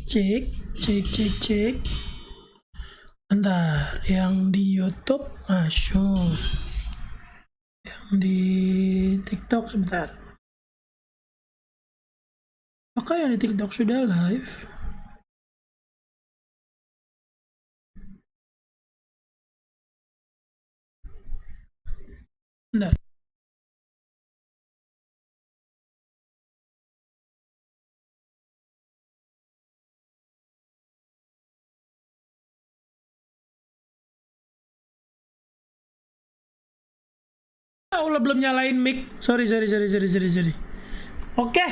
cek. Bentar, yang di YouTube masuk, yang di TikTok sebentar. Apakah yang di TikTok sudah live? Bentar. Allah belum nyalain mic. Sorry. Oke.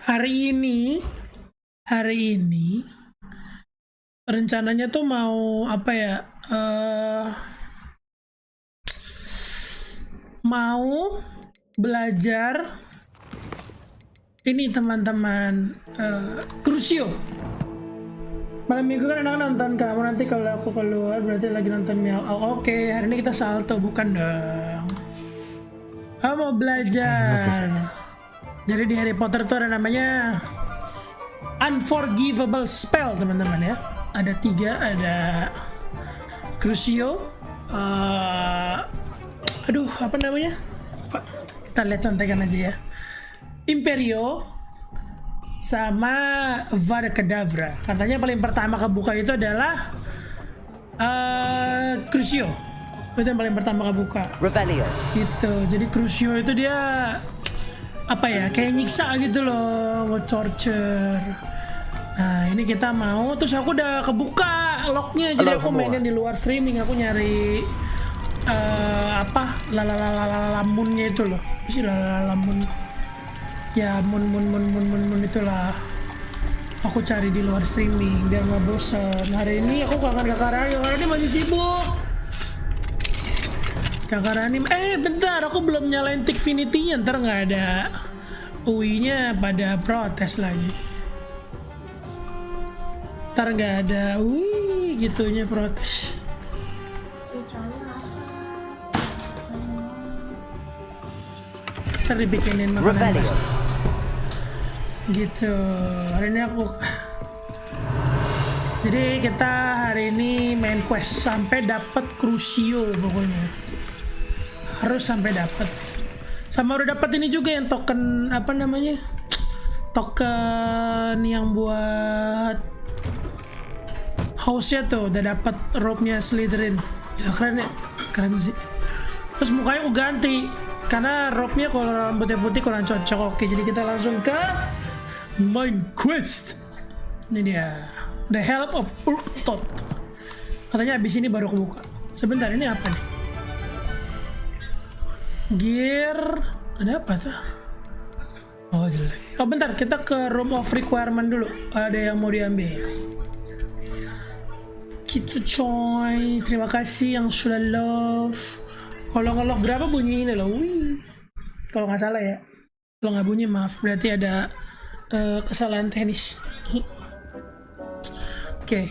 Hari ini rencananya tuh mau apa ya? Mau belajar ini teman-teman, Crucio. Malam minggu kan enak nonton kamu, nanti kalau aku keluar berarti lagi nonton Miao. Oh, oke, hari ini kita salto, bukan dong. Aku mau belajar. Jadi di Harry Potter tuh ada namanya Unforgivable Spell, teman-teman ya. Ada 3, ada Crucio, apa namanya? Kita lihat contekan aja ya. Imperio sama Vada Kedavra. Katanya paling pertama kebuka itu adalah Crucio. Itu yang paling pertama kebuka. Revelio. Gitu. Jadi Crucio itu dia apa ya? Kayak nyiksa gitu loh, nge-torture. Nah, ini kita mau, terus aku udah kebuka locknya, jadi aku mainin di luar streaming. Aku nyari lamunnya itu loh. Apa sih lamun? Ya mun itulah. Aku cari di luar streaming biar nggak bosan. Hari ini aku kangen Kakak Rani, karena dia masih sibuk. Kakak Rani, bentar, aku belum nyalain Tikfinity-nya, ntar nggak ada UI-nya pada protes lagi. Ntar nggak ada UI gitunya protes. Ntar dibikinin makanan mas. Gitu, hari ini aku jadi kita hari ini main quest sampai dapat Crucio, pokoknya harus sampai dapat. Sama udah dapat ini juga yang token apa namanya, token yang buat house-nya tuh udah dapat robe-nya Slytherin. Gila, keren ya, keren sih. Terus mukanya aku ganti karena robe-nya kalau rambutnya putih kurang cocok. Oke, jadi kita langsung ke main quest. Ini dia, The Help of Urktot. Katanya abis ini baru kebuka. Sebentar, ini apa nih? Gear, ada apa tuh? Oh jelek. Oh bentar, kita ke Room of Requirement dulu. Ada yang mau diambil. Gitu coy. Terima kasih yang sudah love. Kalau nge-love berapa bunyi ini loh. Wih. Kalau nggak salah ya. Kalau nggak bunyi maaf. Berarti ada kesalahan teknis. Oke.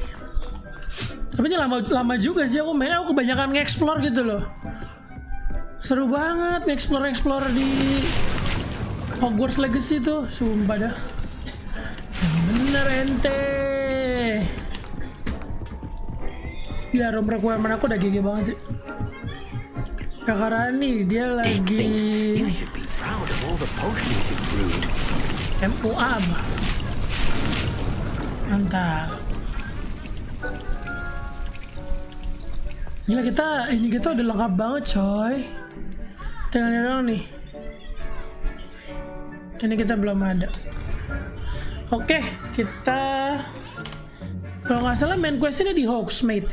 Tapi ini lama juga sih aku main. Aku kebanyakan nge-explore gitu loh. Seru banget nge-explore di Hogwarts Legacy tuh. Sumpah dah. Yang bener ente. Ya room requirement aku udah GG banget sih. Kakak Rani dia lagi MUA apa? Mantap. Gila, kita udah lengkap banget coy. Tinggal ini doang nih. Ini kita belum ada. Oke, kita kalau nggak salah main questnya di Hogsmeade.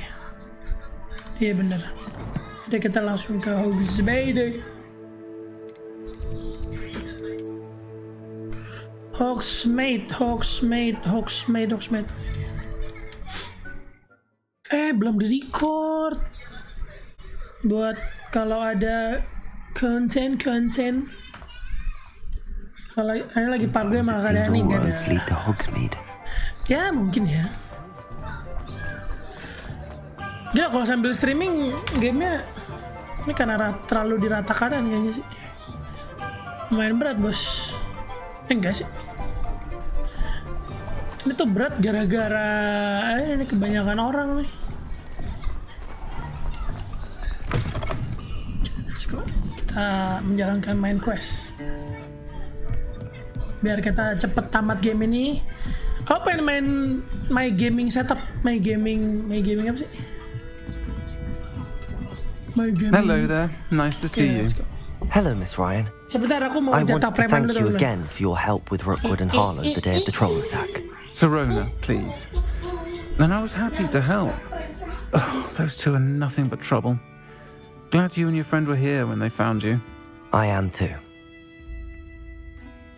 Iya bener. Jadi kita langsung ke Hogsmeade. Hogsmeade. Belum di-record. Buat kalau ada konten. Kalau ini lagi pargo emang ada nih enggak ada. Ya mungkin ya. Ya kalau sambil streaming gamenya ini karena terlalu diratakan kayaknya sih. Lumayan berat bos. Enggak sih. Ini tuh berat gara-gara ini kebanyakan orang nih. Let's go. Kita menjalankan main quest. Biar kita cepet tamat game ini. Aku pengen main my gaming setup, my gaming apa sih? My gaming. Hello there, nice to see you. Hello, Miss Ryan. Sebentar aku mau I jatah wanted to preman thank dulu. you again for your help with Rookwood and Harlow the day of the troll attack. Sirona, please. And I was happy to help. Oh, those two are nothing but trouble. Glad you and your friend were here when they found you. I am too.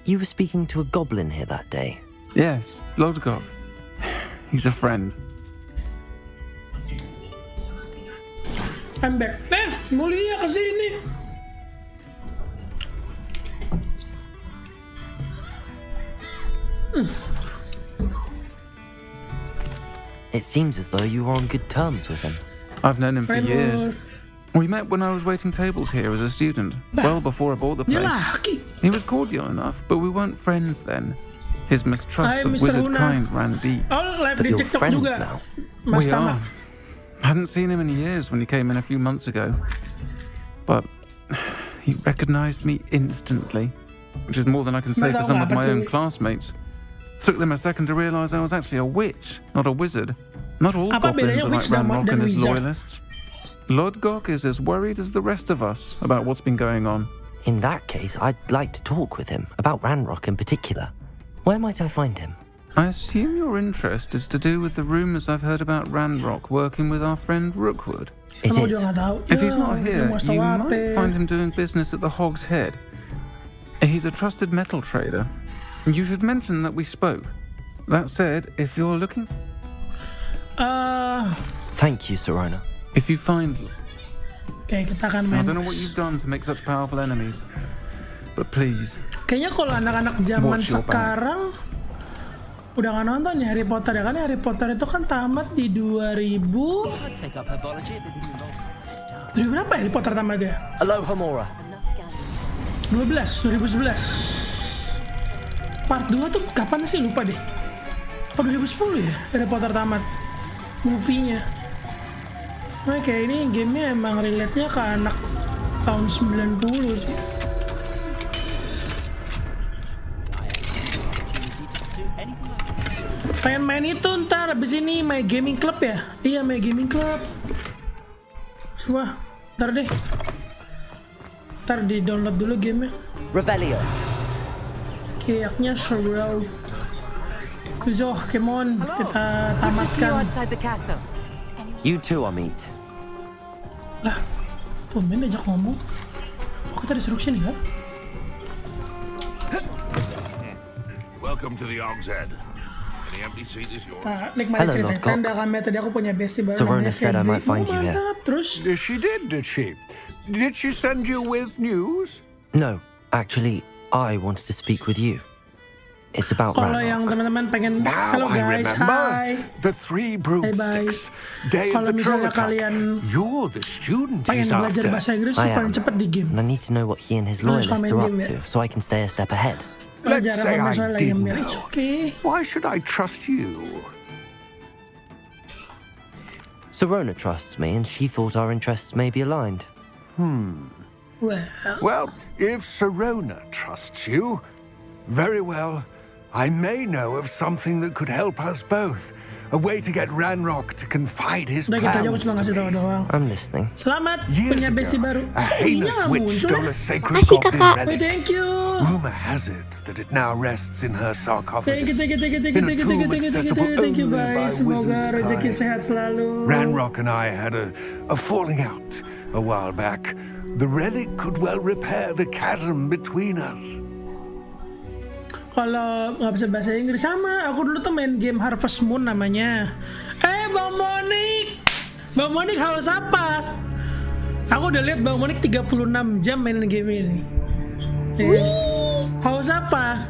You were speaking to a goblin here that day. Yes, Lodgok. He's a friend. I'm back. Mulia kesini. It seems as though you were on good terms with him. I've known him for years. We met when I was waiting tables here as a student, well before I bought the place. He was cordial enough, but we weren't friends then. His mistrust of wizard kind ran deep. But you're friends now. We are. Hadn't seen him in years when he came in a few months ago. But he recognized me instantly, which is more than I can say for some of my own classmates. Took them a second to realize I was actually a witch, not a wizard. Not all goblins are like Ranrock and his loyalists. Lodgok is as worried as the rest of us about what's been going on. In that case, I'd like to talk with him, about Ranrock in particular. Where might I find him? I assume your interest is to do with the rumors I've heard about Ranrock working with our friend Rookwood. It is. If he's not here, you might find him doing business at the Hog's Head. He's a trusted metal trader. You should mention that we spoke. That said, if you're looking... Thank you, Sirona. If you find... Oke, kita akan main. I don't know what you've done to make such powerful enemies. But please... Kayaknya kalau anak-anak zaman sekarang udah gak nonton ya Harry Potter ya, kan Harry Potter itu kan tamat di 2000 berapa ya Harry Potter tamatnya? Aloha Mora. 2011 part 2 tuh kapan sih, lupa deh. Oh 2010 ya Harry Potter tamat movie-nya. Nah kayak ini gamenya emang relate-nya ke anak tahun 90 sih. Pengen main itu ntar abis ini My Gaming Club ya? Iya My Gaming Club. Wah, ntar deh. Ntar di download dulu gamenya. Revelio. Kayaknya seru. Crucio, come on, kita tamatkan. You too, Amit. Lah, tuh main ajak ngomong. Oh, kita disuruh sini kan? Welcome to the Hog's Head. Any empty seat is yours. Nikmatin ceritanya. Tanda kami tadi aku punya bestie baru. Sirona said I might find you here. Terus? She did she? Did she send you with news? No, actually, I wanted to speak with you. It's about Kalau yang Ranrock. teman-teman pengen, Now halo I guys, remember hi. the three broomsticks. Day of Kalau the troll misalnya attack. kalian You're the student pengen he's belajar after. bahasa Inggris I paling am. cepet di game. And I need to know what he and his Harus loyalists komen are up game ya. to, so I can stay a step ahead. Let's Belajar say apa I masalah did game know. It's okay. Why should I trust you? Sirona trusts me, and she thought our interests may be aligned. Well, if Sirona trusts you, very well. I may know of something that could help us both. A way to get Ranrock to confide his Udah gitu aja, aku plans cuma to ngasih tau me. doang. I'm listening. Selamat Years punya bestie ago, baru. a heinous witch stole a sacred Makasih, goblin Kakak. Wait, relic. thank you. Rumor has it that it now rests in her sarcophagus. Thank you guys. Semoga rezeki sehat selalu. Ranrock and I had a falling out a while back. The relic could well repair the chasm between us. Kalau nggak bisa bahasa Inggris sama, aku dulu tuh main game Harvest Moon namanya. Bang Monik haus apa? Aku udah lihat Bang Monik 36 jam mainin game ini. Haus apa?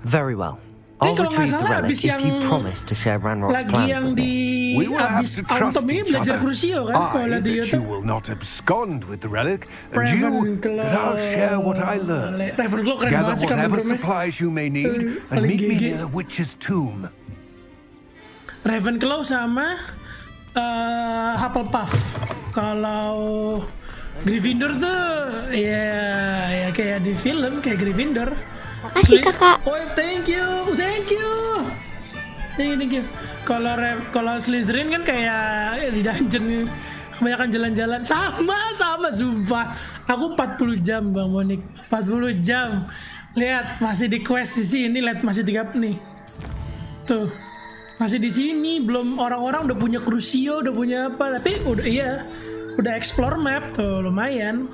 Very well. I'll kalau nggak retrieve the salah relic abis if yang you promise to share Ranrock's lagi plans yang with di me. We will have abis to trust autumn ini each belajar other. Crucio kan kalau I di that you YouTube. will not abscond with the relic, and you Ravenclaw. that I'll share what I learn. Ravenclaw keren Gather banget sih whatever cover-nya. supplies you may need, and paling meet me GG. near the witch's tomb. Ravenclaw sama Hufflepuff. Kalau Gryffindor tuh ya kayak di film kayak Gryffindor. Makasih kakak. Oh, thank you. Thank you. Kalau Slytherin kan kayak di dungeon kebanyakan jalan-jalan. Sama sumpah. Aku 40 jam Bang Monik. 40 jam. Lihat masih di quest di sini, lihat masih 3 nih. Tuh. Masih di sini, belum orang-orang udah punya Crucio, udah punya apa, tapi udah explore map tuh lumayan.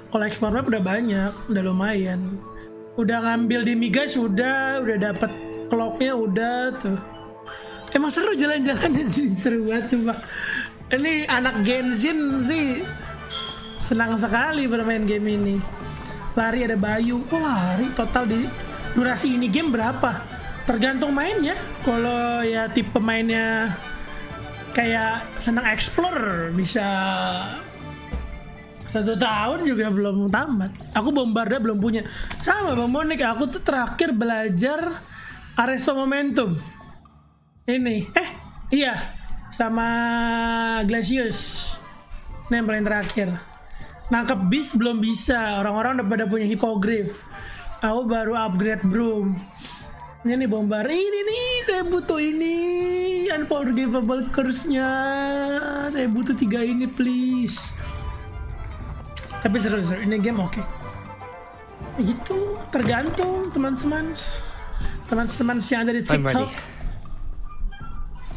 Kalau explore map udah banyak, udah lumayan. Udah ngambil di migas udah dapet clocknya udah tuh. Emang seru jalan-jalannya sih, seru banget coba. Ini anak Genshin sih senang sekali bermain game ini. Lari ada Bayu, lari total di durasi ini game berapa? Tergantung mainnya. Kalau ya tipe mainnya kayak senang explore bisa 1 tahun juga belum tamat. Aku Bombarda belum punya. Sama Bang Monik, aku tuh terakhir belajar Arresto Momentum. Ini, iya, sama Glacius. Ini yang paling terakhir. Nangkep bis belum bisa. Orang-orang udah pada punya Hippogriff. Aku baru upgrade Broom. Ini nih Bombar. Ini nih, saya butuh ini. Unforgivable curse-nya. Saya butuh 3 ini please. Tapi seru. Ini game oke. Gitu, tergantung teman-teman yang ada di TikTok.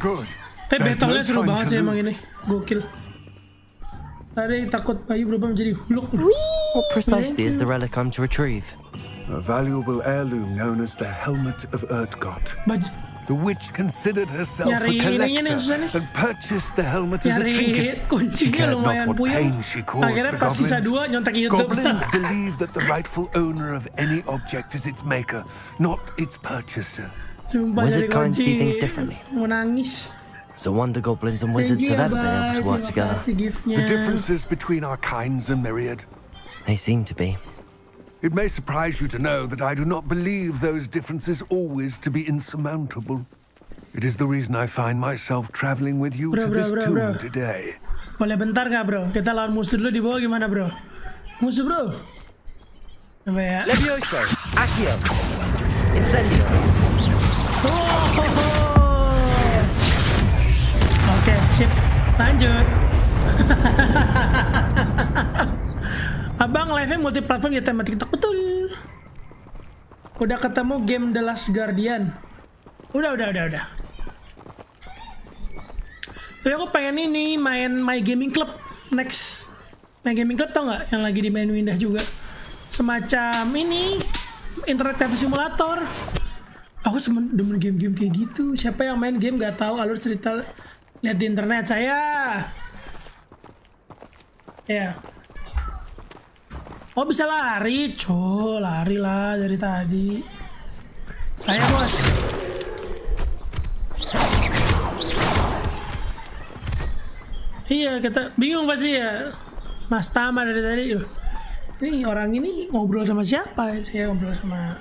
Good. Tapi battle-nya no seru time banget to sih emang lose. ini. Gokil. Tadi takut Bayu berubah menjadi Hulk. What precisely is the relic I'm to retrieve? A valuable heirloom known as the Helmet of Urtkot. The witch considered herself a Nyari ininya nih, susah nih. collector and purchased the helmet as a Nyari trinket. She kuncinya cared not lumayan what puyeng. pain she caused Akhirnya the pas sisa goblins. 2 nyontek YouTube. Goblins believe that the rightful owner of any object is its maker, not its purchaser. Sumpah Wizard nyari kind kunci. see things differently. Mau nangis. So wonder goblins and Thank wizards you, have ever been able to Abay. work Terima together. kasih gift-nya. The differences between our kinds are myriad. They seem to be. It may surprise you to know that I do not believe those differences always to be insurmountable. It is the reason I find myself traveling with you to this tomb today. Boleh bentar nggak bro? Kita lawan musuh dulu di bawah gimana bro? Musuh bro? Coba ya. Levioso, Accio, Incendio. Oke, sip. Lanjut. Abang live-nya multiplatform ya tema TikTok. Betul. Udah ketemu game The Last Guardian. Udah. Tapi aku pengen ini main My Gaming Club next. My Gaming Club tau nggak? Yang lagi dimain Windah juga. Semacam ini Internet TV Simulator. Aku demen game-game kayak gitu. Siapa yang main game gak tahu alur cerita lihat di internet saya. Ya. Oh bisa lari, lari lah dari tadi. Saya bos. Iya kita bingung pasti ya. Mas Tama dari tadi. Ini orang ini ngobrol sama siapa? Saya ngobrol sama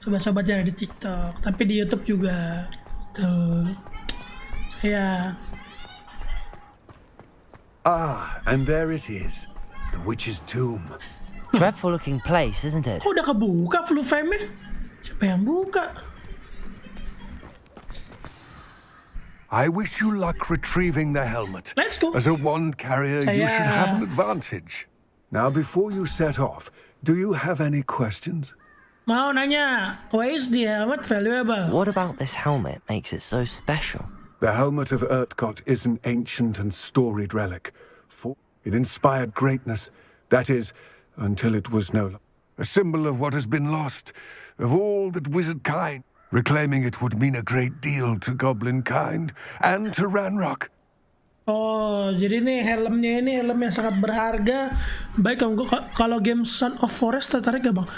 sobat-sobat yang ada di TikTok, tapi di YouTube juga. Tuh. Saya. Ah, and there it is. The witch's tomb. Dreadful looking place, isn't it? Kok udah kebuka flu fame-nya? Siapa yang buka? I wish you luck retrieving the helmet. Let's go. As a wand carrier, you should have an advantage. Now, before you set off, do you have any questions? Mau nanya, why is the helmet valuable? What about this helmet makes it so special? The helmet of Urtkot is an ancient and storied relic. For it inspired greatness. That is, until it was no longer. A symbol of what has been lost, of all that wizard kind. Reclaiming it would mean a great deal to goblin kind and to Ranrock. Oh, jadi ini helm yang sangat berharga. Baik, kalau game Son of Forest tertarik gak bang?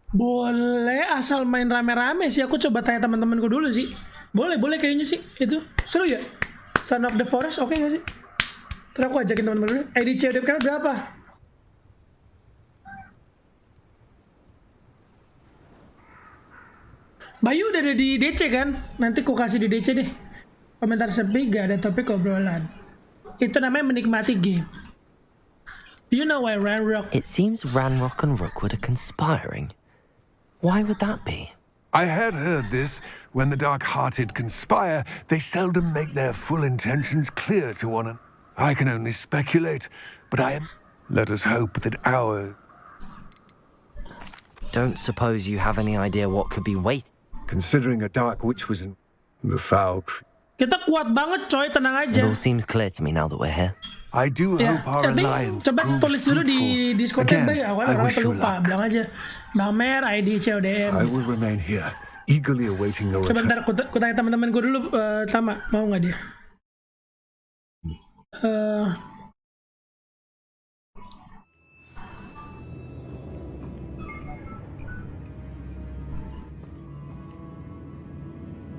Boleh, asal main rame-rame sih. Aku coba tanya teman-temanku dulu sih. Boleh kayaknya sih. Itu seru ya. Son of the Forest oke gak sih? Terus aku ajakin teman-teman dulu. ID COD kalian berapa? Bayu udah ada di DC kan? Nanti ku kasih di DC deh. Komentar sepi gak ada topik obrolan. Itu namanya menikmati game. You know why Ranrock? It seems Ranrock and Rookwood are conspiring. Why would that be? I had heard this. When the dark-hearted conspire, they seldom make their full intentions clear to one another. I can only speculate, but let us hope that our... Don't suppose you have any idea what could be waiting? Considering a dark witch was in the foul... Kita kuat banget coy, tenang It aja. all seems clear to me now that we're here. I do Ya, hope our tapi alliance coba proves tulis dulu di fruitful. Discord-nya, Again, Bay. Aku I orang wish you pelupa. luck. Bilang aja. Bang Mer, ID CODM. I will remain here, eagerly awaiting your Coba return. ntar ku tanya teman-temanku dulu, Tama, mau nggak dia?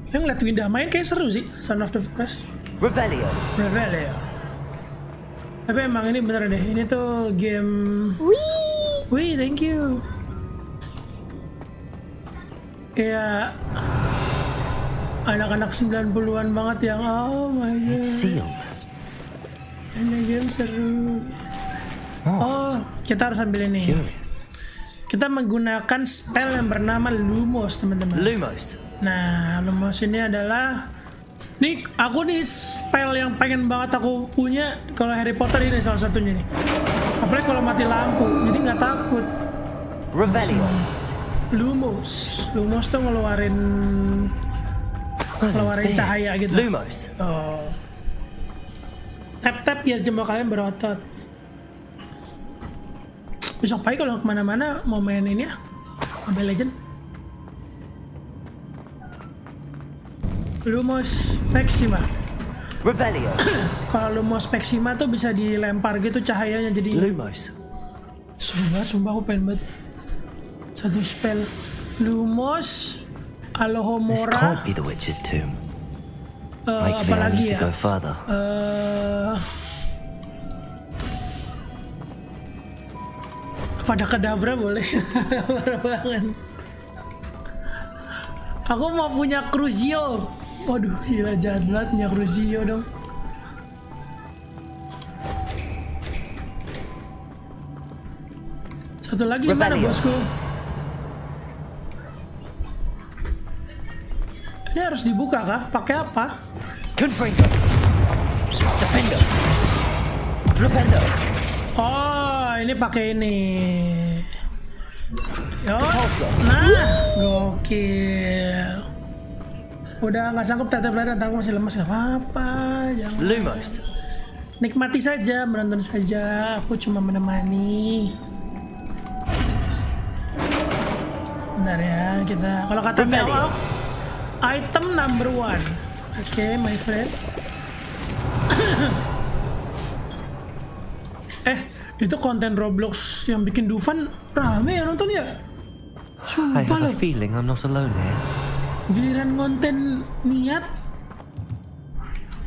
Yang liat Winda main kayak seru sih, Son of the Forest. Revelio. Revelio. Tapi emang ini bener deh, ini tuh game. Wih, thank you. Kayak anak-anak 90-an banget yang oh my god. It's sealed. Ini game seru. Oh, kita harus ambil ini. Curious. Kita menggunakan spell yang bernama Lumos, teman-teman. Lumos. Nah, Lumos ini adalah nih, aku nih spell yang pengen banget aku punya kalau Harry Potter ini salah satunya nih. Apalagi kalau mati lampu, jadi nggak takut. Revelio. Lumos tuh ngeluarin cahaya gitu. Lumos. Oh. Tap biar jempol kalian berotot. Besok pagi kalau kemana-mana mau main ini ya, Mobile Legend. Lumos Maxima. Revelio. Kalau Lumos Maxima tuh bisa dilempar gitu cahayanya jadi. Lumos. Seru banget, sumpah aku pengen banget. Satu spell Lumos, This Alohomora. can't be the witch's tomb. Likely I Apalagi need to ya? go further. Pada kedavra boleh. Banget. Aku mau punya Crucio. Waduh, gila jahat banget punya Crucio dong. Satu lagi mana Revelio. bosku? Ini harus dibuka kah? Pakai apa? Confringo. Defendo. Flipendo. Oh, ini pakai ini. Yo. Repulsor. Nah, gokil. Udah nggak sanggup tatap layar, ntar aku masih lemas, nggak apa-apa. Jangan. Lumos. Nikmati saja, menonton saja. Aku cuma menemani. Bentar ya, kita. Kalau kata Revelio. Mel, item number 1. Oke, my friend. Itu konten Roblox yang bikin Dufan rame ya nonton ya? I Sumpah have a loh. feeling I'm not alone here. Giliran konten niat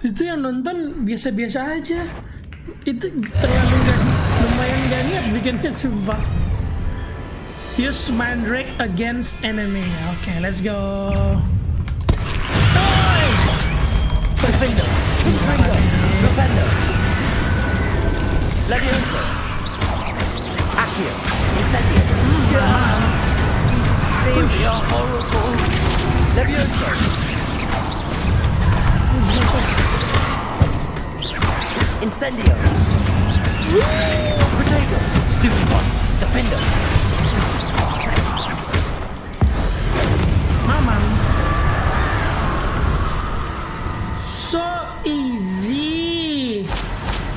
itu yang nonton biasa-biasa aja. Itu terlalu lumayan gak niat bikinnya, sumpah. Use Mandrake against enemy. Oke, let's go. Defendo. Confringo. Flipendo. Levioso. Accio. Incendio. These theory are horrible. Levioso. Incendio. Protego. Stupefy. Defendo. Mamang. So easy.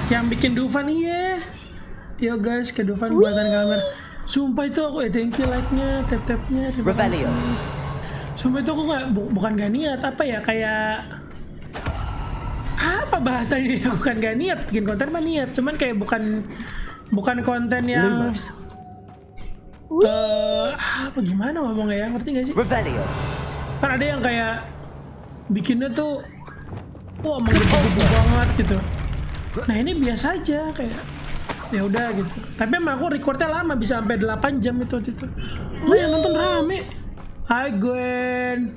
Yang bikin Dufan iya. Yo guys, ke Dufan buatan kamera. Sumpah itu aku thank you like-nya, tap-tapnya, terima kasih. Revelio. Sumpah itu aku nggak bukan gak niat, apa ya, kayak apa bahasanya ya? Bukan gak niat, bikin konten mah niat, cuman kayak bukan konten yang Lumos. apa gimana ngomongnya ya, ngerti gak sih? Revelio. Kan ada yang kayak bikinnya tuh wah menggebu-gebu banget gitu. Nah ini biasa aja kayak ya udah gitu. Tapi emang aku recordnya lama, bisa sampai 8 jam itu waktu itu. Nah yang nonton rame. Hai Gwen.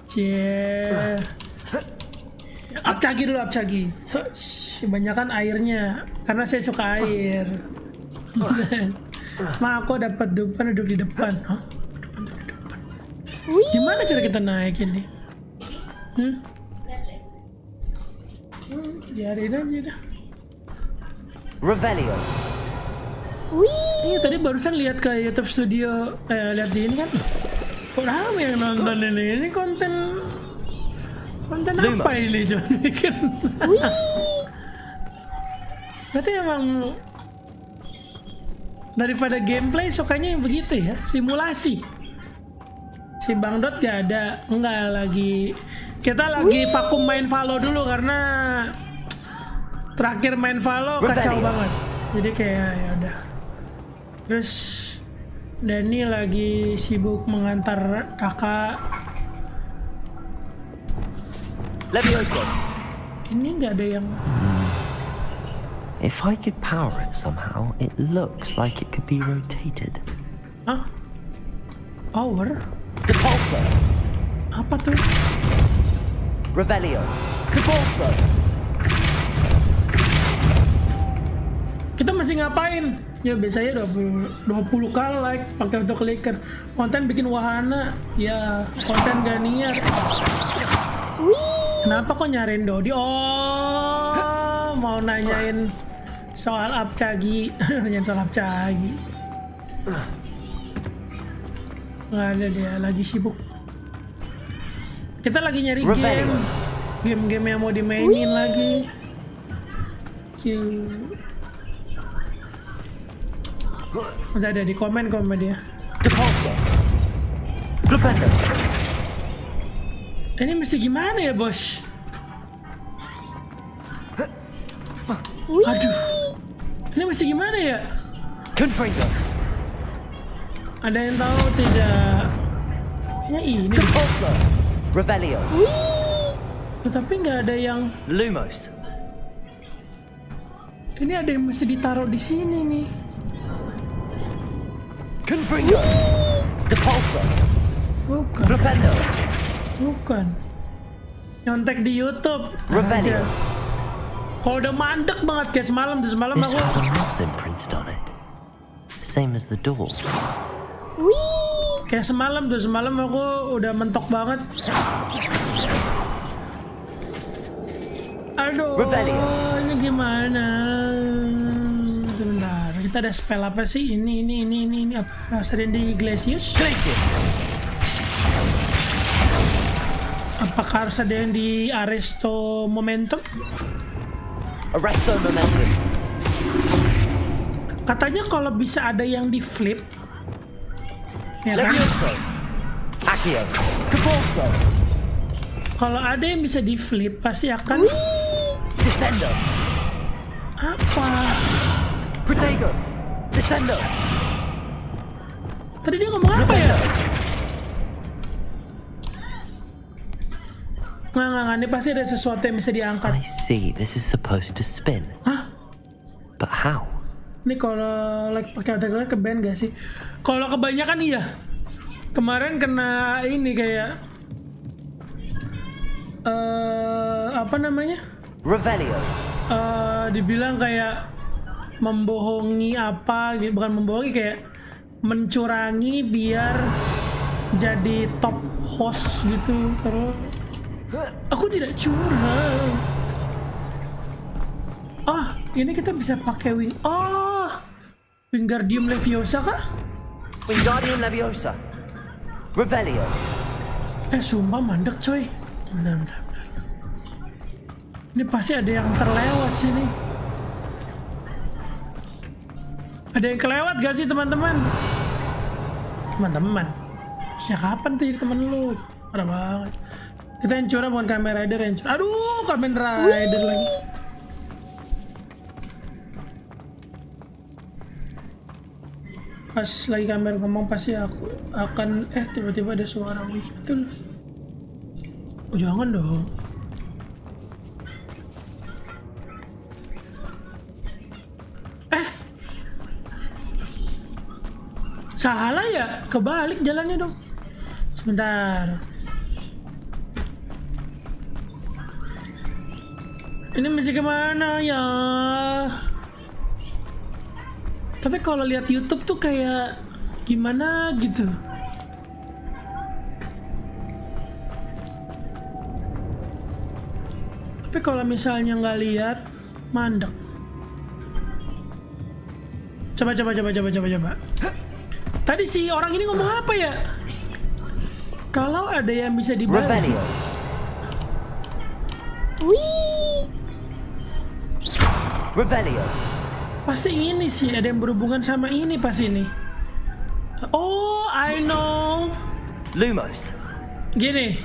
Cie. Apcagi dulu, apcagi. Kebanyakan airnya karena saya suka air. Nah aku dapat depan, duduk di depan. Hah? Duduk di depan. Gimana cara kita naik ini? Biarin aja dah. Revelio. Iya tadi barusan lihat ke YouTube Studio, lihat di ini kan. Kok rame yang nonton ini? Ini konten apa ini coba mikir. Berarti emang daripada gameplay sukanya yang begitu ya, simulasi. Si Bang Dot gak ada, enggak lagi. Kita lagi vakum main Valo dulu karena terakhir main Valo kacau banget. Jadi kayak ya udah. Terus Dani lagi sibuk mengantar kakak. Levioso. Ini nggak ada yang. If I could power it somehow, it looks like it could be rotated. Hah? Power? Depulso. Apa tuh? Revelio. Depulso. Kita masih ngapain? Ya biasanya 20 kali like pakai autoclicker. Konten bikin wahana. Ya konten gak niat. Kenapa kok nyariin Dodi? Oh, mau nanyain soal apcagi. Nanyain soal apcagi. Nggak ada, dia lagi sibuk. Kita lagi nyari game-game yang mau dimainin lagi. Masih ada di komen dia. Ini mesti gimana ya bos? Aduh, ini mesti gimana ya? Ada yang tahu tidak? Kayaknya ini. Revelio. Tetapi nggak ada yang. Lumos. Ini ada yang mesti ditaruh di sini nih. Confringo. Depulso. Bukan. Flipendo. Bukan. Nyontek di YouTube. Revelio. Kalau udah mandek banget kayak semalam This aku. has a mouth imprinted on it. Same as the door. Kayak semalam aku udah mentok banget. Aduh, Revelio. ini gimana? Sebentar, kita ada spell apa sih? Ini apa? Serendi Glacius? Apakah harus ada yang di Arresto Momentum? Arresto Momentum. Katanya kalau bisa ada yang di flip, ya kan? Levioso. Accio. Depulso. Kalau ada yang bisa di flip pasti akan Descendo. apa? Protego. Descendo. Tadi dia ngomong apa ya? Nggak, ini pasti ada sesuatu yang bisa diangkat. I see. This is supposed to spin. Hah? But how? Ini kalau like pakai autoclicker ke band gak sih? Kalau kebanyakan iya. Kemarin kena ini kayak apa namanya? Revelio. Dibilang kayak membohongi apa gitu, bukan membohongi, kayak mencurangi biar jadi top host gitu. Terus aku tidak curang. Ini kita bisa pakai wing. Wingardium Leviosa kah? Wingardium Leviosa. Revelio. Sumpah mandek coy. Bentar. Ini pasti ada yang terlewat sini. Ada yang kelewat gak sih teman-teman? Teman-teman. Ya kapan tuh jadi temen lu? Parah banget. Kita yang curang bukan Kamen Rider yang curang. Aduh, Kamen Rider lagi. Pas lagi kamera ngomong pasti aku akan tiba-tiba ada suara wih betul. Oh jangan dong. Salah ya? Kebalik jalannya dong. Sebentar. Ini mesti kemana ya? Tapi kalau lihat YouTube tuh kayak gimana gitu. Tapi kalau misalnya nggak lihat, mandek. Coba. Tadi si orang ini ngomong apa ya? Kalau ada yang bisa dibalik. Revelio. Wih. Revelio. Pasti ini sih, ada yang berhubungan sama ini pas ini. Oh, I know. Lumos. Gini.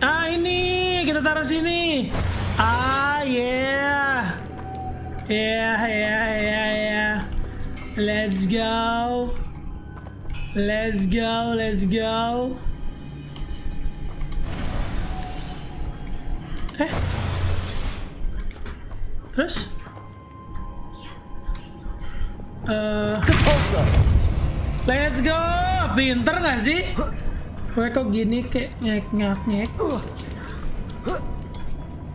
Ini kita taruh sini. Yeah. Let's go. Terus? Let's go. Pinter gak sih? Gue kok gini kayak ngek.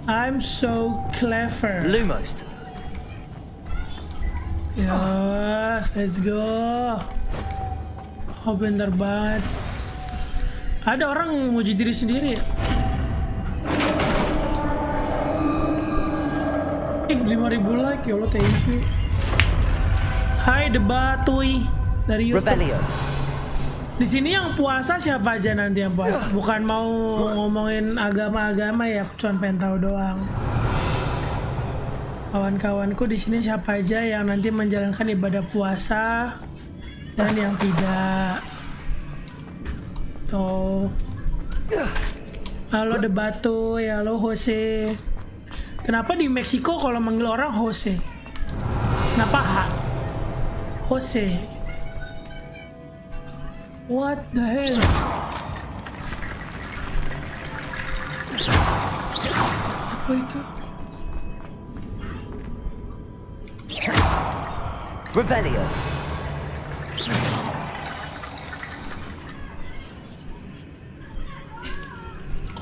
I'm so clever. Lumos. Yes, let's go. Oh, pinter banget. Ada orang muji diri sendiri ya? 5.000 like, ya Allah, thank you. Hai Debatuy dari YouTube. Revelio. Di sini yang puasa siapa aja nanti yang puasa? Bukan mau ngomongin agama-agama ya, aku cuma pengen tahu doang. Kawan-kawanku di sini siapa aja yang nanti menjalankan ibadah puasa dan yang tidak. Tuh. Halo Debatuy, halo Jose. Kenapa di Meksiko kalau manggil orang Jose? Kenapa Jose? What the hell? Apa itu? Revelio.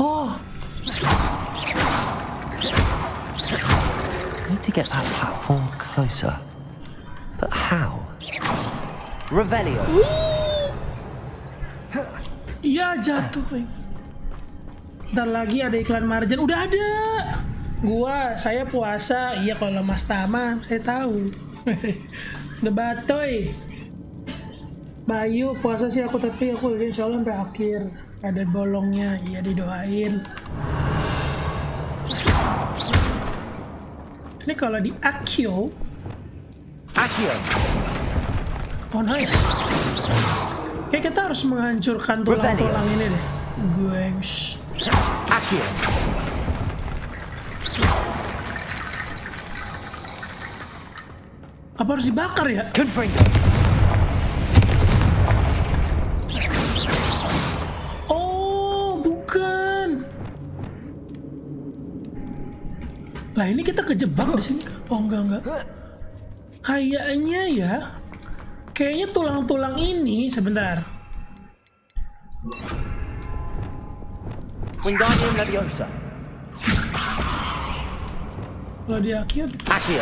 Oh, Need to get that platform closer. But how? Revelio. iya jatuh. Ntar lagi ada iklan margin. Udah ada. Saya puasa. Iya kalau Mas Tama saya tahu. Debatoy. Bayu puasa sih aku, tapi aku insya Allah sampai akhir. Ada bolongnya. Iya didoain. Ini kalau di Accio. Oh nice. Kayak kita harus menghancurkan tulang-tulang ini deh. Gengs. Apa harus dibakar ya? Oh, bukan. Lah ini kita kejebak di sini. Oh enggak. Kayaknya ya. Kayaknya tulang-tulang ini sebentar. Wingardium Leviosa. Kalau di Accio gitu. Accio.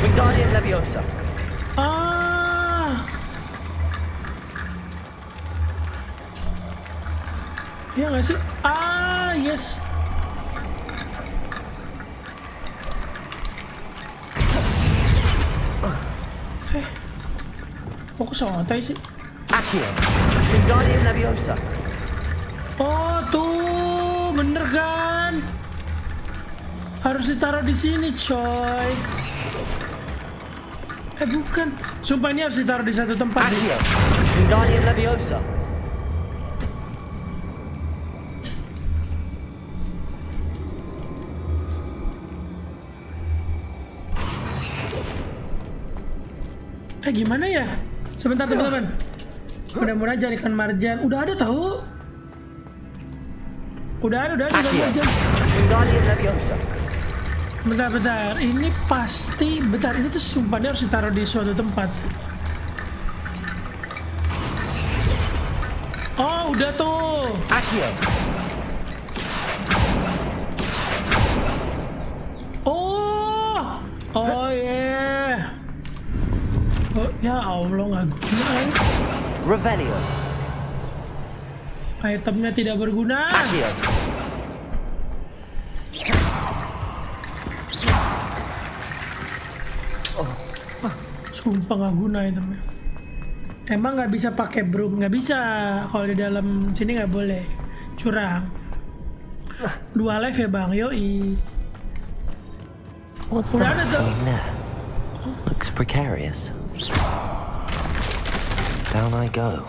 Wingardium Leviosa. Iya nggak sih? Yes. Kok santai sih? Accio. Wingardium Leviosa. Oh tuh, bener kan? Harus ditaruh di sini, coy. Bukan. Sumpah ini harus ditaruh di satu tempat sih. Accio. Wingardium Leviosa. Gimana ya? Sebentar teman-teman. Mudah-mudahan jadi ikan marjan. Udah ada tahu? Udah ada ikan marjan. Wingardium Leviosa. Bentar. Ini pasti. Bentar, ini tuh sumpah dia harus ditaruh di suatu tempat. Oh, udah tuh. Accio. Oh yeah. Oh ya Allah, nggak guna. Revelio. Itemnya tidak berguna. Accio. Sumpah nggak guna itemnya. Emang nggak bisa pakai broom? Nggak bisa. Kalau di dalam sini nggak boleh. Curang. 2 live ya bang. Yoi. What's Udah that ada tuh. going there? Looks precarious. Down I go.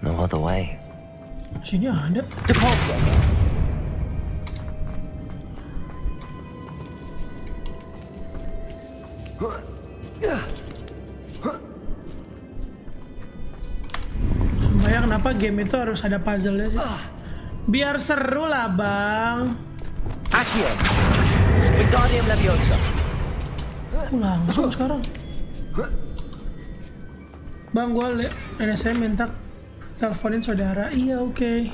No other way. Sini ada. Deposit. Sumpah ya, kenapa game itu harus ada puzzle-nya sih? Biar seru lah bang. Accio. Wingardium Leviosa. Langsung sekarang. Bang, ada saya minta teleponin saudara. Iya, oke.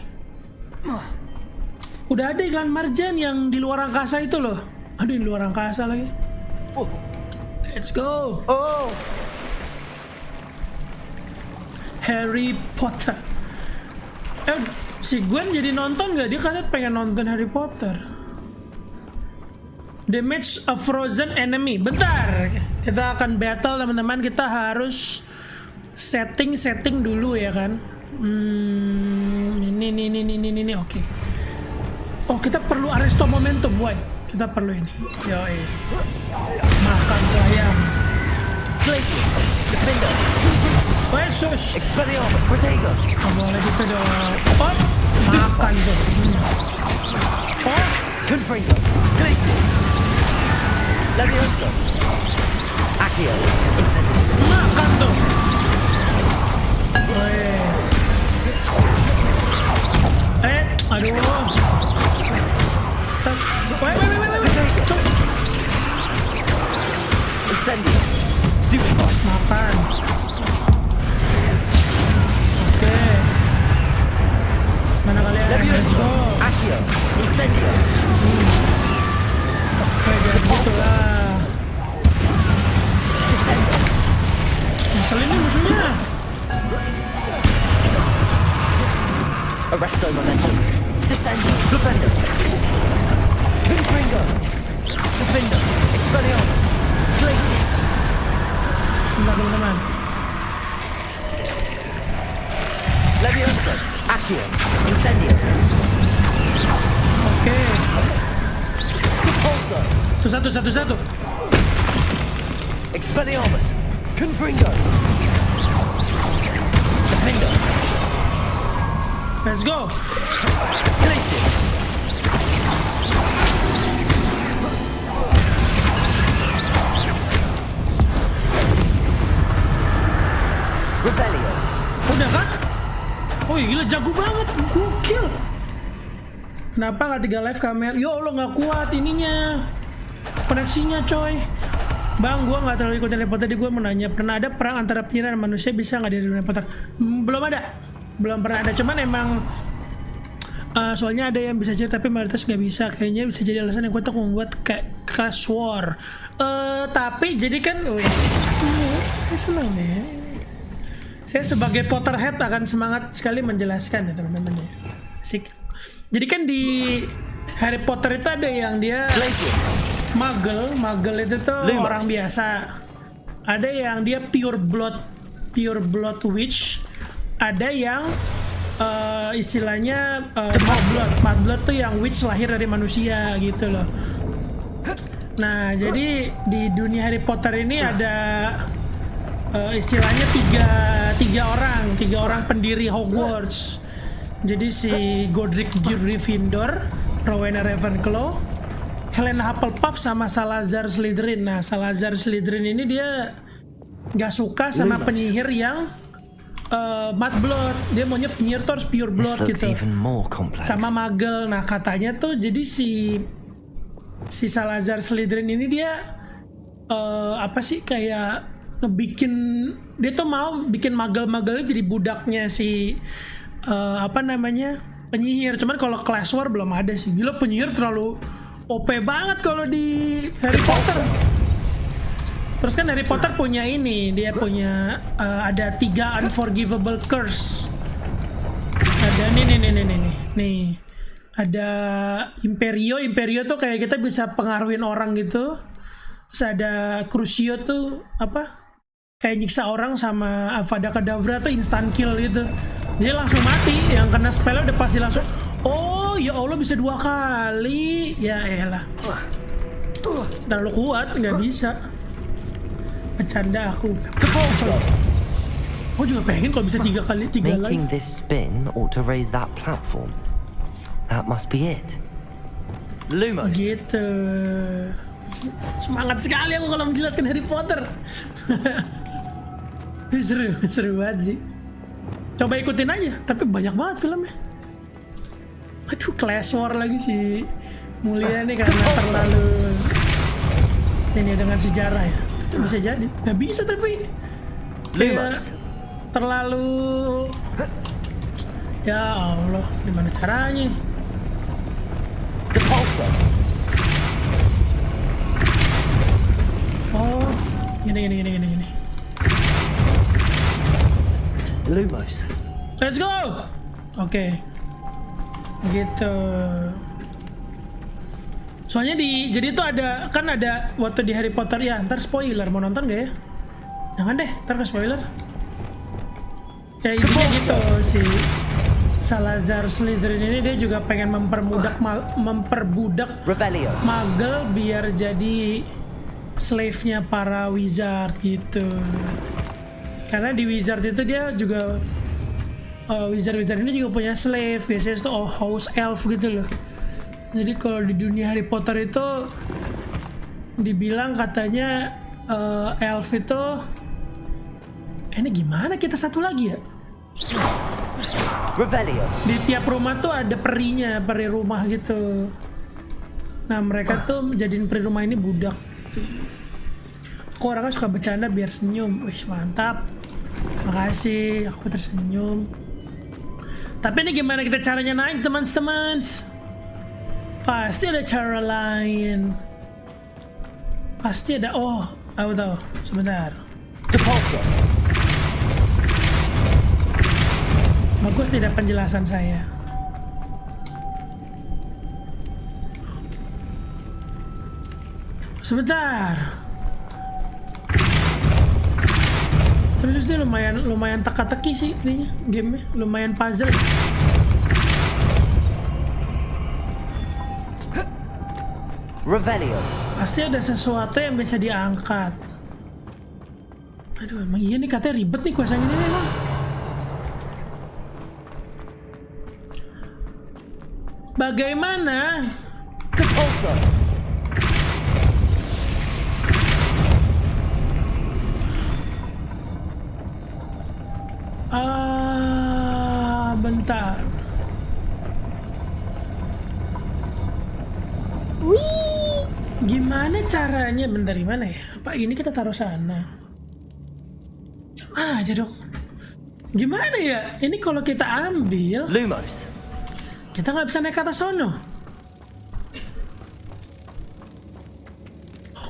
Udah ada iklan marjan yang di luar angkasa itu loh. Aduh, di luar angkasa lagi. Let's go. Oh. Harry Potter. Si Gwen jadi nonton gak? Dia katanya pengen nonton Harry Potter. Damage a frozen enemy. Bentar, kita akan battle teman-teman. Kita harus setting dulu ya kan. Ini oke. Oh, kita perlu arresto momentum, boy. Kita perlu ini. Yoi. Makan tuh ayam. Glacier. Defender. Yesus. Expelliarmus. Protego. Gak boleh gitu dong. Oh, makan tuh. Oh, Confringo. Glaciers. Leviosa. Accio. Incendio. makan tuh. Aduh. Wait. Cuk. Incendio. Stupefy. Makan. Oke. Mana kalian? Let's Leviosa. go. Accio. Incendio. Kayak gitu lah. Descendo. Ngeselin nih musuhnya. Arresto momentum. Descendo. Flipendo. Confringo. Defender. Expelliarmus. Glaciers. Bentar teman-teman. Leviosa. Accio. Incendio. Oke. Repulsor. Satu. Expelliarmus. Confringo. Defender. Let's go. Glaciers. Rebellion. Udah kan? Oh gila, jago banget. Gokil. Kenapa nggak 3 live kamera? Ya Allah, nggak kuat ininya. Koneksinya coy. Bang, gua nggak terlalu ikut Harry Potter. Jadi gua mau nanya, pernah ada perang antara penyihir dan manusia bisa nggak di Harry Potter? Belum pernah ada. Cuman emang soalnya ada yang bisa jadi tapi mayoritas nggak bisa. Kayaknya bisa jadi alasan yang kuat untuk membuat kayak Clash War. Tapi jadi kan, saya senang nih. Saya sebagai Potterhead akan semangat sekali menjelaskan ya teman-teman ya. Asik. Jadi kan di Harry Potter itu ada yang dia Muggle itu tuh orang biasa. Ada yang dia pure blood witch. Ada yang istilahnya mud blood tuh yang witch lahir dari manusia gitu loh. Nah, jadi di dunia Harry Potter ini ada istilahnya tiga orang pendiri Hogwarts. Jadi si Godric Gryffindor, Rowena Ravenclaw, Helena Hufflepuff sama Salazar Slytherin. Nah, Salazar Slytherin ini dia nggak suka sama penyihir yang mud blood. Dia maunya penyihir tuh harus pure This blood looks gitu. even more complex. Sama magel. Nah katanya tuh jadi si Salazar Slytherin ini dia apa sih kayak ngebikin, dia tuh mau bikin magel-magelnya jadi budaknya si apa namanya penyihir. Cuman kalau Class War belum ada sih. Gila, penyihir terlalu OP banget kalau di Harry Potter. Terus kan Harry Potter punya ini, dia punya ada 3 unforgivable curse. Ada nih. Ada Imperio tuh kayak kita bisa pengaruhin orang gitu. Terus ada Crucio tuh apa? Kayak nyiksa orang, sama Avada Kedavra tuh instant kill gitu. Dia langsung mati, yang kena spell udah pasti langsung. Oh ya Allah, bisa 2 kali. Ya elah. Terlalu kuat, nggak bisa. Bercanda aku. Aku juga pengen kalau bisa 3 kali 3 Making live. this spin ought to raise that platform. That must be it. Lumos. Gitu. Semangat sekali aku kalau menjelaskan Harry Potter. seru banget sih. Coba ikutin aja, tapi banyak banget filmnya. Aduh, Class War lagi sih. Mulia nih karena terlalu ini dengan sejarah ya. Bisa jadi. Nggak bisa tapi Lumos. terlalu, ya Allah, gimana caranya? Depulsor. Oh, gini. Lumos. Let's go. Oke. Gitu. Soalnya jadi tuh ada waktu di Harry Potter ya, ntar spoiler, mau nonton gak ya? Jangan deh, ntar ke spoiler. Ya intinya gitu, si Salazar Slytherin ini dia juga pengen memperbudak Revelio. magel biar jadi slave-nya para wizard gitu. Karena di wizard itu dia juga wizard-wizard ini juga punya slave, biasanya itu house elf gitu loh. Jadi kalau di dunia Harry Potter itu dibilang katanya elf itu ini gimana, kita satu lagi ya? Revelio. Di tiap rumah tuh ada perinya, peri rumah gitu. Nah mereka tuh jadiin peri rumah ini budak gitu. Aku orangnya suka bercanda biar senyum. Wih mantap, makasih, aku tersenyum. Tapi ini gimana kita caranya naik teman-teman? Pasti ada cara lain. Pasti ada. Oh, aku tahu. Sebentar. Depulsor. Bagus tidak penjelasan saya. Sebentar. Terus ini lumayan teka-teki sih ininya, gamenya lumayan puzzle. Revelio. Pasti ada sesuatu yang bisa diangkat. Aduh, emang iya nih katanya ribet nih kuasanya ini emang. Bagaimana? Depulsor. Bentar. Gimana caranya? Bentar, gimana ya? Apa ini kita taruh sana? Sama aja dong. Gimana ya? Ini kalau kita ambil, Lumos. kita nggak bisa naik ke atas sono.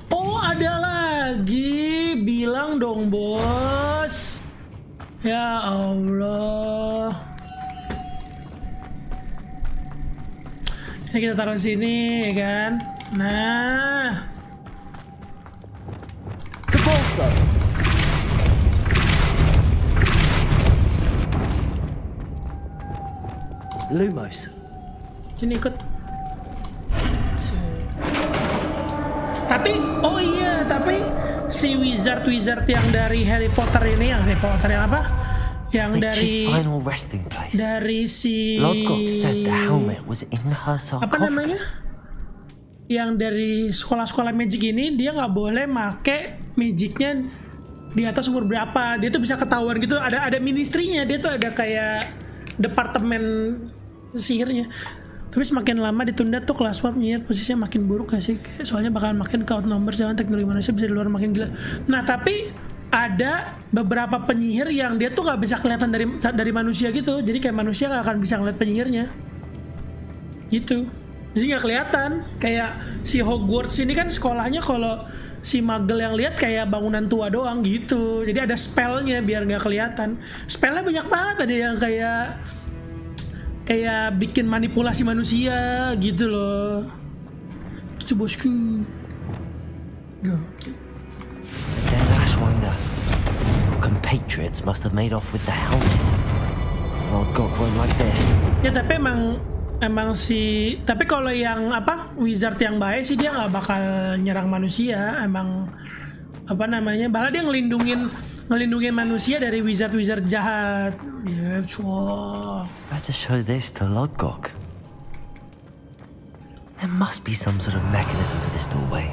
Oh, ada lagi. Bilang dong, bos. Ya Allah. Ini kita taruh sini, ya kan? Nah. Depulsor. Lumos. Sini ikut. Tapi, oh iya, tapi si wizard yang dari Harry Potter ini, yang apa? Yang dari Witch's final resting place. dari si Lodgok said the helmet was in her apa namanya? sarcophagus. Yang dari sekolah-sekolah magic ini dia nggak boleh make magicnya di atas umur berapa, dia tuh bisa ketahuan gitu. Ada ministrinya, dia tuh ada kayak departemen sihirnya. Tapi semakin lama ditunda tuh kelas swap penyihir posisinya makin buruk gak sih? Soalnya bakalan makin ke outnumber, jangan teknologi manusia bisa di luar makin gila. Nah tapi ada beberapa penyihir yang dia tuh nggak bisa kelihatan dari manusia gitu. Jadi kayak manusia nggak akan bisa ngeliat penyihirnya gitu. Jadi nggak kelihatan. Kayak si Hogwarts ini kan sekolahnya, kalau si Magel yang lihat kayak bangunan tua doang gitu. Jadi ada spellnya biar nggak kelihatan. Spellnya banyak banget, ada yang kayak bikin manipulasi manusia gitu loh. Itu bosku. Gokil. Then Ashwinder, your compatriots must have made off with the helmet. Lord God won't like this. Ya tapi emang tapi kalau yang wizard yang baik sih dia nggak bakal nyerang manusia. Emang bahkan dia ngelindungin manusia dari wizard jahat. Ya, Better show this to Lodgok. There must be some sort of mechanism for this doorway.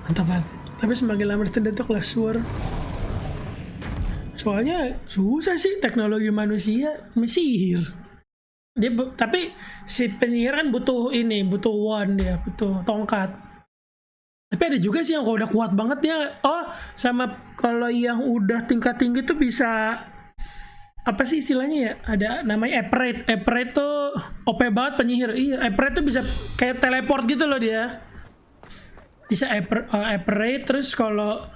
Mantap banget. Tapi semakin lama ditunda tuh kelas war. Soalnya susah sih teknologi manusia sihir. Tapi si penyihir kan butuh wand, dia butuh tongkat. Tapi ada juga sih yang kalau udah kuat banget dia. Oh, sama kalau yang udah tingkat tinggi tuh bisa apa sih istilahnya ya? Ada namanya Eprate. Eprate tuh OP banget penyihir. Iya, Eprate tuh bisa kayak teleport gitu loh dia. Bisa Eprate. Terus kalau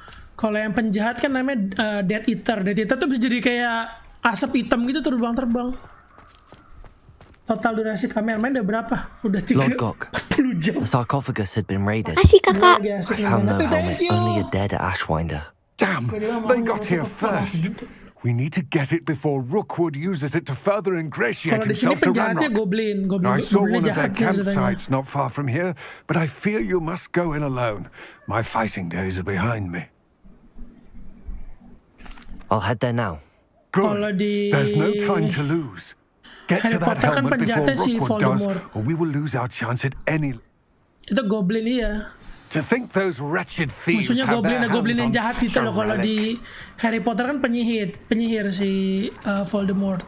yang penjahat kan namanya Death Eater. Death Eater tuh bisa jadi kayak asap hitam gitu terbang-terbang. Total durasi kami main udah berapa? Udah 40 jam. The sarcophagus had been raided. Makasih kakak. I found no helmet, only a dead Ashwinder. Damn, they got here first. We need to get it before Rookwood uses it to further ingratiate Kalau di sini himself to penjahatnya Ranrock. goblin I saw one of their jahatnya ceritanya. campsites not far from here, but I fear you must go in alone. My fighting days are behind me. I'll head there now. Kalau Good. di There's no time to lose. Get Harry to that Potter kan helmet before penjahatnya si Rookwood does, Voldemort. or we will lose our chance at any... Itu goblin iya. To think those wretched thieves Maksudnya have their goblin yang hands on jahat such itu a loh. Kalau relic. di Harry Potter kan penyihir si Voldemort.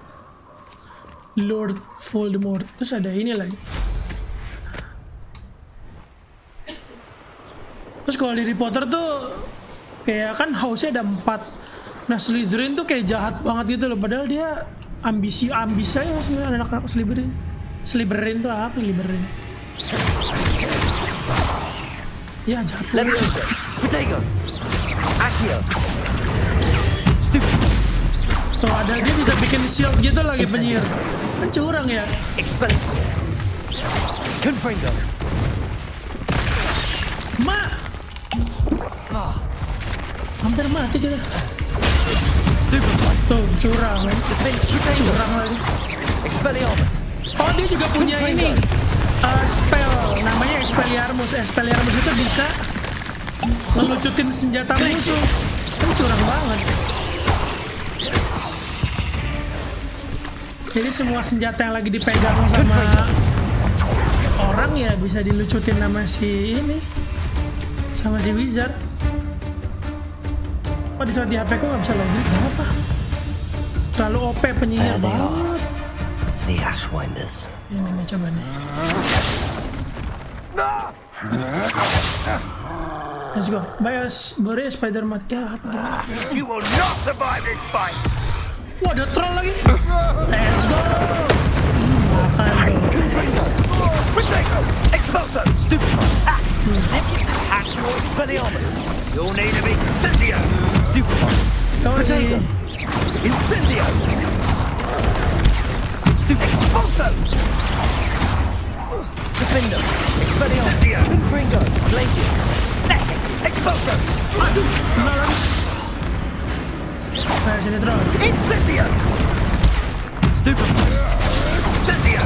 Lord Voldemort. Terus ada ini lagi. Terus kalau di Harry Potter tuh kayak kan house-nya ada 4. Nah Slytherin tuh kayak jahat banget gitu loh. Padahal dia ambis aja sebenarnya anak-anak Slytherin. Slytherin tuh apa Slytherin? Ya jahat. Leviosa, Potato, Accio. Stupid. Tuh ada dia bisa bikin shield gitu lagi penyihir. Kan curang ya. Expel. Confringo. Hampir mati kita. Stupid. Tuh curang kan. Curang lagi. Expelliarmus. Oh dia juga punya ini spell namanya Expelliarmus. Expelliarmus itu bisa ngelucutin senjata musuh. Kan curang banget. Jadi semua senjata yang lagi dipegang sama orang ya bisa dilucutin sama si wizard. Oh di saat di HP ku nggak bisa login, kenapa? Terlalu OP penyihir There they banget. are. The Ashwinders. Ini coba nih. Let's go. Bore Spider-Man. Ya apa gimana? You will not survive this fight! Wah ada troll lagi. Let's go. Makan tuh. Potato! Expulso! Stupid. Actual Expelliarmus! You'll need a big Incendio! Stupid. Potato. Incendio! Stupid. Expulso! Defender. Expelliarmus. Incendio! Confringo. Glacius. Expulso! Nah sini troll. Incendio! Stupid. Incendio!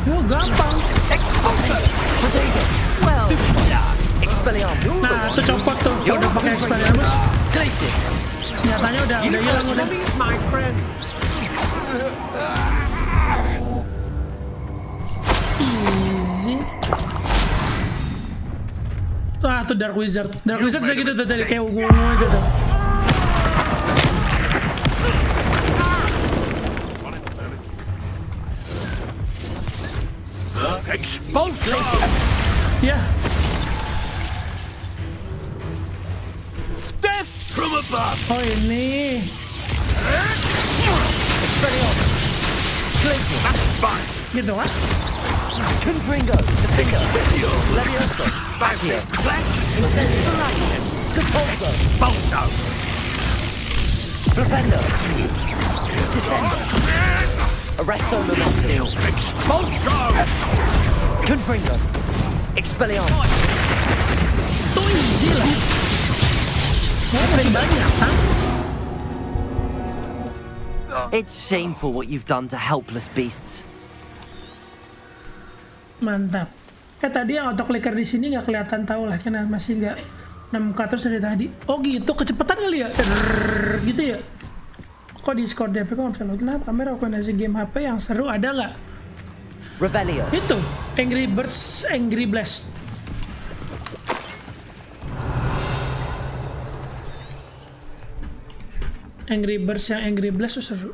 Yo gampang. Expulso! Potato. Well, Expelliarmus. Nah tuh copot tuh. Kalau udah pakai Expelliarmus, Glacius. senjatanya udah hilang udah. my friend! Easy. Tuh Dark Wizard. Dark Wizard bisa gitu tuh tadi kayak ungu-ungu aja tuh. Expulsion! Ya, Death from above! oh ini. Glacier. That's fine! Gitu kan? Confringo. Defender. Levioso. Back here! Flash! Incendio. Capulso. Bolto! Flipendo. Descendo. Arresto Momentum. Expulsion! Confringo. Expelliarmus. Tuh easy lah. Oh, masih banyak, Hah? It's shameful what you've done to helpless beasts. Mantap. Tadi yang autoclicker di sini nggak kelihatan, tahu lah karena masih nggak 6K terus dari tadi. Oh gitu, kecepatan kali ya? Gitu ya? Kok di Discord DP kok nggak bisa login? Kenapa kamera rekomendasi game HP yang seru ada nggak? Revelio. Itu Angry Birds Angry Blast. Angry Birds yang Angry Blast tuh seru.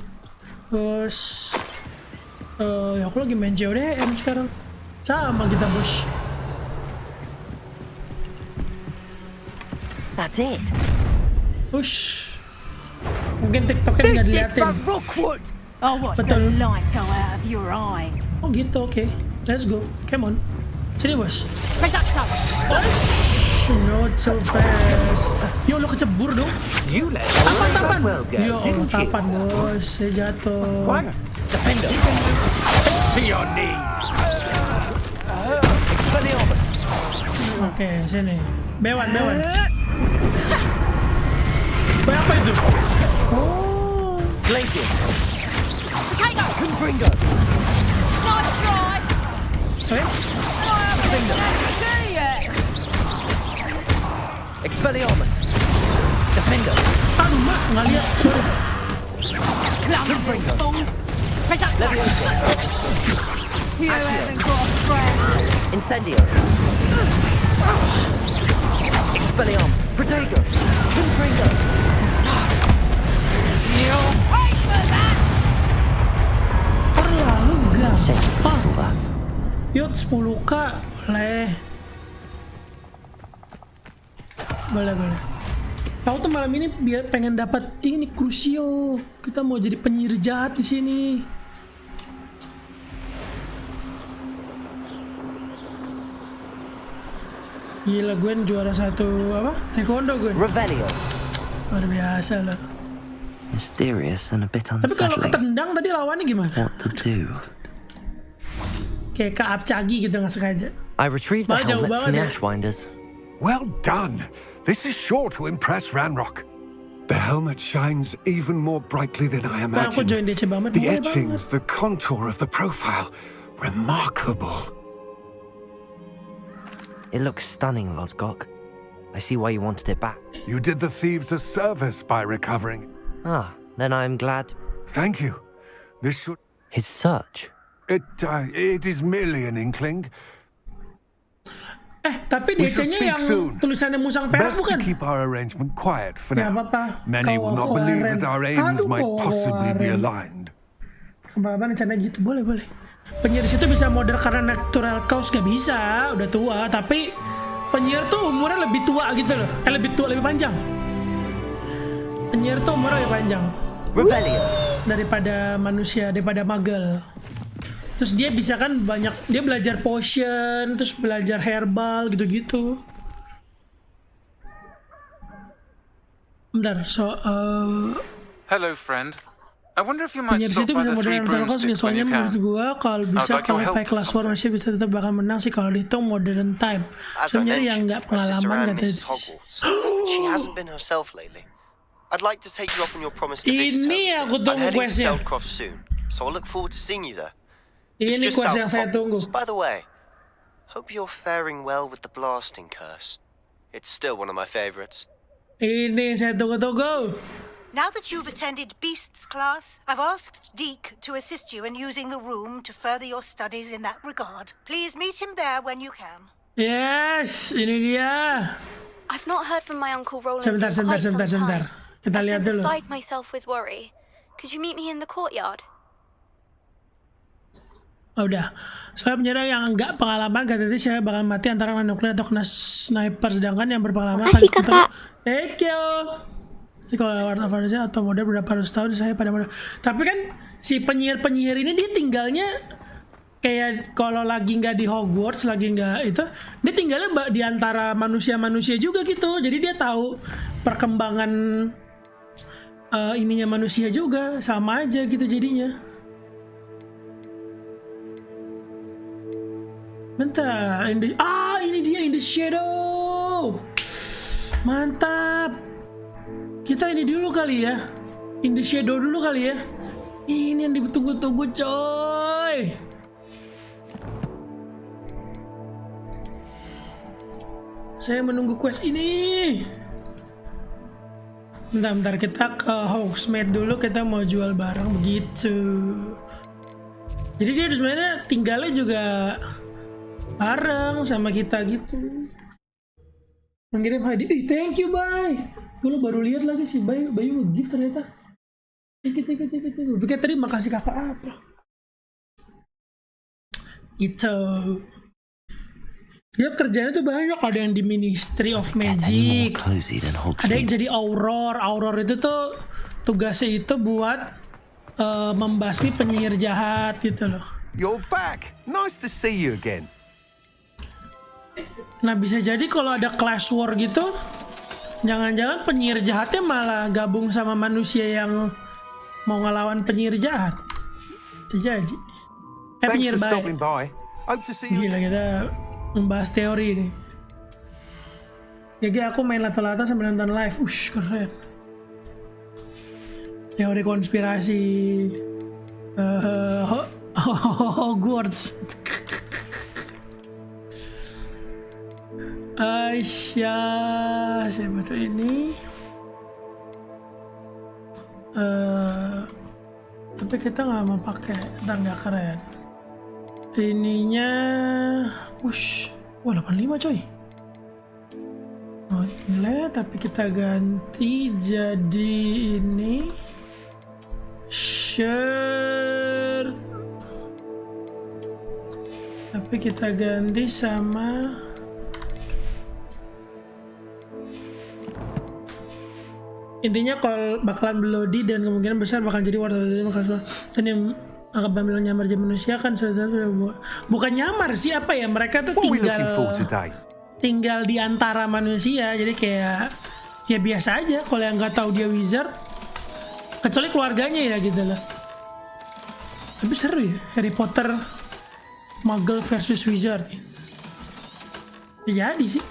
Terus ya aku lagi main CODM sekarang. Sama kita bos. That's it. Ush. Mungkin TikToknya nggak diliatin. Rookwood. I'll watch Betul. the light go out of your eye. Oh gitu, oke. Let's go. Come on. Sini bos. Producto! Not so fast. Yo lo kecebur dong. You let Tapan. well go, Yo didn't you? tapan bos. Saya jatuh. What? Defender. To your knees! Expelliarmus. Oke, sini. Bewan. Apa itu? Oh. Glaciers. Potato! Confringo. Nice try! Eh? I haven't even had to see yet! Expelliarmus. Defender. Aduh mak, nggak lihat. Sorry. Clumsy fool! Producto! Levioso. You haven't got a scrap! Incendio. Expelliarmus. Protego. Confringo. You'll pay for that! Terlalu Shameful gampang. all that. Yuk 10K. Boleh. Aku tuh malam ini biar pengen dapat ini Crucio. Kita mau jadi penyihir jahat di sini. Gila gue juara satu apa? Taekwondo gue. Revelio. Luar biasa lah. Mysterious and a bit Tapi kalau unsettling. ketendang tadi lawannya gimana? What to do? Kayak keapcagi gitu nggak sengaja. I retrieved the Wah, jauh helmet banget from the ya. Ashwinders. Well done. This is sure to impress Ranrock. The helmet shines even more brightly than I Nah, aku join imagined. DC banget. The boleh banget. etchings, the contour of the profile, remarkable. It looks stunning, Lodgok. I see why you wanted it back. You did the thieves a service by recovering. Ah, then I'm glad. Thank you. This should... His search. It is merely an inkling. Tapi We shall DC-nya speak yang soon. tulisannya musang perak Best bukan? to keep our arrangement quiet for Ya now. apa-apa. Many will not believe that our aims might possibly be aligned. Apa-apa rencana gitu, boleh. Penyihir situ bisa model karena natural cause gak bisa, udah tua. Tapi penyihir tuh umurnya lebih tua gitu loh. Lebih panjang. Penyihir tuh umurnya lebih panjang Revelio. daripada manusia, daripada magel. Terus dia bisa kan banyak, dia belajar potion, terus belajar herbal gitu-gitu. Bentar, Hello, friend. I wonder if you might penyihir stop situ by bisa the model three natural cause broomsticks when soalnya you menurut can. gua kalau bisa like your kalau help pakai with kelas war something. masih bisa tetap bakal menang sih kalau dihitung modern time. As I Sebenarnya yang mentioned, nggak my sister pengalaman Anne kata misses Hogwarts. She hasn't been herself lately. I'd like to take you up on your promise to visit her. Ini aku I'm tunggu heading to questnya. Feldcroft soon, so I look forward to seeing you there. It's Ini just quest south yang of saya tunggu. Hogwarts. By the way, hope you're faring well with the blasting curse. It's still one of my favorites. Ini saya tunggu-tunggu. Now that you've attended Beasts class, I've asked Deke to assist you in using the room to further your studies in that regard. Please meet him there when you can. Yes, ini dia. I've not heard from my Uncle Roland Sebentar. in quite some time. Kita I've lihat been dulu. beside myself with worry. Could you meet me in the courtyard? Oh, udah. Soal penyerang yang enggak pengalaman katanya saya bakal mati antara kena nuklir atau kena sniper, sedangkan yang berpengalaman Makasih, Kakak. Thank you. Ini kalau lewat Indonesia atau model berapa ratus tahun saya pada model. Tapi kan si penyihir ini dia tinggalnya kayak kalau lagi nggak di Hogwarts, lagi nggak itu, dia tinggalnya di antara manusia-manusia juga gitu. Jadi dia tahu perkembangan ininya manusia juga, sama aja gitu jadinya. Bentar, ini dia in the shadow. Mantap. Kita ini dulu kali ya, in the shadow dulu kali ya. Ini yang ditunggu-tunggu coy. Saya menunggu quest ini. Bentar, kita ke Hogsmeade dulu, kita mau jual barang begitu. Jadi dia sebenarnya tinggalnya juga bareng sama kita gitu. Mengirim hadiah. Thank you, bye. Gue baru lihat lagi sih, Bayu nge-gift ternyata. Thank you. Pikir tadi makasih kakak apa? Itu. Dia kerjanya tuh banyak, ada yang di Ministry of Magic, ada yang jadi Auror. Auror itu tuh tugasnya itu buat membasmi penyihir jahat gitu loh. You're back. Nice to see you again. Nah bisa jadi kalau ada clash war gitu, jangan-jangan penyihir jahatnya malah gabung sama manusia yang mau ngelawan penyihir jahat. Bisa jadi. Penyihir baik. Gila, kita membahas teori nih. Jadi aku main lato-lato sambil nonton live. Keren. Teori konspirasi Hogwarts. Aisyah, siapa tuh ini? Tapi kita nggak mau pakai, nggak keren. Ininya, wah 85 coy. Nilai, tapi kita ganti jadi ini shirt. Tapi kita ganti sama intinya kalau bakalan belodi dan kemungkinan besar bakal jadi wartawan dan yang akan ambil nyamar jadi manusia kan bukan nyamar sih, apa ya, mereka tuh tinggal di antara manusia, jadi kayak ya biasa aja kalau yang nggak tahu dia wizard, kecuali keluarganya ya gitu loh. Tapi seru ya, Harry Potter Muggle versus Wizard ya, jadi sih.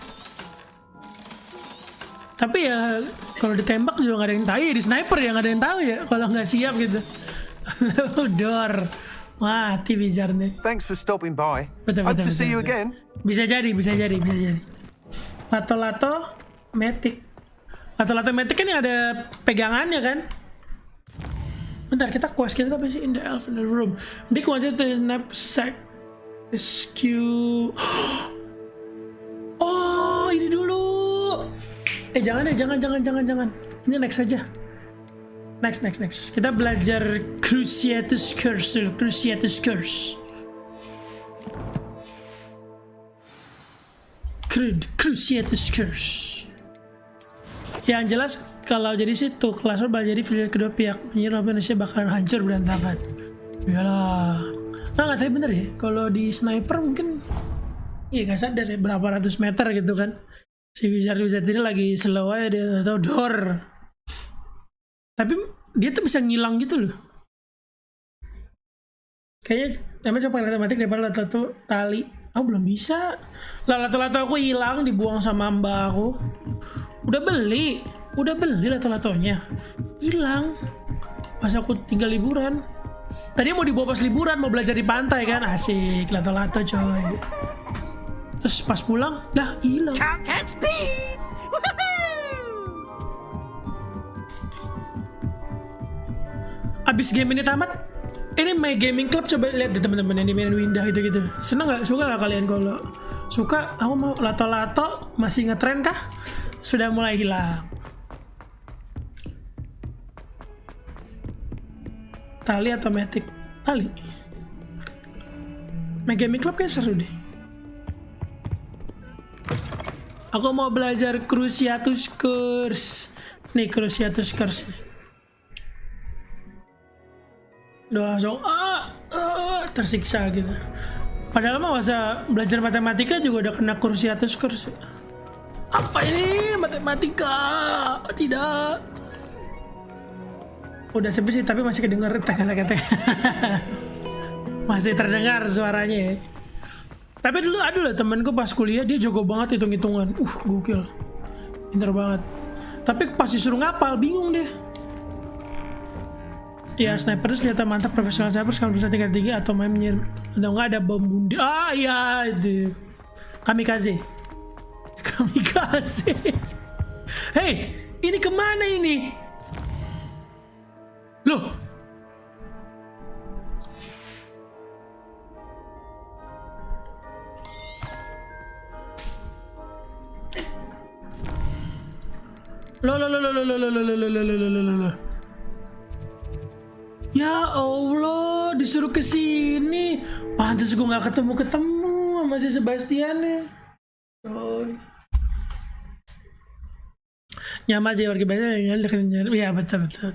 Tapi ya kalau ditembak juga nggak ada yang tahu ya, di sniper ya nggak ada yang tahu ya kalau nggak siap gitu. Dor, mati wizardnya. Thanks for stopping by. Betul. See you again. Bisa jadi. Lato-lato metik. Lato-lato metik kan yang ada pegangannya kan. Bentar, kita quest kita apa sih? In the elf in the room. Di quantity to knapsack. Rescue. Oh, ini dulu. Jangan. Ini next aja. Next. Kita belajar Cruciatus Curse dulu. Cruciatus Curse. Yang jelas kalau jadi situ kelas bakal jadi video kedua pihak, penyihir Indonesia bakalan hancur berantakan. Iyalah. Nah nggak tahu bener ya. Kalau di sniper mungkin, iya nggak sadar ya berapa ratus meter gitu kan. Si wizard ini lagi slow aja dia atau door. Tapi dia tuh bisa ngilang gitu loh. Kayaknya emang coba matematik daripada lato-lato tali. Aku belum bisa. Lah lato-lato aku hilang, dibuang sama mbak aku. Udah beli lato-latonya. Hilang. Pas aku tinggal liburan. Tadi mau dibawa pas liburan, mau belajar di pantai kan. Asik, lato-lato coy. Terus pas pulang, lah hilang. Abis game ini tamat, Ini My Gaming Club, coba lihat deh teman-teman yang dimainin Windah gitu-gitu. Seneng nggak? Suka nggak kalian? Kalau suka, aku mau lato-lato. Masih ngetren kah? Sudah mulai hilang. Tali atau matic? Tali. My Gaming Club kayak seru deh. Aku mau belajar Cruciatus Curse. Nih Cruciatus Curse nih. Udah langsung tersiksa gitu. Padahal mah masa belajar matematika juga udah kena Cruciatus Curse. Apa ini matematika? Tidak. Udah sepi sih tapi masih kedengar kata-kata. Masih terdengar suaranya ya. Tapi dulu ada loh temenku pas kuliah dia jago banget hitung-hitungan. Gokil. Pinter banget. Tapi pas disuruh ngapal bingung deh. Ya sniper itu senjata mantap profesional sniper kalau bisa tingkat tinggi atau main menyiram atau enggak ada bom bunuh. Iya itu. Kamikaze. Hei, ini kemana ini? Loh. Loh. Ya Allah, disuruh ke sini. Pantes gue nggak ketemu sama si Sebastian ya. Nyamar jadi warga biasa ya betul.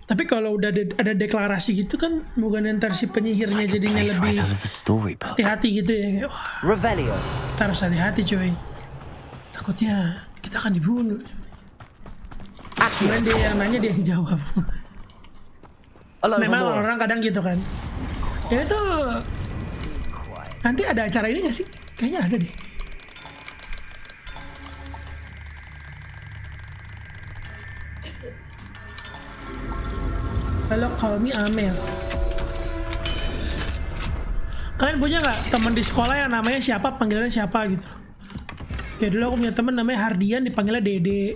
Tapi kalau udah ada deklarasi gitu kan, bukan ntar si penyihirnya jadinya lebih hati-hati gitu ya. Revelio. Harus hati-hati coy. Takutnya kita akan dibunuh. Kemudian dia yang nanya, dia yang jawab. Memang orang kadang gitu kan. Ya itu nanti ada acara ini gak sih? Kayaknya ada deh. Halo, call me Amel. Kalian punya nggak teman di sekolah yang namanya siapa, panggilannya siapa gitu? Ya dulu aku punya teman namanya Hardian, dipanggilnya Dede.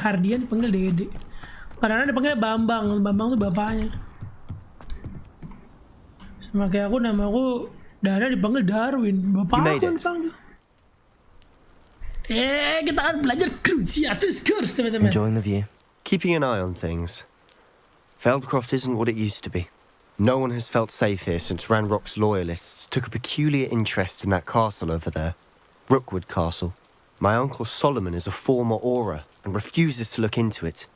Hardian dipanggil Dede. Kadang-kadang dipanggilnya Bambang. Bambang tuh bapaknya. Sama kayak aku, nama aku Dara dipanggil Darwin. Bapak aku dipanggil. Kita akan belajar Cruciatus Curse, teman-teman. Enjoying the view. Keeping an eye on things. Feldcroft isn't what it used to be. No one has felt safe here since Ranrock's loyalists took a peculiar interest in that castle over there. Rookwood Castle. My uncle Solomon is a former Auror and refuses to look into it,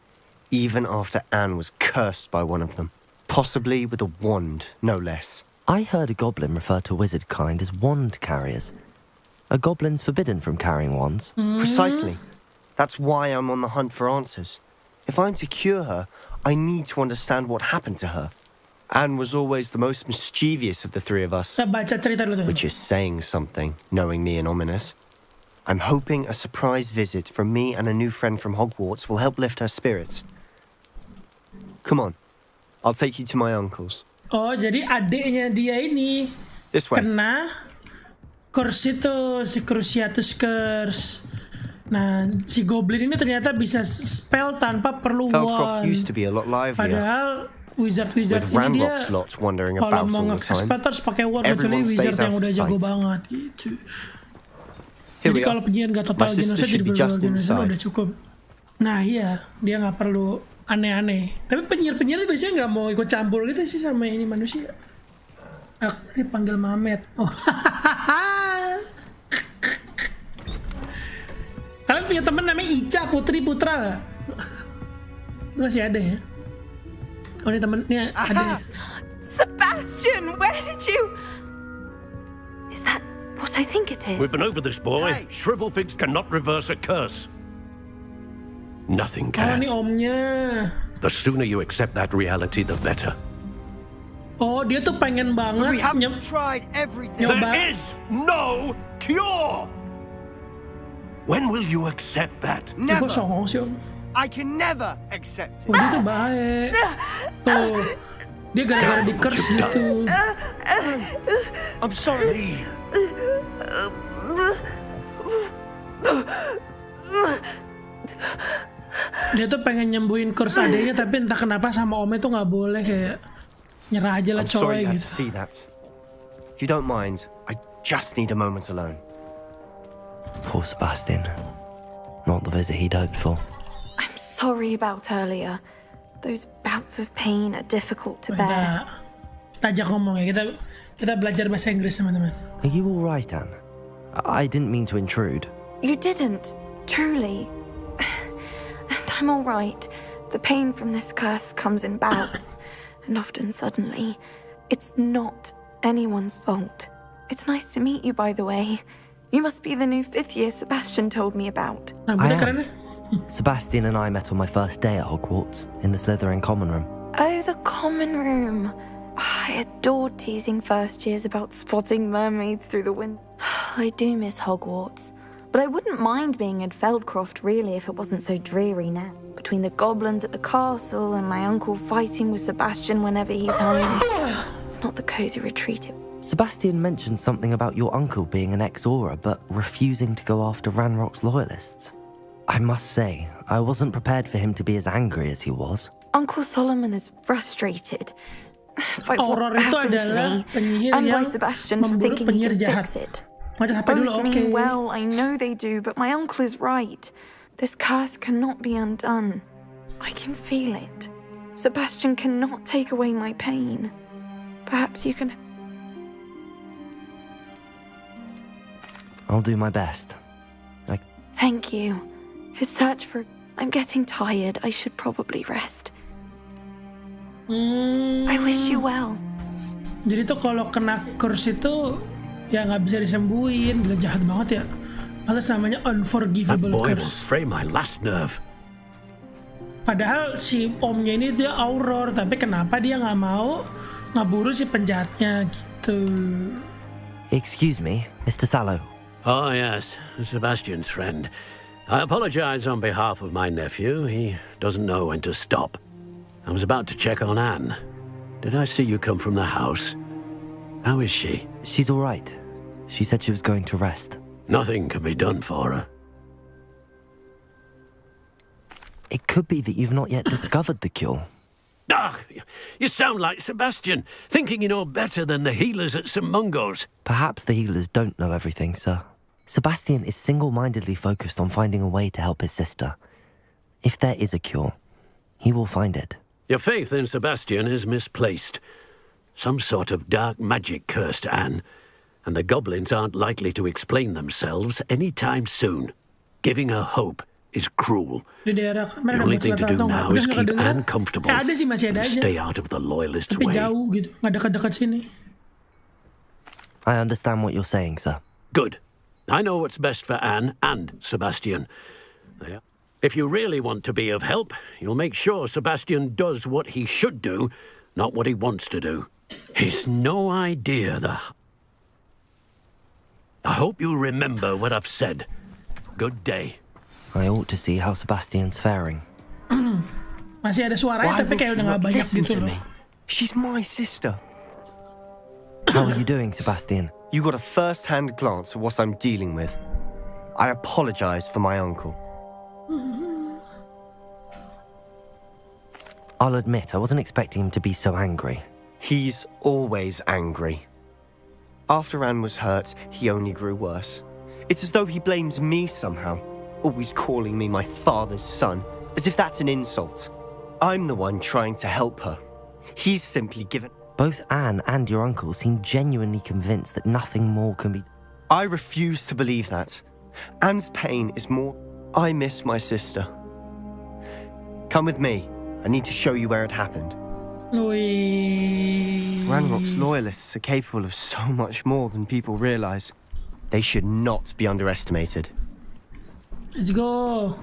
even after Anne was cursed by one of them. Possibly with a wand, no less. I heard a goblin refer to wizard kind as wand carriers. Are goblins forbidden from carrying wands? Precisely. That's why I'm on the hunt for answers. If I'm to cure her, I need to understand what happened to her. Anne was always the most mischievous of the three of us. Which is saying something, knowing me and ominous. I'm hoping a surprise visit from me and a new friend from Hogwarts will help lift her spirits. Come on, I'll take you to my uncle's. Oh, jadi adiknya dia ini This way. kena curse itu, si Cruciatus Curse. Nah, si goblin ini ternyata bisa spell tanpa perlu Feldcroft wand. used to be a lot livelier. Padahal wizard-wizard With ini dia Ranrock's lot wandering kalau about mau all the time. nge-spell harus pakai wand, kecuali Everyone wizard stays yang out udah of jago sight. banget gitu. Here Jadi we kalau are. penyihir nggak total My sister genocide, should jadi be just genocide inside. udah cukup. Nah iya, dia nggak perlu aneh-aneh. Tapi penyihir-penyihir biasanya nggak mau ikut campur gitu sih sama ini manusia. Aku dipanggil Mamet. Oh. Kalian punya temen namanya Ica Putri Putra nggak? Masih ada ya? Oh ini temennya ada. Sebastian, where did you... Is that what I think it is? We've been over this, boy. Shrivelfigs cannot reverse a curse. Nothing Oh ini can. omnya. The sooner you accept that reality, the better. Oh dia tuh pengen banget tried everything. nyoba. There is no cure! When will you accept that? Gue songong sih om. I can never accept Oh dia tuh baik. Tuh dia gara-gara di curse gitu. I'm sorry. Dia tuh pengen nyembuhin curse adeknya, tapi entah kenapa sama omnya tuh nggak boleh, kayak nyerah aja lah I'm sorry you coy had gitu. to see that. If you don't mind, I just need a moment alone. Poor Sebastian. Not the visit he'd hoped for. I'm sorry about earlier. Those bouts of pain are difficult to bear. Kita ajak ngomong ya, kita belajar bahasa Inggris teman-teman. Are you all right, Anne? I didn't mean to intrude. You didn't, truly. And I'm all right. The pain from this curse comes in bouts, and often suddenly. It's not anyone's fault. It's nice to meet you, by the way. You must be the new 5th year Sebastian told me about. I am. Sebastian and I met on my first day at Hogwarts, in the Slytherin common room. Oh, the common room. I adored teasing first years about spotting mermaids through the window. I do miss Hogwarts. But I wouldn't mind being in Feldcroft, really, if it wasn't so dreary now. Between the goblins at the castle and my uncle fighting with Sebastian whenever he's home. It's not the cozy retreat. Sebastian mentioned something about your uncle being an ex-Auror, but refusing to go after Ranrock's loyalists. I must say, I wasn't prepared for him to be as angry as he was. Uncle Solomon is frustrated by what Auror itu happened to adalah me, penyihir and by yang Sebastian for memburu thinking he penyihir can jahat. fix it. Macam HP dulu, Both oke. mean well, I know they do, but my uncle is right. This curse cannot be undone. I can feel it. Sebastian cannot take away my pain. Perhaps you can... I'll do my best. Thank you. His search for... I'm getting tired. I should probably rest. I wish you well. Jadi tuh kalau kena curse itu ya nggak bisa disembuhin, gila jahat banget ya. Malah namanya That unforgivable boy will curse. fray my last nerve. Padahal si omnya ini dia Auror, tapi kenapa dia nggak mau ngeburu si penjahatnya gitu? Excuse me, Mr. Sallow. Oh, yes, Sebastian's friend. I apologize on behalf of my nephew. He doesn't know when to stop. I was about to check on Anne. Did I see you come from the house? How is she? She's all right. She said she was going to rest. Nothing can be done for her. It could be that you've not yet discovered the cure. Ah, you sound like Sebastian, thinking you know better than the healers at St. Mungo's. Perhaps the healers don't know everything, sir. Sebastian is single-mindedly focused on finding a way to help his sister. If there is a cure, he will find it. Your faith in Sebastian is misplaced. Some sort of dark magic cursed Anne, and the goblins aren't likely to explain themselves anytime soon. Giving her hope is cruel. Di daerah The only thing to do now is keep Anne comfortable ada sih, masih ada and aja. stay out of the loyalist Tapi way. jauh gitu, nggak dekat-dekat sini. I understand what you're saying, sir. Good. I know what's best for Anne and Sebastian. Yeah. If you really want to be of help, you'll make sure Sebastian does what he should do, not what he wants to do. He's no idea I hope you remember what I've said. Good day. I ought to see how Sebastian's faring. Masih ada suaranya, Why tapi will kayak she udah not nggak banyak listen gitu to loh. me? She's my sister. How are you doing, Sebastian? You got a first-hand glance at what I'm dealing with. I apologize for my uncle. I'll admit, I wasn't expecting him to be so angry. He's always angry. After Anne was hurt, he only grew worse. It's as though he blames me somehow, always calling me my father's son, as if that's an insult. I'm the one trying to help her. He's simply given... Both Anne and your uncle seem genuinely convinced that nothing more can be... I refuse to believe that. Anne's pain is more... I miss my sister. Come with me. I need to show you where it happened. Ranrock's loyalists are capable of so much more than people realize. They should not be underestimated. Let's go.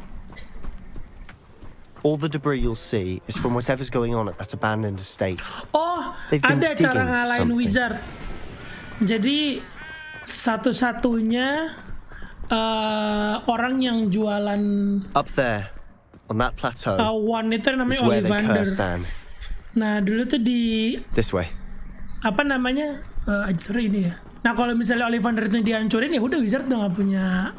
All the debris you'll see is from whatever's going on at that abandoned estate. Oh, They've been ada digging cara for ngalahin something. wizard. Jadi satu-satunya orang yang jualan Up there, on that plateau, one itu is namanya where they Ollivander. cursed Anne. Nah dulu tuh di This way. apa namanya ajar ini ya. Nah kalau misalnya Ollivander itu dihancurin ya udah wizard udah nggak punya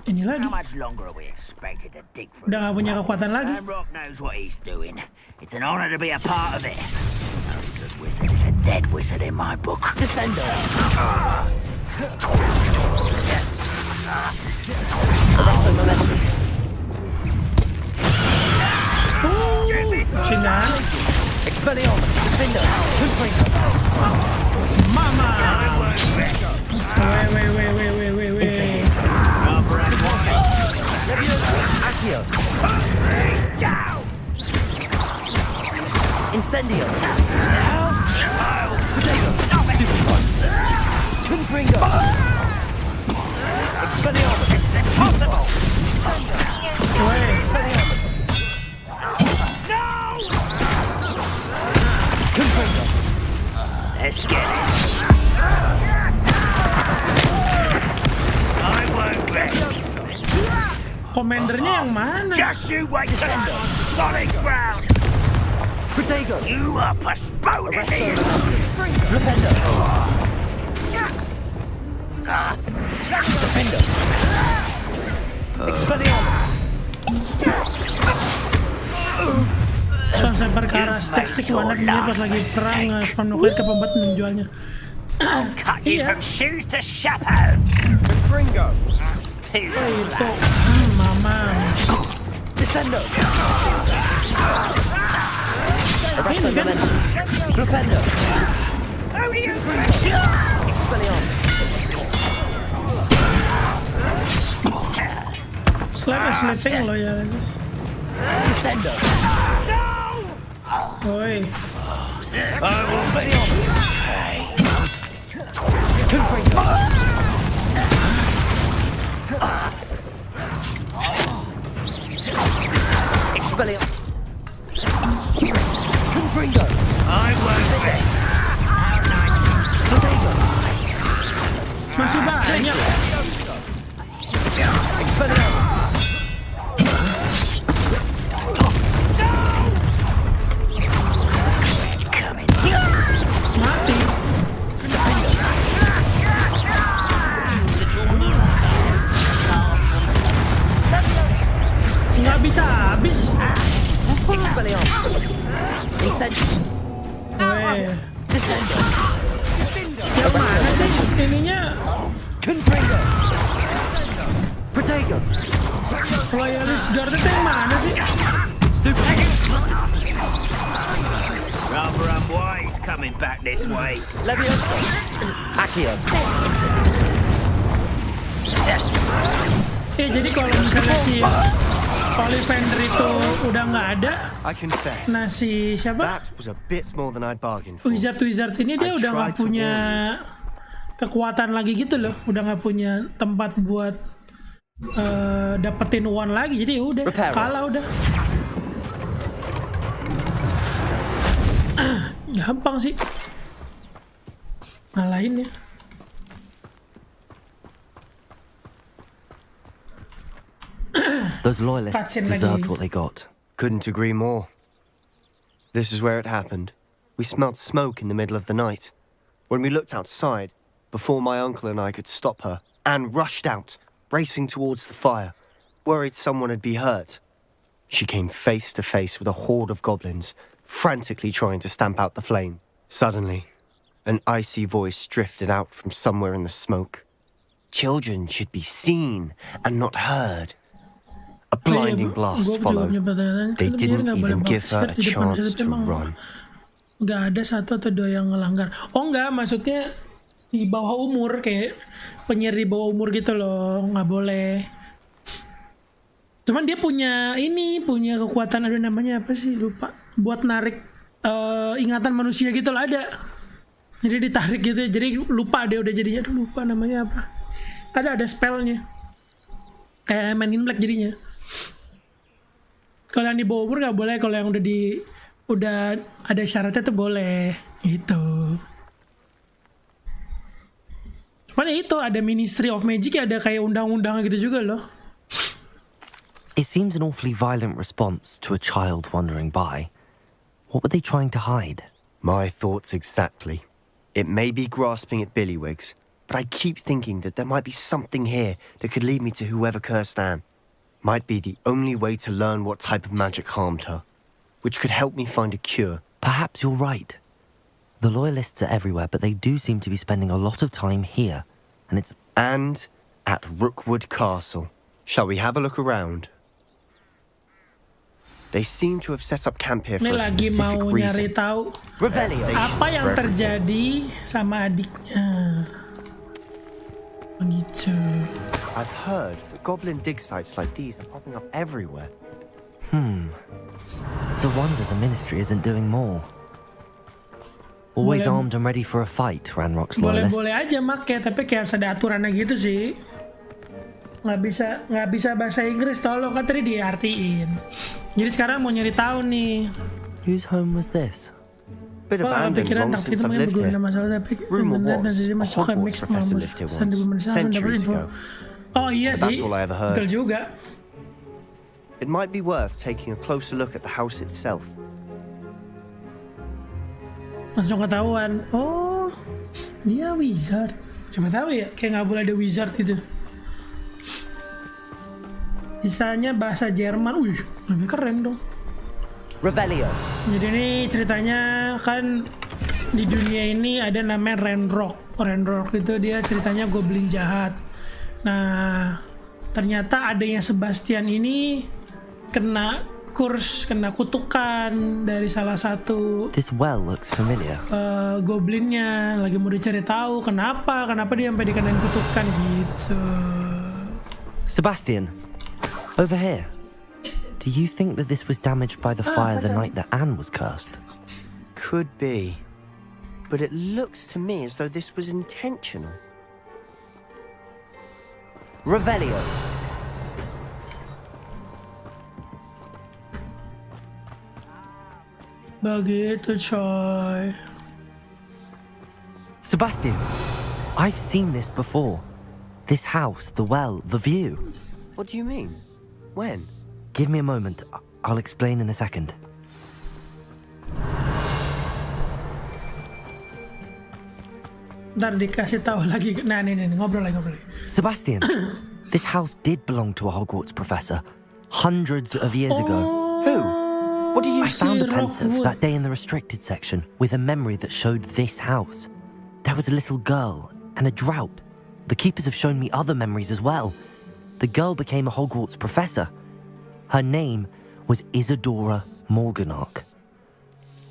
ini lagi. How much longer are we expecting? expected to dig for Udah gak punya kekuatan lagi. Ranrock knows what he's doing. It's an honor to be a part of it. No good wizard is a dead wizard in my book. Descendo. Sini. Expelliarmus. Defender. Mama. Wait. Insane. Accio. Incendio. Potato. Confringo. Expelliarmus. Impossible! Expelliarmus. Confringo. Let's get it. I won't rest. Komandernya yang mana? Just you wait till I'm on solid ground. Protego. You are postponing me. Flipendo. Defender. Expelliarmus. Spam ke arah stick warna dia pas lagi perang spam nuklir ke pembat menjualnya. I'll cut you Iya. from shoes to chapeau. Confringo. Too Itu, slow. mama. Descendo. Arresto momentum. Flipendo. Who do you Expelliarmus. Slapping lo ya, guys. Descendo. Oi. Expelliarmus. Confringo. Expelliarmus. Confringo. I won't rest. Protego. Masih banyak. Expelliarmus. Mati. Nggak bisa habis. Expelliarmus. Incendio. Weh. Descendo. Yang mana sih ininya? Confringo. Protego. Loyalis guard itu yang mana sih? Rather unwise coming back this way. Levioso. Accio. Jadi kalau misalnya si Ollivander itu udah nggak ada, I confess, nah si siapa? that was a bit more than I'd bargained for. Wizard ini dia I udah nggak tried to punya kekuatan lagi gitu loh, udah nggak punya tempat buat dapetin one lagi, jadi udah Reparo. kalah udah. Gampang sih ngalahinnya. Those loyalists Cutscene deserved lagi. what they got. Couldn't agree more. This is where it happened. We smelled smoke in the middle of the night. When we looked outside, before my uncle and I could stop her, Anne rushed out, racing towards the fire, worried someone had been hurt. She came face to face with a horde of goblins, frantically trying to stamp out the flame. Suddenly, an icy voice drifted out from somewhere in the smoke. Children should be seen and not heard. A blinding blast followed. They didn't even give her a chance to run. Nggak ada satu atau dua yang ngelanggar. Oh nggak, maksudnya di bawah umur, kayak penyihir di bawah umur gitu loh, nggak boleh. Cuman dia punya kekuatan, ada namanya apa sih, lupa, buat narik ingatan manusia gitu loh, ada. Jadi ditarik gitu, jadi lupa dia udah jadinya, lupa namanya apa. Ada spellnya. Kayak Man in Black jadinya. Kalau yang di bawah umur nggak boleh, kalau yang udah ada syaratnya tuh boleh gitu. Cuman ya itu ada Ministry of Magic, ada kayak undang-undang gitu juga loh. It seems an awfully violent response to a child wandering by. What were they trying to hide? My thoughts exactly. It may be grasping at Billywigs, but I keep thinking that there might be something here that could lead me to whoever cursed Anne. might be the only way to learn what type of magic harmed her, which could help me find a cure. Perhaps you're right. The Loyalists are everywhere, but they do seem to be spending a lot of time here. And at Rookwood Castle. Shall we have a look around? They seem to have set up camp here for Ini a lagi specific mau nyari reason. tahu Revelio. apa yang terjadi sama adiknya. Begitu. I've heard that goblin dig sites like these are popping up everywhere. It's a wonder the Ministry isn't doing more. Always armed and ready for a fight, Ranrock's Loyalists. Boleh aja make, tapi kayak harus ada aturannya gitu sih. Nggak bisa bahasa Inggris, tolong kan tadi diartiin. Jadi sekarang mau nyari tahu nih. Whose home was this? Bit abandoned long since I've lived here. Rumor was a Hogwarts professor lived here once, centuries ago. Oh iya But sih, that's all I ever heard. betul juga. It might be worth taking a closer look at the house itself. Langsung ketahuan. Oh, dia wizard. Coba tahu ya, kayak nggak boleh ada wizard itu. Bisanya bahasa Jerman. Wih, lebih keren dong. Revelio. Jadi ini ceritanya kan di dunia ini ada namanya Ranrock. Ranrock itu dia ceritanya goblin jahat. Nah, ternyata adanya Sebastian ini kena kutukan dari salah satu This well looks familiar. goblinnya. Lagi mau dicari tahu kenapa dia sampai dikenain kutukan gitu. Sebastian, over here. Do you think that this was damaged by the fire the night that Anne was cursed? Could be. But it looks to me as though this was intentional. Revelio. Begitu coy. Sebastian, I've seen this before. This house, the well, the view. What do you mean? When? Give me a moment. I'll explain in a second. Ntar dikasih tahu lagi. Nah, nih, ngobrol lagi. Sebastian, this house did belong to a Hogwarts professor hundreds of years ago. Who? What do you I found a pensive Rockwood? that day in the restricted section with a memory that showed this house. There was a little girl and a drought. The keepers have shown me other memories as well. The girl became a Hogwarts professor. Her name was Isadora Morganach.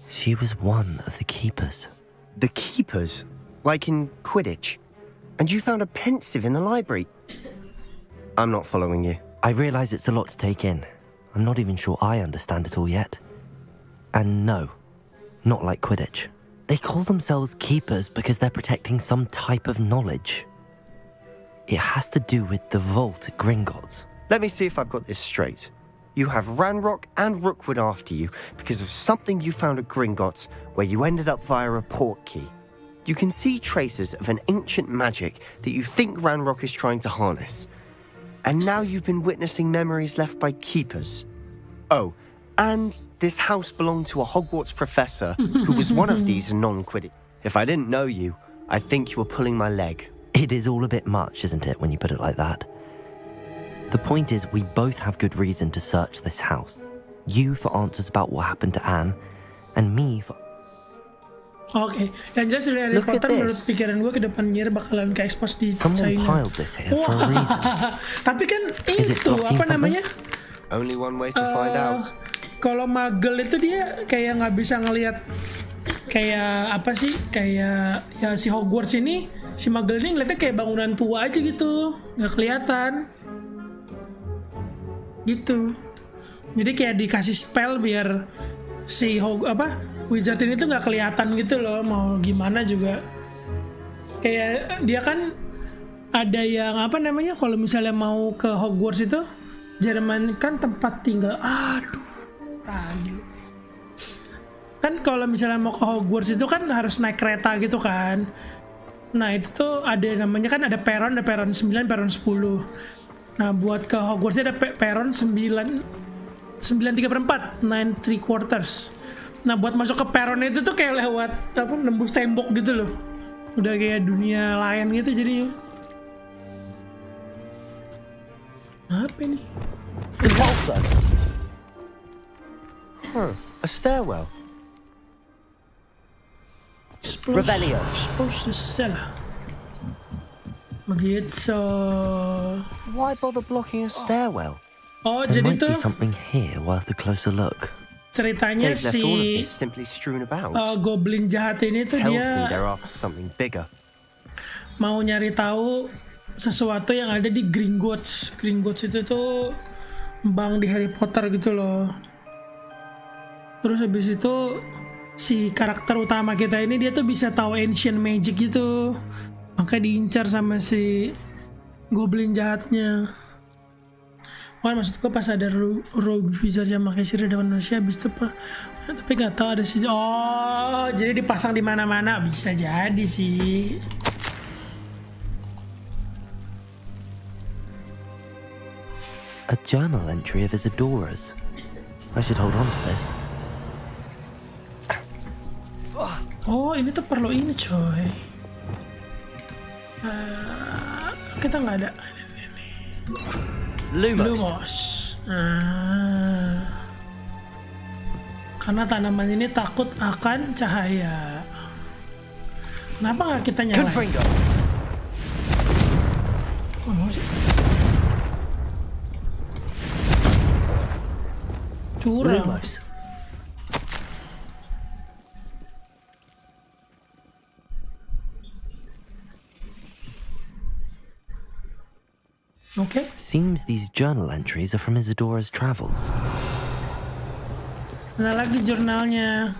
She was one of the keepers. The keepers? Like in Quidditch? And you found a pensive in the library? I'm not following you. I realize it's a lot to take in. I'm not even sure I understand it all yet. And no, not like Quidditch. They call themselves keepers because they're protecting some type of knowledge. It has to do with the vault at Gringotts. Let me see if I've got this straight. You have Ranrock and Rookwood after you because of something you found at Gringotts where you ended up via a port key. You can see traces of an ancient magic that you think Ranrock is trying to harness. And now you've been witnessing memories left by keepers. Oh, and this house belonged to a Hogwarts professor who was one of these non-Quidditch. If I didn't know you, I think you were pulling my leg. It is all a bit much, isn't it, when you put it like that? The point is, we both have good reason to search this house. You for answers about what happened to Anne, and me for... Oke, yang jelas dari Harry Look at Potter menurut this. pikiran gue ke depannya bakalan ke expose di Someone China. piled this here for a reason. Tapi kan Is it itu blocking apa something? namanya? Only one way to find out. Kalau magel itu dia kayak nggak bisa ngelihat kayak apa sih? Kayak ya si Hogwarts ini, si magel ini ngeliatnya kayak bangunan tua aja gitu, nggak kelihatan. Gitu. Jadi kayak dikasih spell biar si wizard ini tuh nggak kelihatan gitu loh, mau gimana juga. Kayak dia kan ada yang apa namanya, kalau misalnya mau ke Hogwarts itu Jerman kan tempat tinggal. Aduh, ragil. Kan kalau misalnya mau ke Hogwarts itu kan harus naik kereta gitu kan. Nah itu tuh ada namanya kan ada peron 9, peron 10. Nah buat ke Hogwarts ada peron 9/3/4, 9 3/4. Nah buat masuk ke peron itu tuh kayak lewat nembus tembok gitu loh. Udah kayak dunia lain gitu jadinya. Apa nih? Depulso! Huh, a stairwell. Revelio. Expose the cellar. Begitu. Why bother blocking a stairwell? Oh, There jadi might be tuh something here worth a closer look. ceritanya They've left all of si this simply strewn about. goblin jahat ini tuh Tells me dia they're after something bigger. mau nyari tahu sesuatu yang ada di Gringotts. Gringotts itu tuh bank di Harry Potter gitu loh. Terus habis itu si karakter utama kita ini dia tuh bisa tahu ancient magic gitu. Makanya diincar sama si goblin jahatnya. Wah, maksud gue pas ada rogue wizard yang pakai sihir dewan manusia habis itu tapi nggak tahu ada sih. Oh, jadi dipasang di mana-mana bisa jadi sih. A journal entry of Isadora's. I should hold on to this. Oh, ini tuh perlu ini coy. Kita nggak ada. Lumos. Karena tanaman ini takut akan cahaya. Kenapa nggak kita nyalain? Oh, mau sih. Curang. Lumos. Okay. Seems these journal entries are from Isadora's travels. Nah, lagi jurnalnya.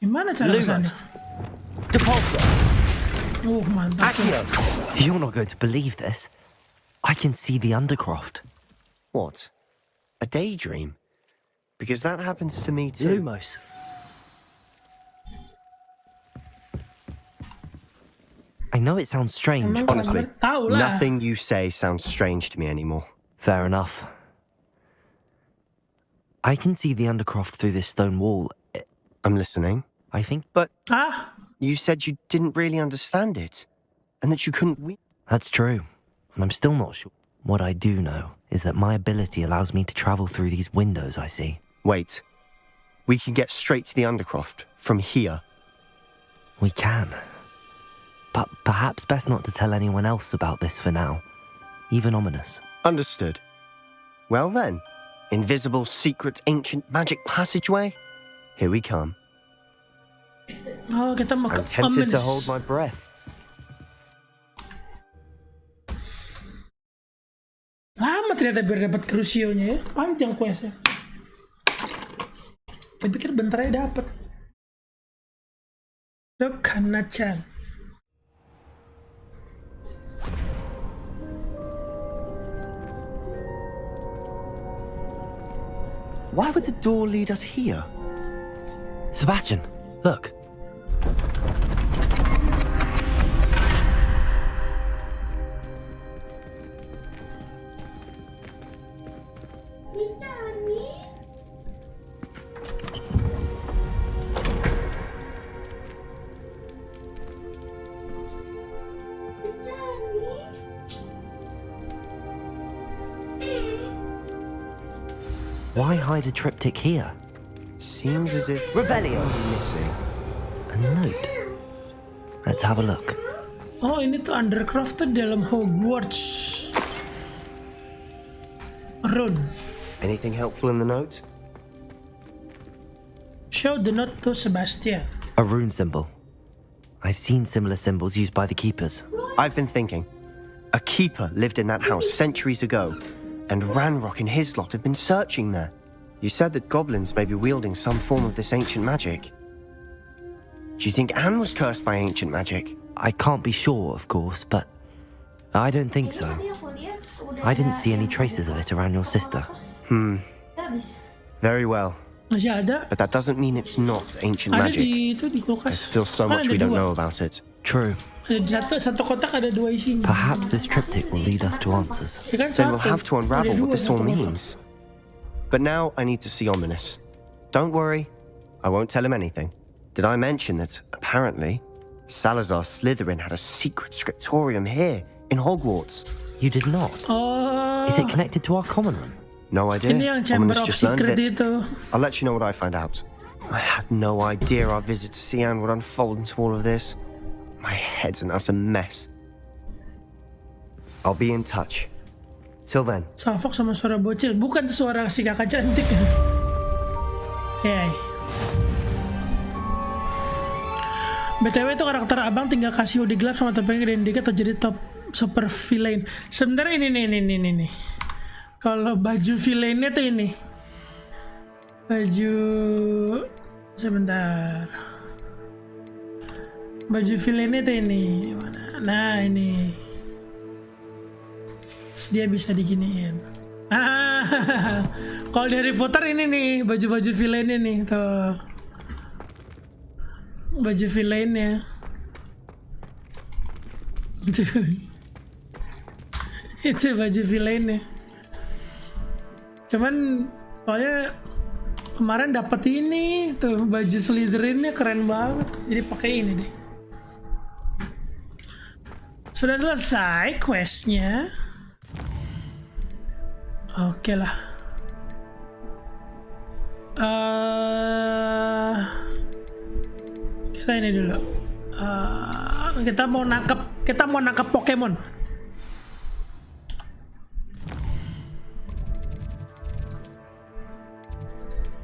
Gimana cara kesana? Depulso! Mantap. You're not going to believe this. I can see the Undercroft. What? A daydream? Because that happens to me too. Lumos. I know it sounds strange, but Honestly, tahu lah. nothing you say sounds strange to me anymore. fair enough. I can see the Undercroft through this stone wall. I'm listening. I think But Ah, you said you didn't really understand it, and that you couldn't that's true, and I'm still not sure. What I do know is that my ability allows me to travel through these windows I see. Wait. We can get straight to the Undercroft from here. We can. But perhaps best not to tell anyone else about this for now. Even ominous. Understood. Well then, invisible, secret, ancient magic passageway? Here we come. oh kita mau ke I'm tempted to ominous. hold my breath. Lama ternyata biar dapat Crucio-nya ya. Panjang questnya. Saya pikir bentar aja dapat. Dokana-chan. Why would the door lead us here? Sebastian, look. Why hide a triptych here? Seems as if Revelio. something's missing. A note. Let's have a look. Oh, ini tuh Undercroft tuh dalam Hogwarts. Run. Anything helpful in the note? Show the note to Sebastian. A rune symbol. I've seen similar symbols used by the keepers. I've been thinking. A keeper lived in that house centuries ago, and Ranrock and his lot have been searching there. You said that goblins may be wielding some form of this ancient magic. Do you think Anne was cursed by ancient magic? I can't be sure, of course, but I don't think so. I didn't see any traces of it around your sister. Very well. Masih ada? But that doesn't mean it's not ancient Ada magic. di itu di kulkas. There's still so Kan much ada we don't dua. know about it. True. Ada di satu kotak ada dua isinya. Perhaps this triptych will lead us to answers. Ya kan Then we'll satu. have to unravel Ada what dua, this all satu kotak. means. But now I need to see Ominous. Don't worry, I won't tell him anything. Did I mention that apparently Salazar Slytherin had a secret scriptorium here in Hogwarts? You did not. Oh. Is it connected to our common room? No idea. Ini yang Chamber Ominous of just learned of Secret it. itu. I'll let you know what I find out. I had no idea our visit to Sian would unfold into all of this. My head's an utter mess. I'll be in touch. Till then. Salfok sama suara bocil, bukan suara si kakak cantik. Yay. BTW itu karakter abang tinggal kasih hoodie gelap sama topeng gedein dikit atau jadi top super villain. Sebenarnya ini. Kalau baju villainnya tuh ini. Baju sebentar. Baju villainnya tuh ini. Mana? Nah, ini. Terus dia bisa diginiin. Kalau di Harry Potter ini nih, baju-baju villainnya nih, tuh. Baju villainnya. Itu baju villainnya. Cuman soalnya kemarin dapat ini tuh baju Slytherinnya keren banget, jadi pakai ini deh. Sudah selesai questnya. Oke lah. Kita ini dulu. Kita mau nangkep Pokemon.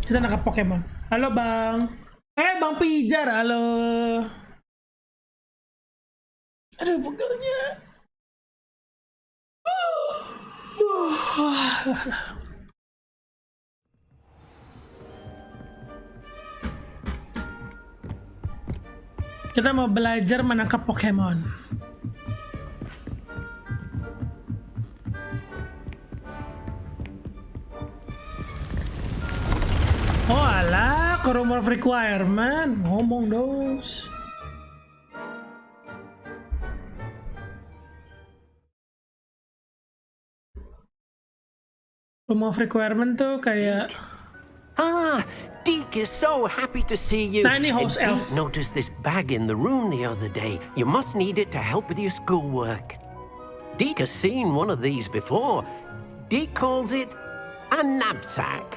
Kita nangkap Pokemon. Halo bang. Bang Pijar, halo. Aduh, pegelnya. Kita mau belajar menangkap Pokemon. Oh alah, ke room of requirement. Ngomong dong. Room of requirement tuh kayak... Ah, Deke is so happy to see you. Tiny house elf. Deke noticed this bag in the room the other day. You must need it to help with your schoolwork. Deke has seen one of these before. Deke calls it a knapsack.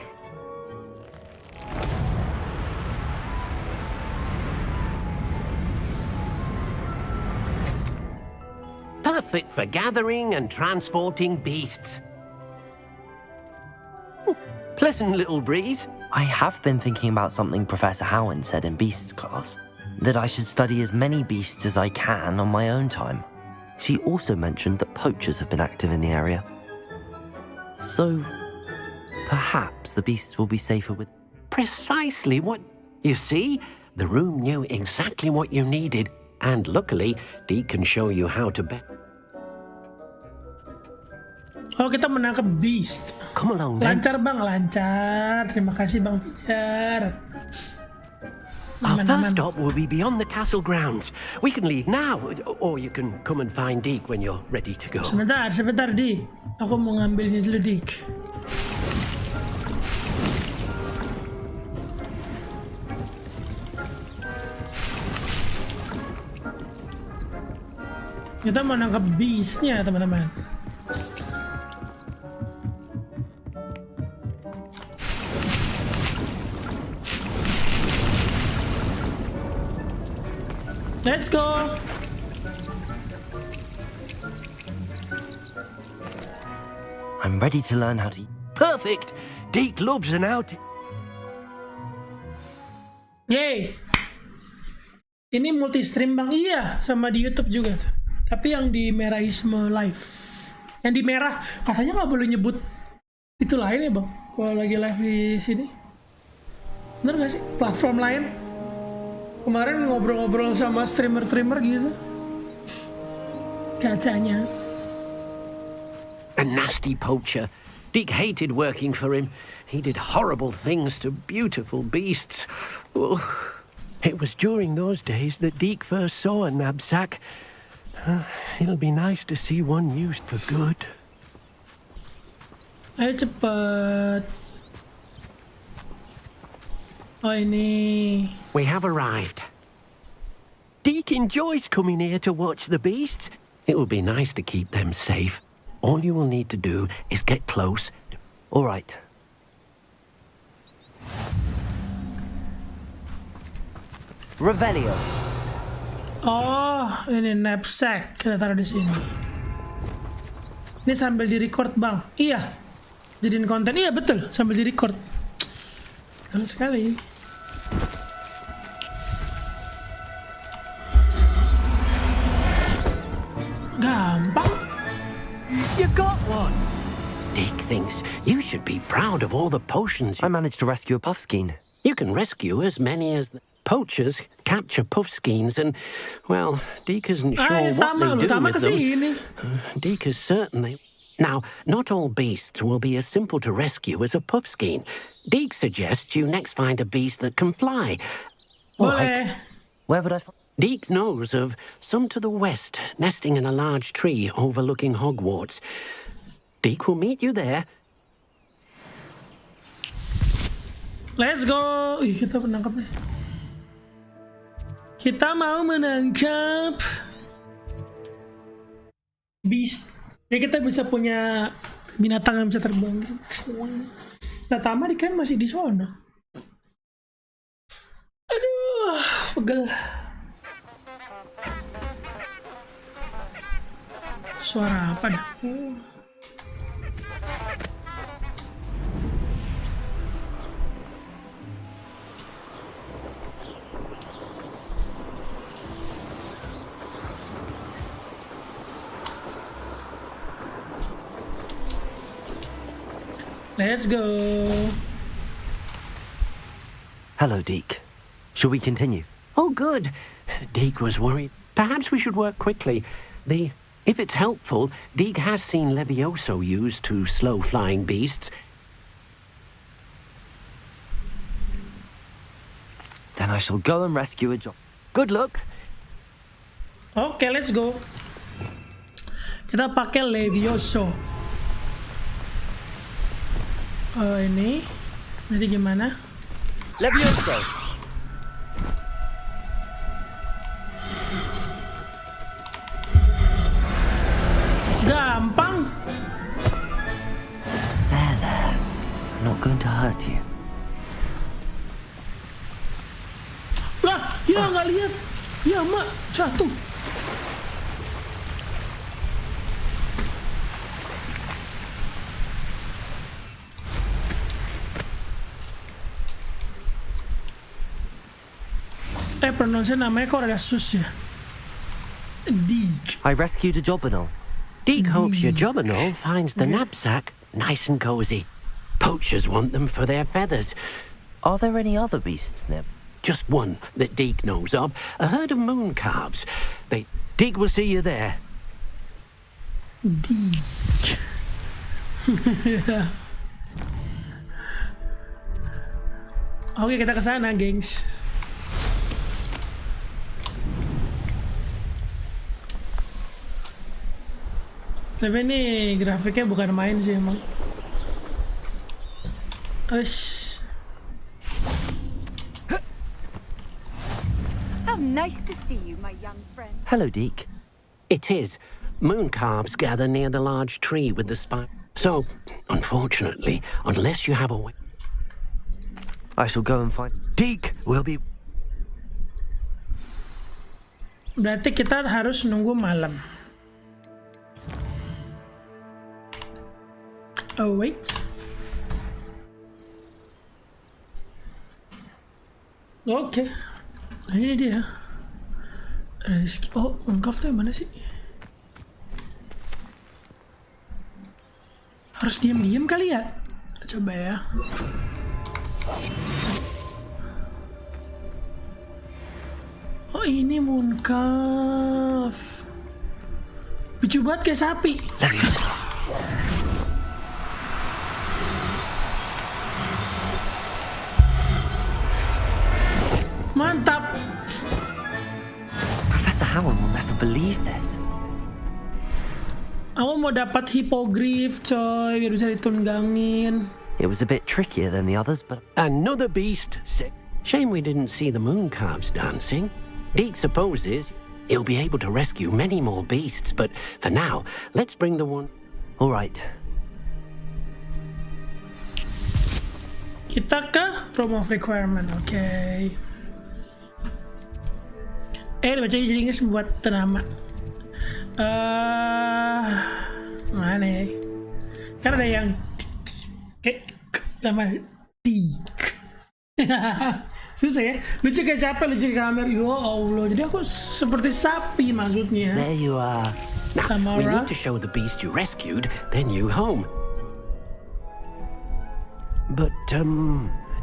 Perfect for gathering and transporting beasts. Pleasant little breeze. I have been thinking about something Professor Howen said in Beasts class, that I should study as many beasts as I can on my own time. She also mentioned that poachers have been active in the area. So, perhaps the beasts will be safer with... Precisely what... You see, the room knew exactly what you needed, and luckily, Deke can show you how to bet. Oh, kita menangkap beast. Come along then. Lancar bang, lancar. Terima kasih bang Pijar. Our first stop will be beyond the castle grounds. We can leave now, or you can come and find Deke when you're ready to go. Sebentar, Dik. Aku mau ngambil ini dulu, Dik. Kita mau nangkap beastnya, teman-teman. Let's go. I'm ready to learn how to... Perfect. Deke loves an out. Yay. Ini multi stream bang, iya, sama di YouTube juga tuh. Tapi yang di Merahisme Live, yang di merah katanya nggak boleh nyebut itu lain ya bang. Kalau lagi live di sini, bener nggak sih? Platform lain. Kemarin ngobrol-ngobrol sama streamer gitu. Katanya. A nasty poacher. Deke hated working for him. He did horrible things to beautiful beasts. Oh. It was during those days that Deke first saw a knapsack. It'll be nice to see one used for good. Ayo cepet. Oh ini. We have arrived. Deke enjoys coming here to watch the beasts. It will be nice to keep them safe. All you will need to do is get close. All right. Revelio. Oh, ini knapsack kita taruh di sini. Ini sambil di-record, Bang. Iya. Jadiin konten. Iya, betul, sambil di-record. Betul sekali. Gampang. You got one. Deke thinks you should be proud of all the potions. I managed to rescue a puffskein. You can rescue as many as the poachers capture puffskeins, and, well, Deke isn't sure what they do with them. Deke is certain they... Now, not all beasts will be as simple to rescue as a puffskein. Deke suggests you next find a beast that can fly. All right. Where would I find... Deke knows of some to the west, nesting in a large tree overlooking Hogwarts. Deke will meet you there. Let's go. Ih, kita menangkap nih. Kita mau menangkap beast. Ya kita bisa punya binatang yang bisa terbang. Nah, Tamari kan masih di sana. Aduh, pegel. Suara apa dah? Let's go. Hello, Deke. Shall we continue? Oh, good. Deke was worried. Perhaps we should work quickly. If it's helpful, Deke has seen Levioso used to slow flying beasts. Then I shall go and rescue a job. Good luck. Okay, let's go. Kita pakai Levioso. Ini. Jadi gimana? Levioso. Gampang. There. I'm not going to hurt you. Lah, ya nggak lihat. Ya, Mak, jatuh. Pronounce namanya kok ada sus ya? Deke. I rescued a Jobberknoll. Deke hopes your Jobberknoll finds the knapsack nice and cozy. Poachers want them for their feathers. Are there any other beasts, Nib? Just one that Deke knows of. A herd of moon calves. Deke will see you there. Deke. Oke, kita ke sana, gengs. Tapi ini grafiknya bukan main sih emang. How nice to see you, my young friend. Hello, Deke. It is. Moon calves gather near the large tree with the spine. So, unfortunately, unless you have a way... I shall go and find... Deke will be... Berarti kita harus nunggu malam. Oh, wait. Oke. Nah, ini dia. Rizky. Oh, ungkaf tuh mana sih? Harus diam-diam kali ya? Coba ya. Oh, ini Mooncalf. Lucu banget kayak sapi. Mantap. Professor Howard will never believe this. Aku mau dapat hippogriff, coy, biar bisa ditunggangin. It was a bit trickier than the others, but... Another beast said... Shame we didn't see the moon calves dancing. Deke supposes he'll be able to rescue many more beasts, but for now, let's bring the one... All right. Kita ke Room of Requirement, oke. Baca jadi Inggris buat nama. Mana ya? Kan ada yang sama tik. Susah ya. Lucu kayak capek, lucu kayak kamera. Ya Allah, jadi aku seperti sapi maksudnya. There you are. Now, we Samara. need to show the beast you rescued their new home. But,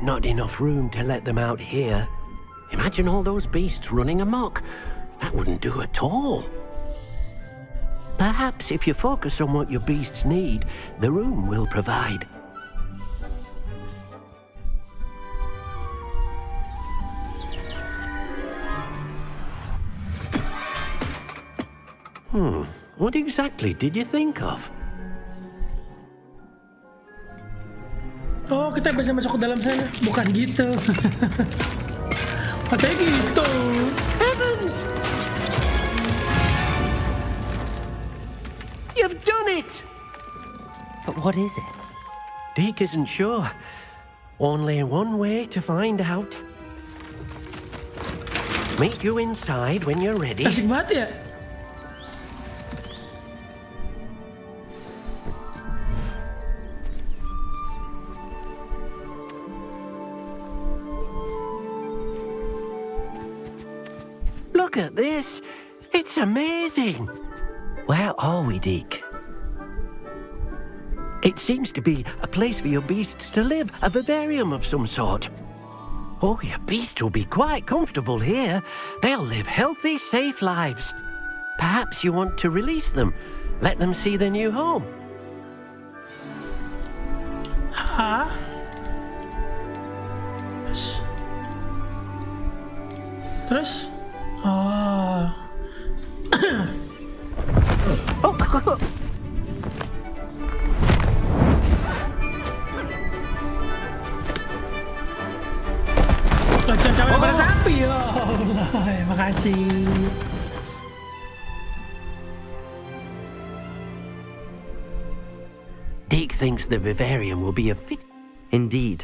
not enough room to let them out here. Imagine all those beasts running amok. That wouldn't do at all. Perhaps if you focus on what your beasts need, the room will provide. What exactly did you think of? Oh, kita bisa masuk ke dalam sana. Bukan gitu. Katanya gitu. Heavens! You've done it! But what is it? Deke isn't sure. Only one way to find out. Meet you inside when you're ready. Asik banget ya. Look at this. It's amazing. Where are we, Deke? It seems to be a place for your beasts to live, a vivarium of some sort. Oh, your beasts will be quite comfortable here. They'll live healthy, safe lives. Perhaps you want to release them, let them see their new home. Hah? Terus? Oh. Loncat pada sapi. Ya Allah, makasih. Deke thinks the vivarium will be a fit. Indeed.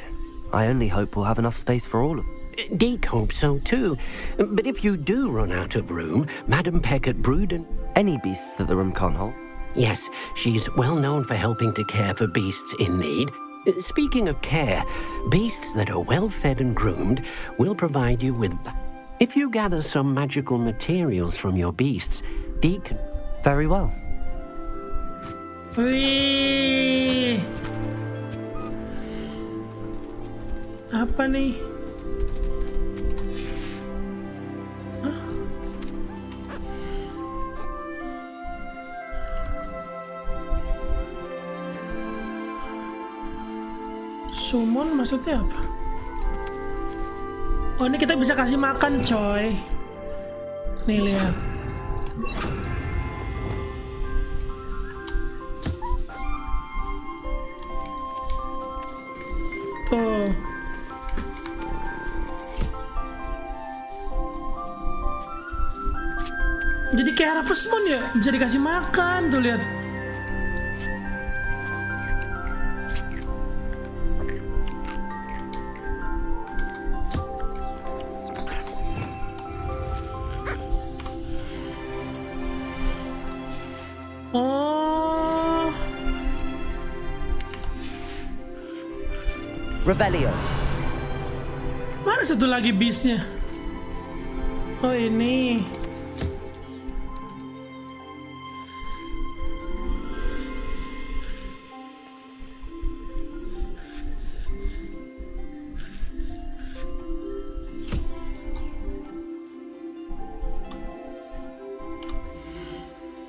I only hope we'll have enough space for all of them. Deke hopes so too. But if you do run out of room, Madam Peck at Bruden... Any beasts that the room can't hold? Yes, she's well known for helping to care for beasts in need. Speaking of care, beasts that are well fed and groomed will provide you with... If you gather some magical materials from your beasts, Deke... Very well. Wih. Apa nih? Hah? Summon maksudnya apa? Oh, ini kita bisa kasih makan, coy. Nih, lihat. Tuh. Jadi kayak Harvest Moon ya, bisa dikasih makan tuh, lihat. Oh. Revelio. Mana satu lagi bisnya? Oh, ini.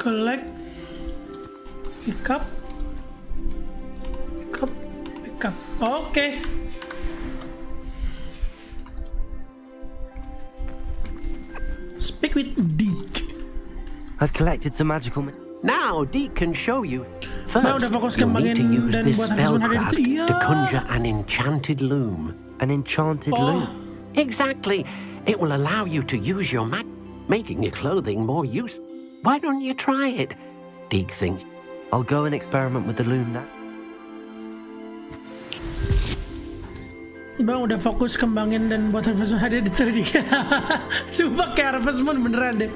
Collect, pick up, pick up, pick up. Okay. Speak with Deke. I've collected some magical... Now Deke can show you. Nah, First, udah fokus you'll need to kembangin use dan this buat Harvest Moon hari spellcraft itu. Iya. to conjure an enchanted loom. An enchanted loom. Exactly. It will allow you to use your making your clothing more useful. Why don't you try it? Deke thinks. I'll go and experiment with the loom now. Bang udah fokus kembangin dan buat Harvest Moon ada di tadi. Sumpah kayak Harvest Moon beneran deh.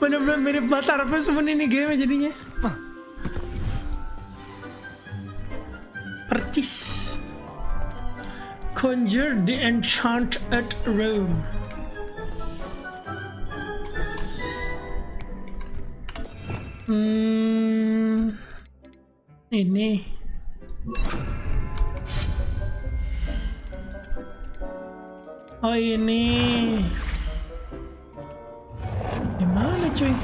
Bener-bener mirip banget Harvest Moon ini game jadinya. Purchase. Conjure the enchanted room. Ini. Oh ini. Di mana cuy?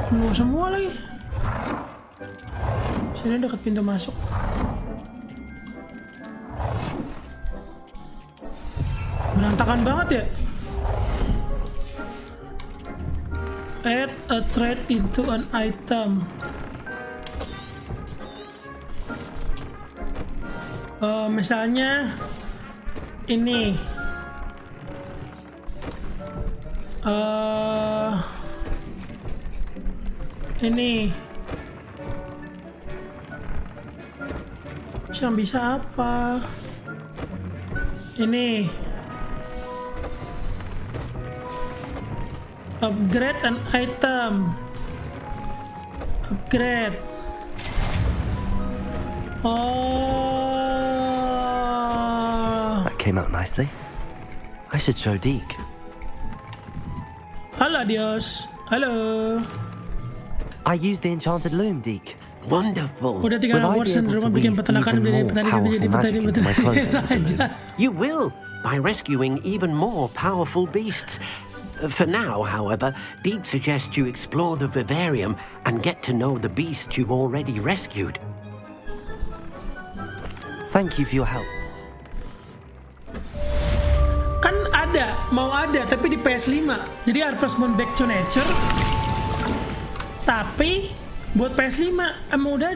Penuh semua lagi. Sini dekat pintu masuk. Berantakan banget ya. Add a thread into an item. Misalnya ini. Ini. Yang bisa apa? Ini. Upgrade an item. Upgrade. Oh. That came out nicely. I should show Deke. Halo Dios. Halo. I used the enchanted loom, Deke. Wonderful. Udah tinggal Hogwarts rumah bikin peternakan dari petani jadi petani. You will, by rescuing even more powerful beasts. For now, however, Deke suggests you explore the vivarium and get to know the beast you've already rescued. Thank you for your help. Kan mau ada, tapi di PS5. Jadi Harvest Moon Back to Nature. Tapi buat PS5 emang udah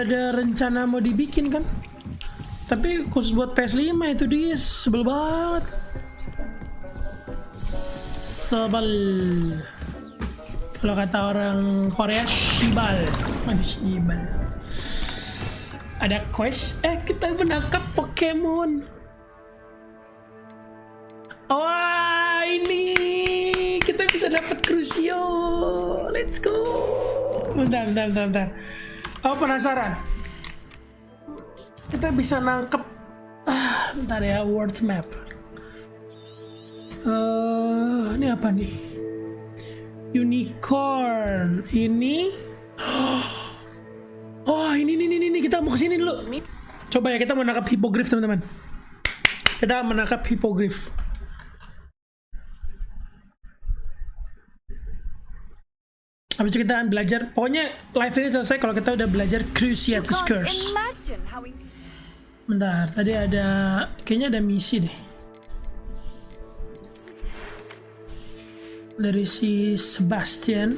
ada rencana mau dibikin kan. Tapi khusus buat PS5 itu dia sebel banget. Sebel. Kalau kata orang Korea shibal. Shibal. Ada quest, kita menangkap Pokemon. Wah, ini kita bisa dapat Crucio. Let's go. Bentar. Oh, penasaran. Kita bisa nangkep. Bentar ya, world map. Ini apa nih? Unicorn. Ini. Oh, ini kita mau kesini dulu. Coba ya, kita menangkap hippogriff, teman-teman. Kita menangkap hippogriff. Habis itu kita belajar, pokoknya live ini selesai kalau kita udah belajar Cruciatus Curse. Bentar, tadi ada, kayaknya ada misi deh. Dari si Sebastian.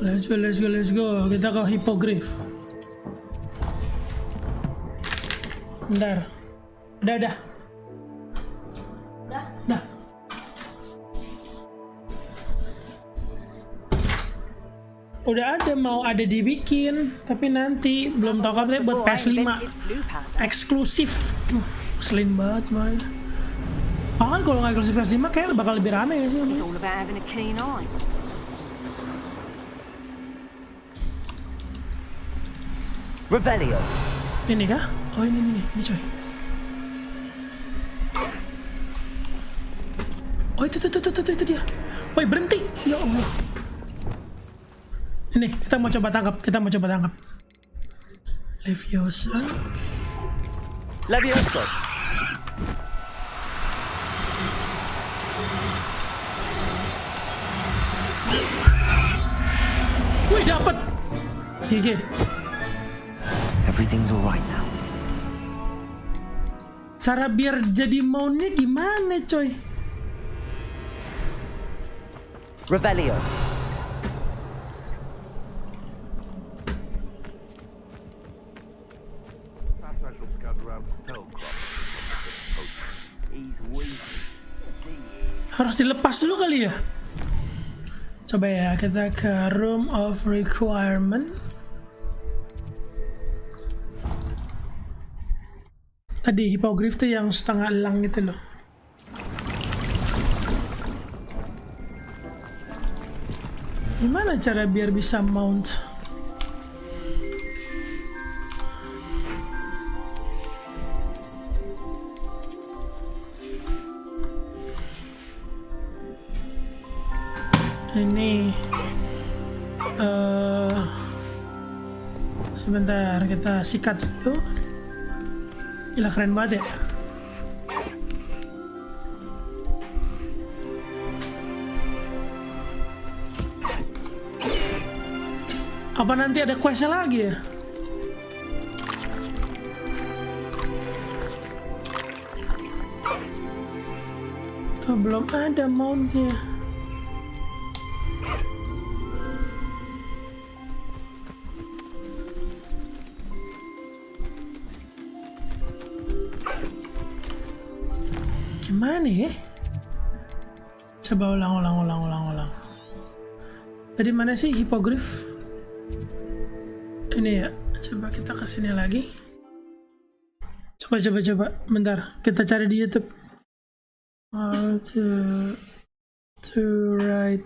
Let's go. Kita ke hippogriff. Bentar. Udah. Udah ada dibikin, tapi nanti belum tahu katanya buat PS5 eksklusif. Selin banget Maya. Bahkan kalau nggak eksklusif PS5 kayak bakal lebih rame ya sih. Revelio. Ini kah? Oh ini coy. Oh itu dia. Woi berhenti. Ya Allah. Ini kita mau coba tangkap. Leviosa. Leviosa. Wih dapat. Gigi. Everything's alright now. Cara biar jadi mountnya gimana coy? Revelio. Harus dilepas dulu kali ya. Coba ya, kita ke Room of Requirement. Tadi hippogriff tuh yang setengah elang gitu loh. Gimana cara biar bisa mount? Ini sebentar kita sikat dulu. Gila keren banget ya. Apa nanti ada questnya lagi ya? Tuh belum ada mountnya. Gimana ya? Coba ulang. Tadi mana sih hippogriff? Ini ya, coba kita kesini lagi. Coba. Bentar, kita cari di YouTube. How to write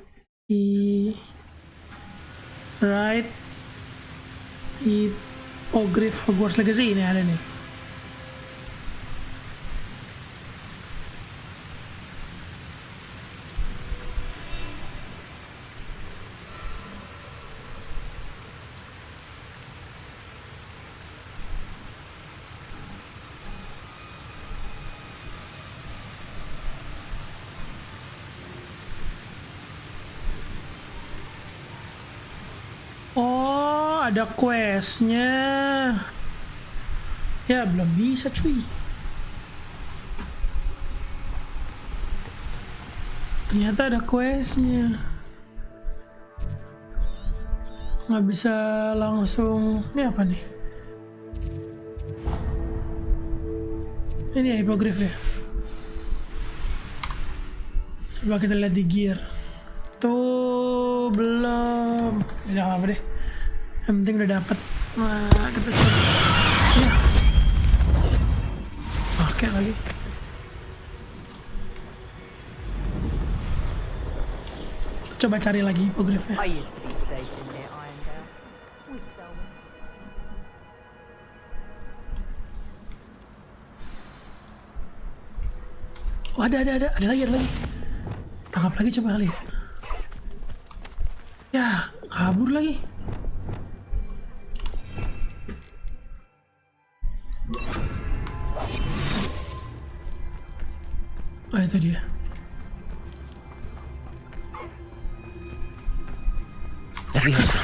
hippogriff Hogwarts Legacy, ini ada nih. Oh, ada questnya. Ya, belum bisa cuy. Ternyata ada questnya. Nggak bisa langsung. Ini apa nih? Ini ya hippogriff ya. Coba kita lihat di gear. Tuh belum. Udah apa deh. Yang penting udah dapet. Nah, kita coba. Ya. Pakai lagi. Coba cari lagi hippogriffnya. Oh, ada lagi. Tangkap lagi coba kali ya. Ya, kabur lagi. Oh, itu dia. Leviosa.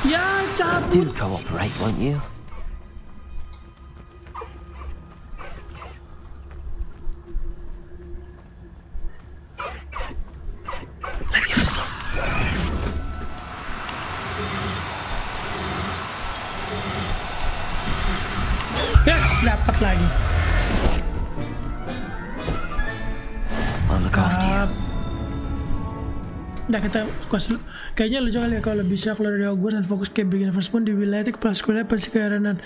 Ya, cabut. Do cooperate, won't you? Leviosa. Yes, dapat lagi. I'll look after you. Nah, kita kuas dulu. Kayaknya lucu kali ya kalau bisa keluar dari Hogwarts dan fokus ke Big Universe pun di wilayah itu kepala sekolah pasti keheranan.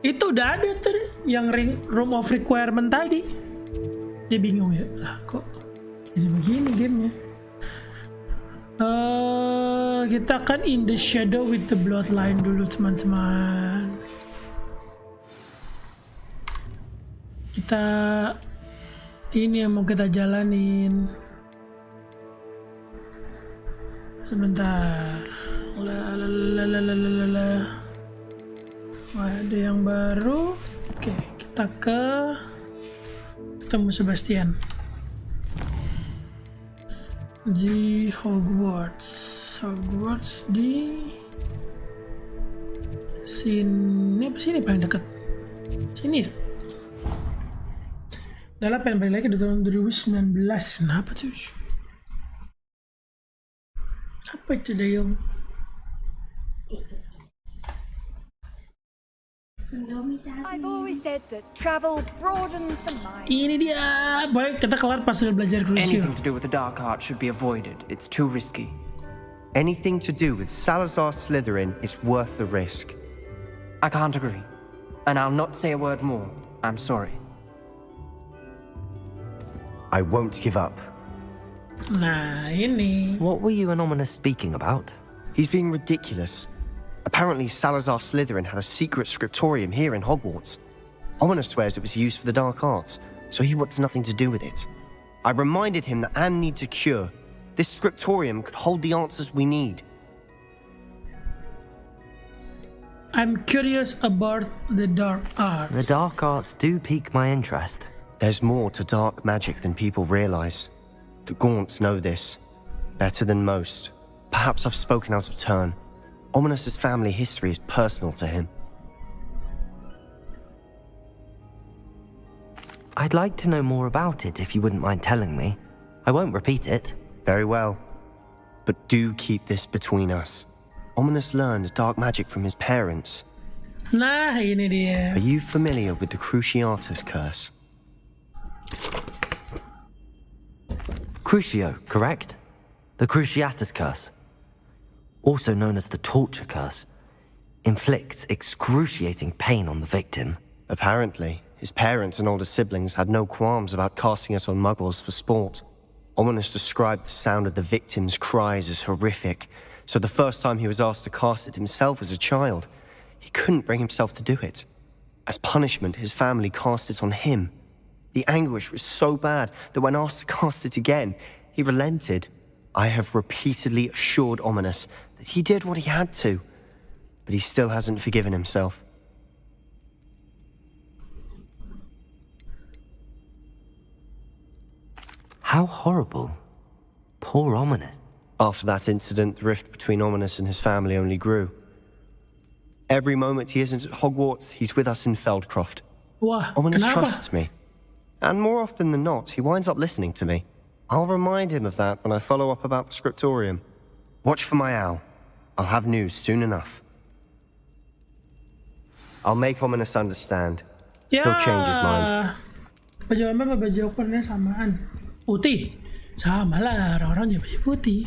Itu udah ada tadi yang Room of Requirement tadi. Dia bingung ya, lah kok jadi begini gamenya. Kita akan in the shadow with the bloodline dulu teman-teman. Kita ini yang mau kita jalanin. Sebentar. Ada yang baru. Oke, kita ketemu Sebastian di Hogwarts di sini. Apa sini paling dekat? Sini ya. Dalam pengen balik lagi di tahun 2019. Kenapa tuh? Apa itu Dayong? I've always said that travel broadens the mind. Ini dia. Baik, kita kelar pas udah belajar Crucio. Anything to do with the dark art should be avoided. It's too risky. Anything to do with Salazar Slytherin is worth the risk. I can't agree. And I'll not say a word more. I'm sorry. I won't give up. Nah, ini. What were you and Ominous speaking about? He's being ridiculous. Apparently, Salazar Slytherin had a secret scriptorium here in Hogwarts. Ominous swears it was used for the dark arts, so he wants nothing to do with it. I reminded him that Anne needs a cure. This scriptorium could hold the answers we need. I'm curious about the dark arts. The dark arts do pique my interest. There's more to dark magic than people realize. The Gaunts know this better than most. Perhaps I've spoken out of turn. Ominous's family history is personal to him. I'd like to know more about it if you wouldn't mind telling me. I won't repeat it. Very well. But do keep this between us. Ominous learned dark magic from his parents. Nah, ini dia. Are you familiar with the Cruciatus curse? Crucio, correct? The Cruciatus curse, also known as the torture curse, inflicts excruciating pain on the victim. Apparently, his parents and older siblings had no qualms about casting it on muggles for sport. Ominous described the sound of the victim's cries as horrific, so the first time he was asked to cast it himself as a child, he couldn't bring himself to do it. As punishment, his family cast it on him. The anguish was so bad that when asked to cast it again, he relented. I have repeatedly assured Ominous that he did what he had to, but he still hasn't forgiven himself. How horrible. Poor Ominous. After that incident, the rift between Ominous and his family only grew. Every moment he isn't at Hogwarts, he's with us in Feldcroft. Wah, Ominous kenapa? trusts me. And more often than not, he winds up listening to me. I'll remind him of that when I follow up about the scriptorium. Watch for my owl. I'll have news soon enough. I'll make Ominous understand. Ya. He'll change his mind. Baju apa baju warnanya samaan? Putih. Sama lah, orang-orang juga baju putih.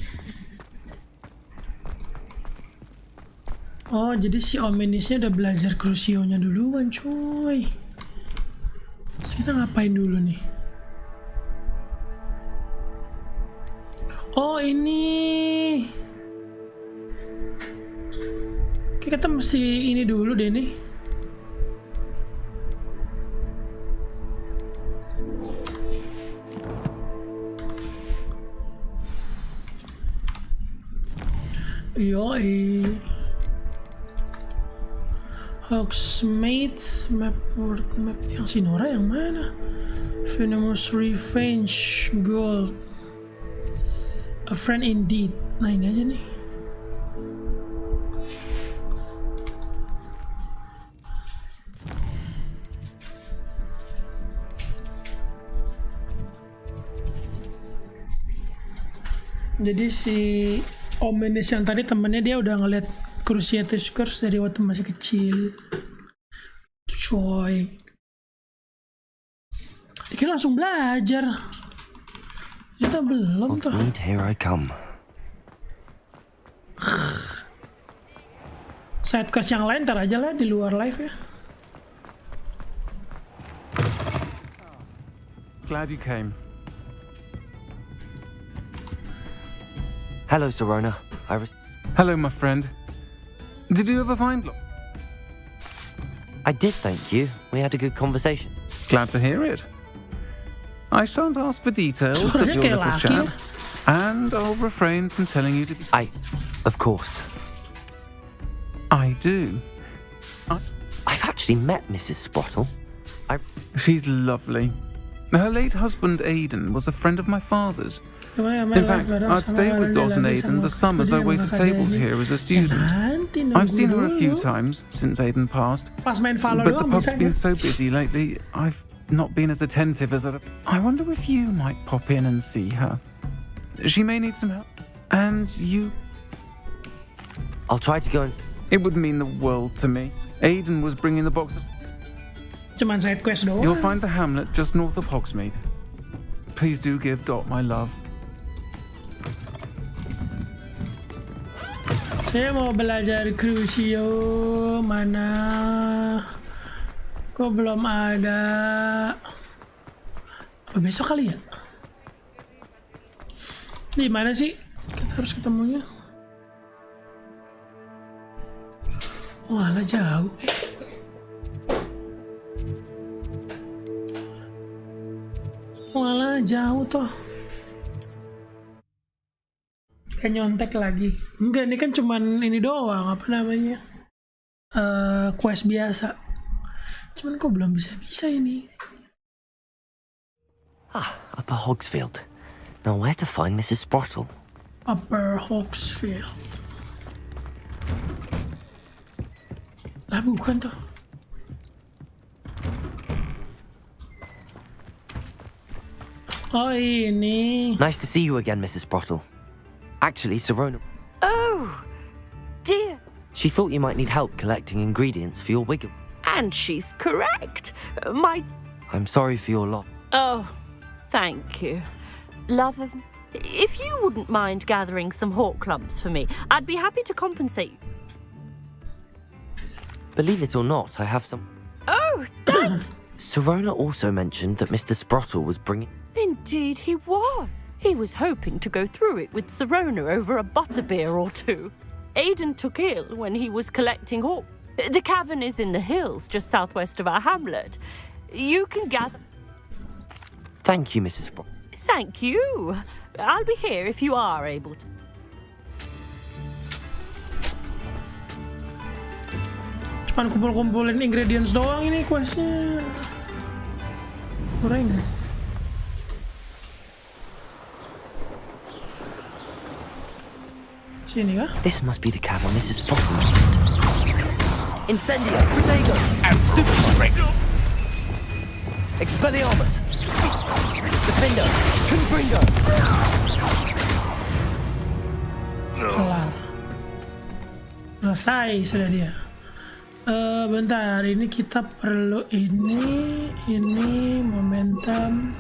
Oh, jadi si Ominisnya udah belajar Crucio-nya duluan, coy. Terus kita ngapain dulu nih? Oh, ini. Kita mesti ini dulu deh nih. Yoi. Hogsmeade map world map yang Sinora yang mana? Venomous Revenge Gold. A friend indeed. Nah ini aja nih. Jadi si Ominous yang tadi temennya dia udah ngeliat Cruciatus Curse dari waktu masih kecil. Coy. Dia langsung belajar. Kita belum tuh. Here I come. Side quest yang lain ntar aja lah di luar live ya. Glad you came. Hello, Serona. Hello, my friend. Did you ever find I did, thank you. We had a good conversation. Glad to hear it. I shan't ask for details of Suaranya your kayak little laki chat, ya. and I'll refrain from telling you to be... Of course. I do. I've actually met Mrs. Sprottle. She's lovely. Her late husband, Aidan, was a friend of my father's. In fact, I'd stayed with Dot and Aidan the summers I waited tables here as a student. I've seen her a few times since Aidan passed, Pas main Valor but the doang pub's bisa been dia. so busy lately, I've not been as attentive as I wonder if you might pop in and see her. She may need some help. And you... I'll try to go and... It would mean the world to me. Aidan was bringing the box of... Cuman side quest doang. You'll find the hamlet just north of Hogsmeade. Please do give Dot my love. Saya mau belajar Crucio, mana? Kok belum ada? Apa besok kali ya? Di mana sih? Kita harus ketemunya. Wah, lah jauh. Wah, jauh toh. Kayak nyontek lagi. Enggak, ini kan cuman ini doang, apa namanya? Quest biasa. Cuman kok belum bisa ini. Upper Hogsfield. Now where to find Mrs. Sprottle? Upper Hogsfield. Lah bukan tuh. Oh ini. Nice to see you again, Mrs. Sprottle. Actually, Serona... Oh, dear. She thought you might need help collecting ingredients for your wig. And she's correct. I'm sorry for your loss. Oh, thank you. Love of... If you wouldn't mind gathering some hawk clumps for me, I'd be happy to compensate you. Believe it or not, I have some... Oh, thank... Serona also mentioned that Mr. Sprottle was bringing... Indeed he was. He was hoping to go through it with Serona over a butterbeer or two. Aidan took ill when he was collecting hawk. The cavern is in the hills just southwest of our hamlet. You can gather... Thank you, Mrs. Sprottle. Thank you. I'll be here if you are able to. Cuman kumpul-kumpulin ingredients doang ini questnya. Kurang. Sini kah? This must be the cavern Mrs. Sprottle mentioned. Incendio, Protego, Stupefy, Expelliarmus, Defender, Confringo. Kelar. Selesai sudah dia. Bentar, ini kita perlu ini momentum.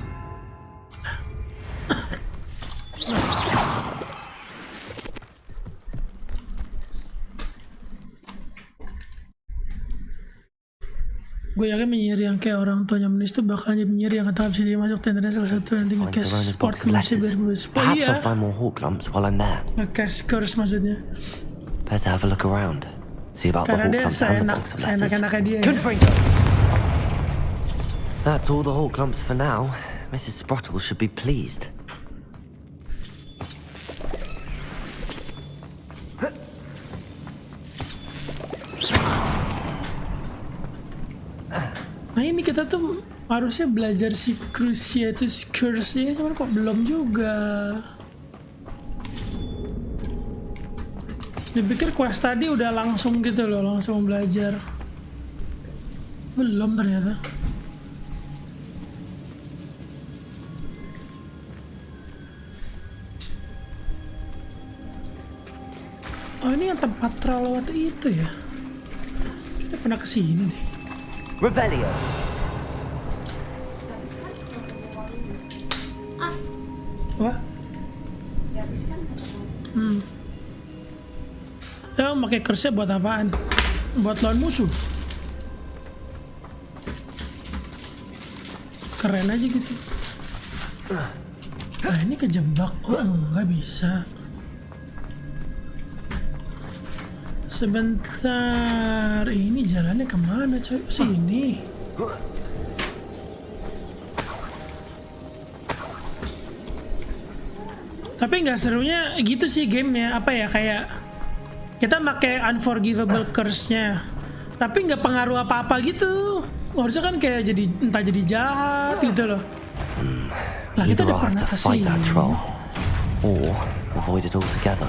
Gue yakin penyihir yang kayak orang tuanya menis itu bakal jadi penyihir yang ketahap sih masuk tendernya salah satu nanti nge-cast sport masih berbus. Oh iya. Perhaps I'll find more hawk lumps while I'm there. Nge-cast curse maksudnya. Better have a look around. See about the hawk lumps and the box of letters. Dia. That's all the hawk lumps for now. Mrs. Sprottle should be pleased. Nah ini kita tuh harusnya belajar si Crucio itu curse-nya, cuman kok belum juga. Dipikir quest tadi udah langsung gitu loh, langsung belajar. Belum ternyata. Oh ini yang tempat troll waktu itu ya. Kita pernah kesini deh. Revelio. Wah. Ya pakai curse buat apaan? Buat lawan musuh. Keren aja gitu. Nah ini kejebak. Oh enggak bisa. Sebentar, ini jalannya kemana coy? Sini. Tapi nggak serunya gitu sih gamenya. Apa ya, kayak kita pakai unforgivable curse-nya, tapi nggak pengaruh apa-apa gitu. Harusnya kan kayak jadi entah jadi jahat gitu loh. Lah kita udah pernah kesini. Or avoid it altogether.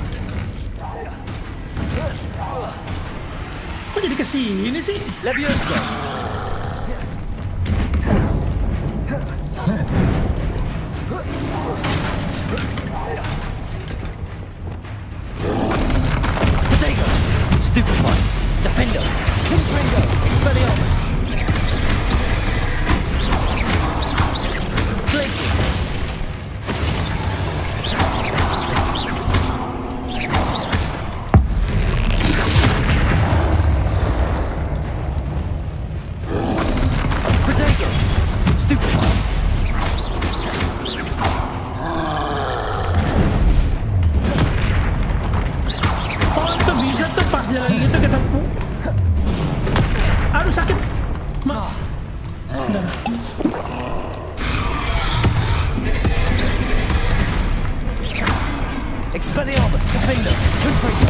Kok jadi kesini sih? Leviosa. Protego. Stupefy. Defender. Confringo. Expelliarmus. Bentar. Expelliarmus, Defender, Confringo.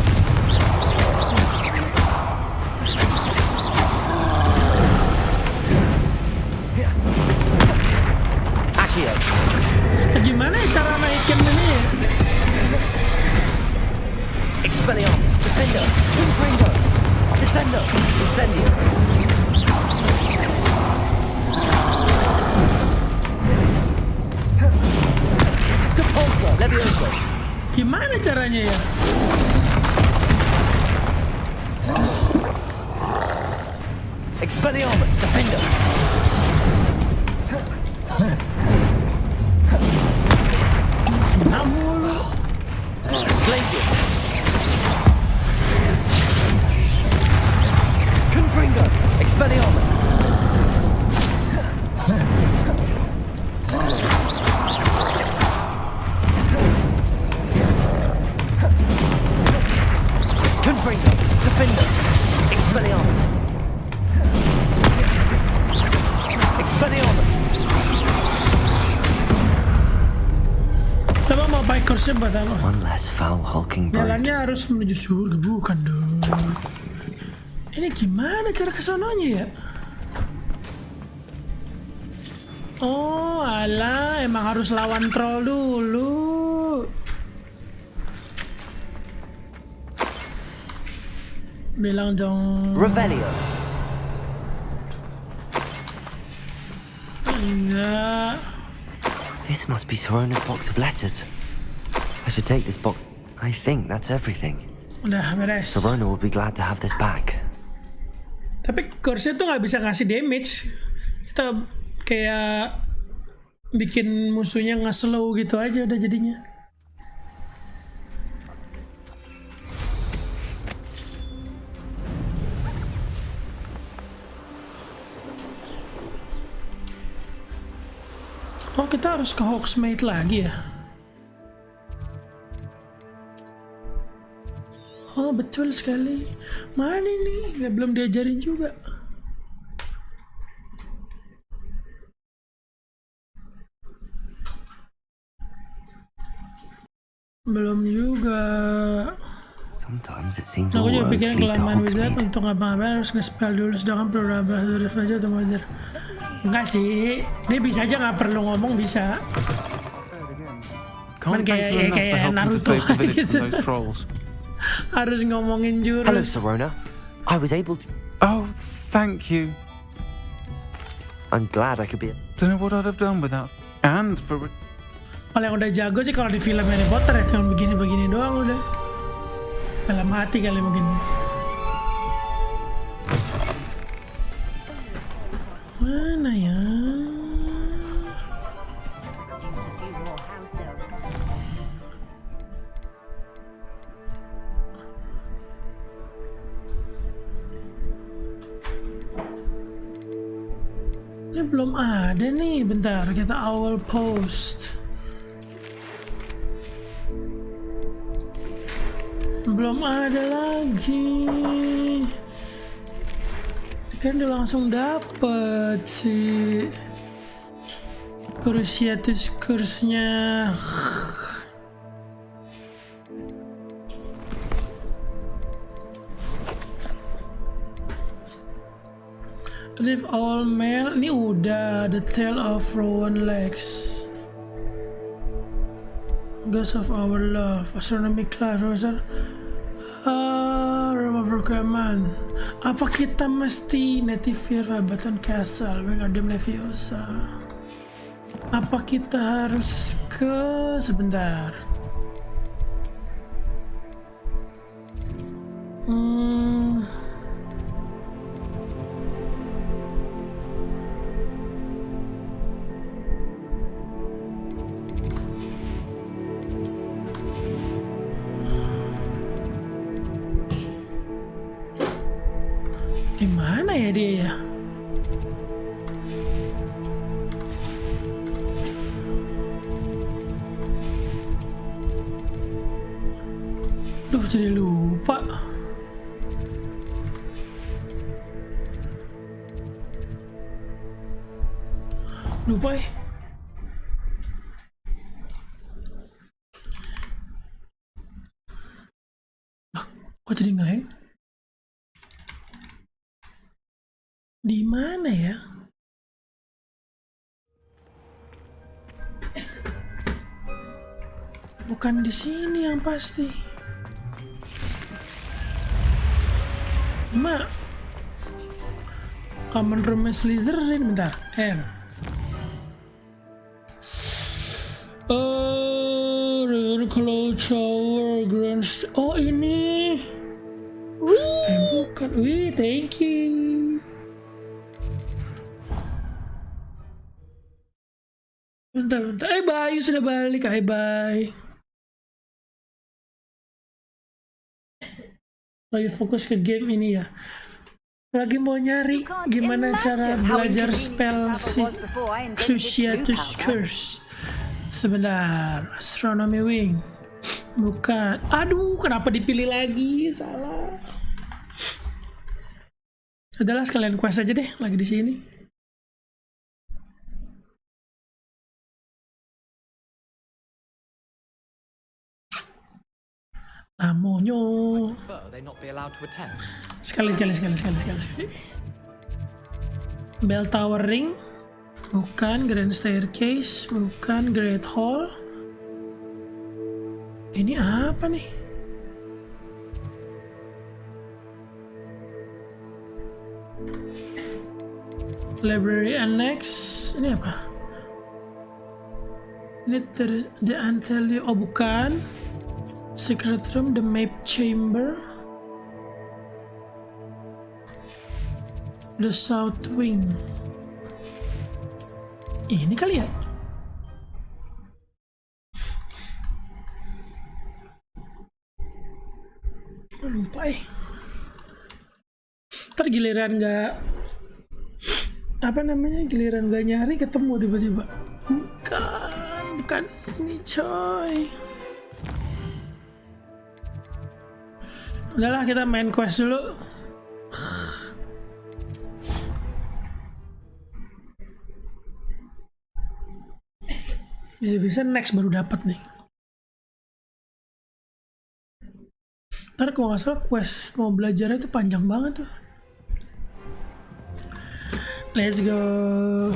Accio. Gimana ya cara naikin ini ya? Expelliarmus, Defender, Confringo. Descendo, Incendio. Depulso, Levioso. Gimana caranya ya? Expelliarmus, Defender. Namulu. Glacius. Confringo, Expelliarmus. Confringo, Defender, Expelliarmus. Expelliarmus. Coba mau pakai kursi buat apa? One less foul hulking brute. Jalannya harus menuju surga, bukan dong. Ini gimana cara kesononya ya? Oh alah, emang harus lawan troll dulu. Bilang dong. Revelio. Enggak. This must be Sorona's box of letters. I should take this box. I think that's everything. Udah beres. Sorona will be glad to have this back. Tapi Crucio tuh nggak bisa ngasih damage. Kita kayak bikin musuhnya nge-slow gitu aja udah jadinya. Oh, kita harus ke Hogsmeade lagi ya? Oh, betul sekali. Mana nih? Ya, belum diajarin juga. Belum juga. Sometimes it seems Aku all juga roads pikirin lead to kelamaan wizard Hogsmeade. untuk ngapa-ngapain harus nge-spell dulu, sedangkan perlu raba-raba aja atau wajar. Enggak sih, dia bisa aja nggak perlu ngomong bisa. Can't thank you enough for helping to Naruto save the village gitu. from those trolls. Harus ngomongin jurus. Hello, Sorona. I was able to. Oh, thank you. I'm glad I could be. Don't know what I'd have done without. And for Kalau yang udah jago sih kalau di film Harry Potter ya, yang begini-begini doang udah. Dalam hati kali mungkin. Mana ya? Ini belum ada nih, bentar kita awal post. Belum ada lagi. Kan udah langsung dapet sih. Cruciatus kursnya. If all male, ini udah The Tale of Rowan Legs, Ghost of Our Love, Astronomy Class, Rumah Perkemahan. Apa kita mesti Native Fear Baton Castle, Wingardium Leviosa? Apa kita harus ke sebentar? Di mana ya dia ya? Duh, jadi lupa. Lupa ya. Kok jadi ngeheng? Di mana ya? Bukan di sini yang pasti. Cuma common room Slytherin, bentar. Ravenclaw Tower Grand. Oh ini. Bukan. Wih, thank you. Bentar. Bayu sudah balik. Hai, bye. Lagi fokus ke game ini ya. Lagi mau nyari gimana cara belajar spell si Cruciatus Curse. Sebentar, Astronomy Wing. Bukan. Aduh, kenapa dipilih lagi? Salah. Adalah sekalian quest aja deh, lagi di sini. Amonyo. Sekali. Bell Tower Ring. Bukan. Grand Staircase. Bukan. Great Hall. Ini apa nih? Library Annex. Ini apa? Ini the Antelio. Oh bukan. Secret Room, the Map Chamber, the South Wing. Ini kali ya? Lupa Ntar giliran nggak giliran nggak nyari ketemu tiba-tiba. Bukan ini coy. Udahlah, kita main quest dulu. Bisa-bisa next baru dapat nih. Ntar kalau nggak salah quest mau belajarnya itu panjang banget tuh. Let's go.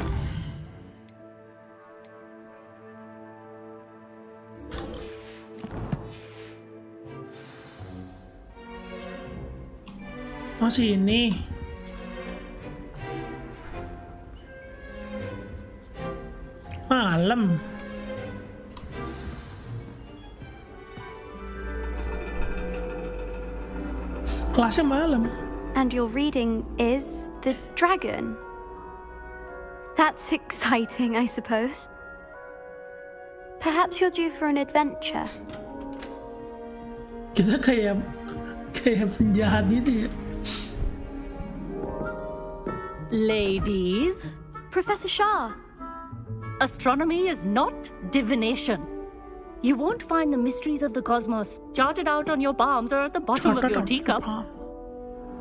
Oh sini. Malam. Kelasnya malam. And your reading is the dragon. That's exciting, I suppose. Perhaps you're due for an adventure. Kita kayak penjahat gitu ya. Ladies. Professor Shah. Astronomy is not divination. You won't find the mysteries of the cosmos charted out on your palms or at the bottom of your teacups.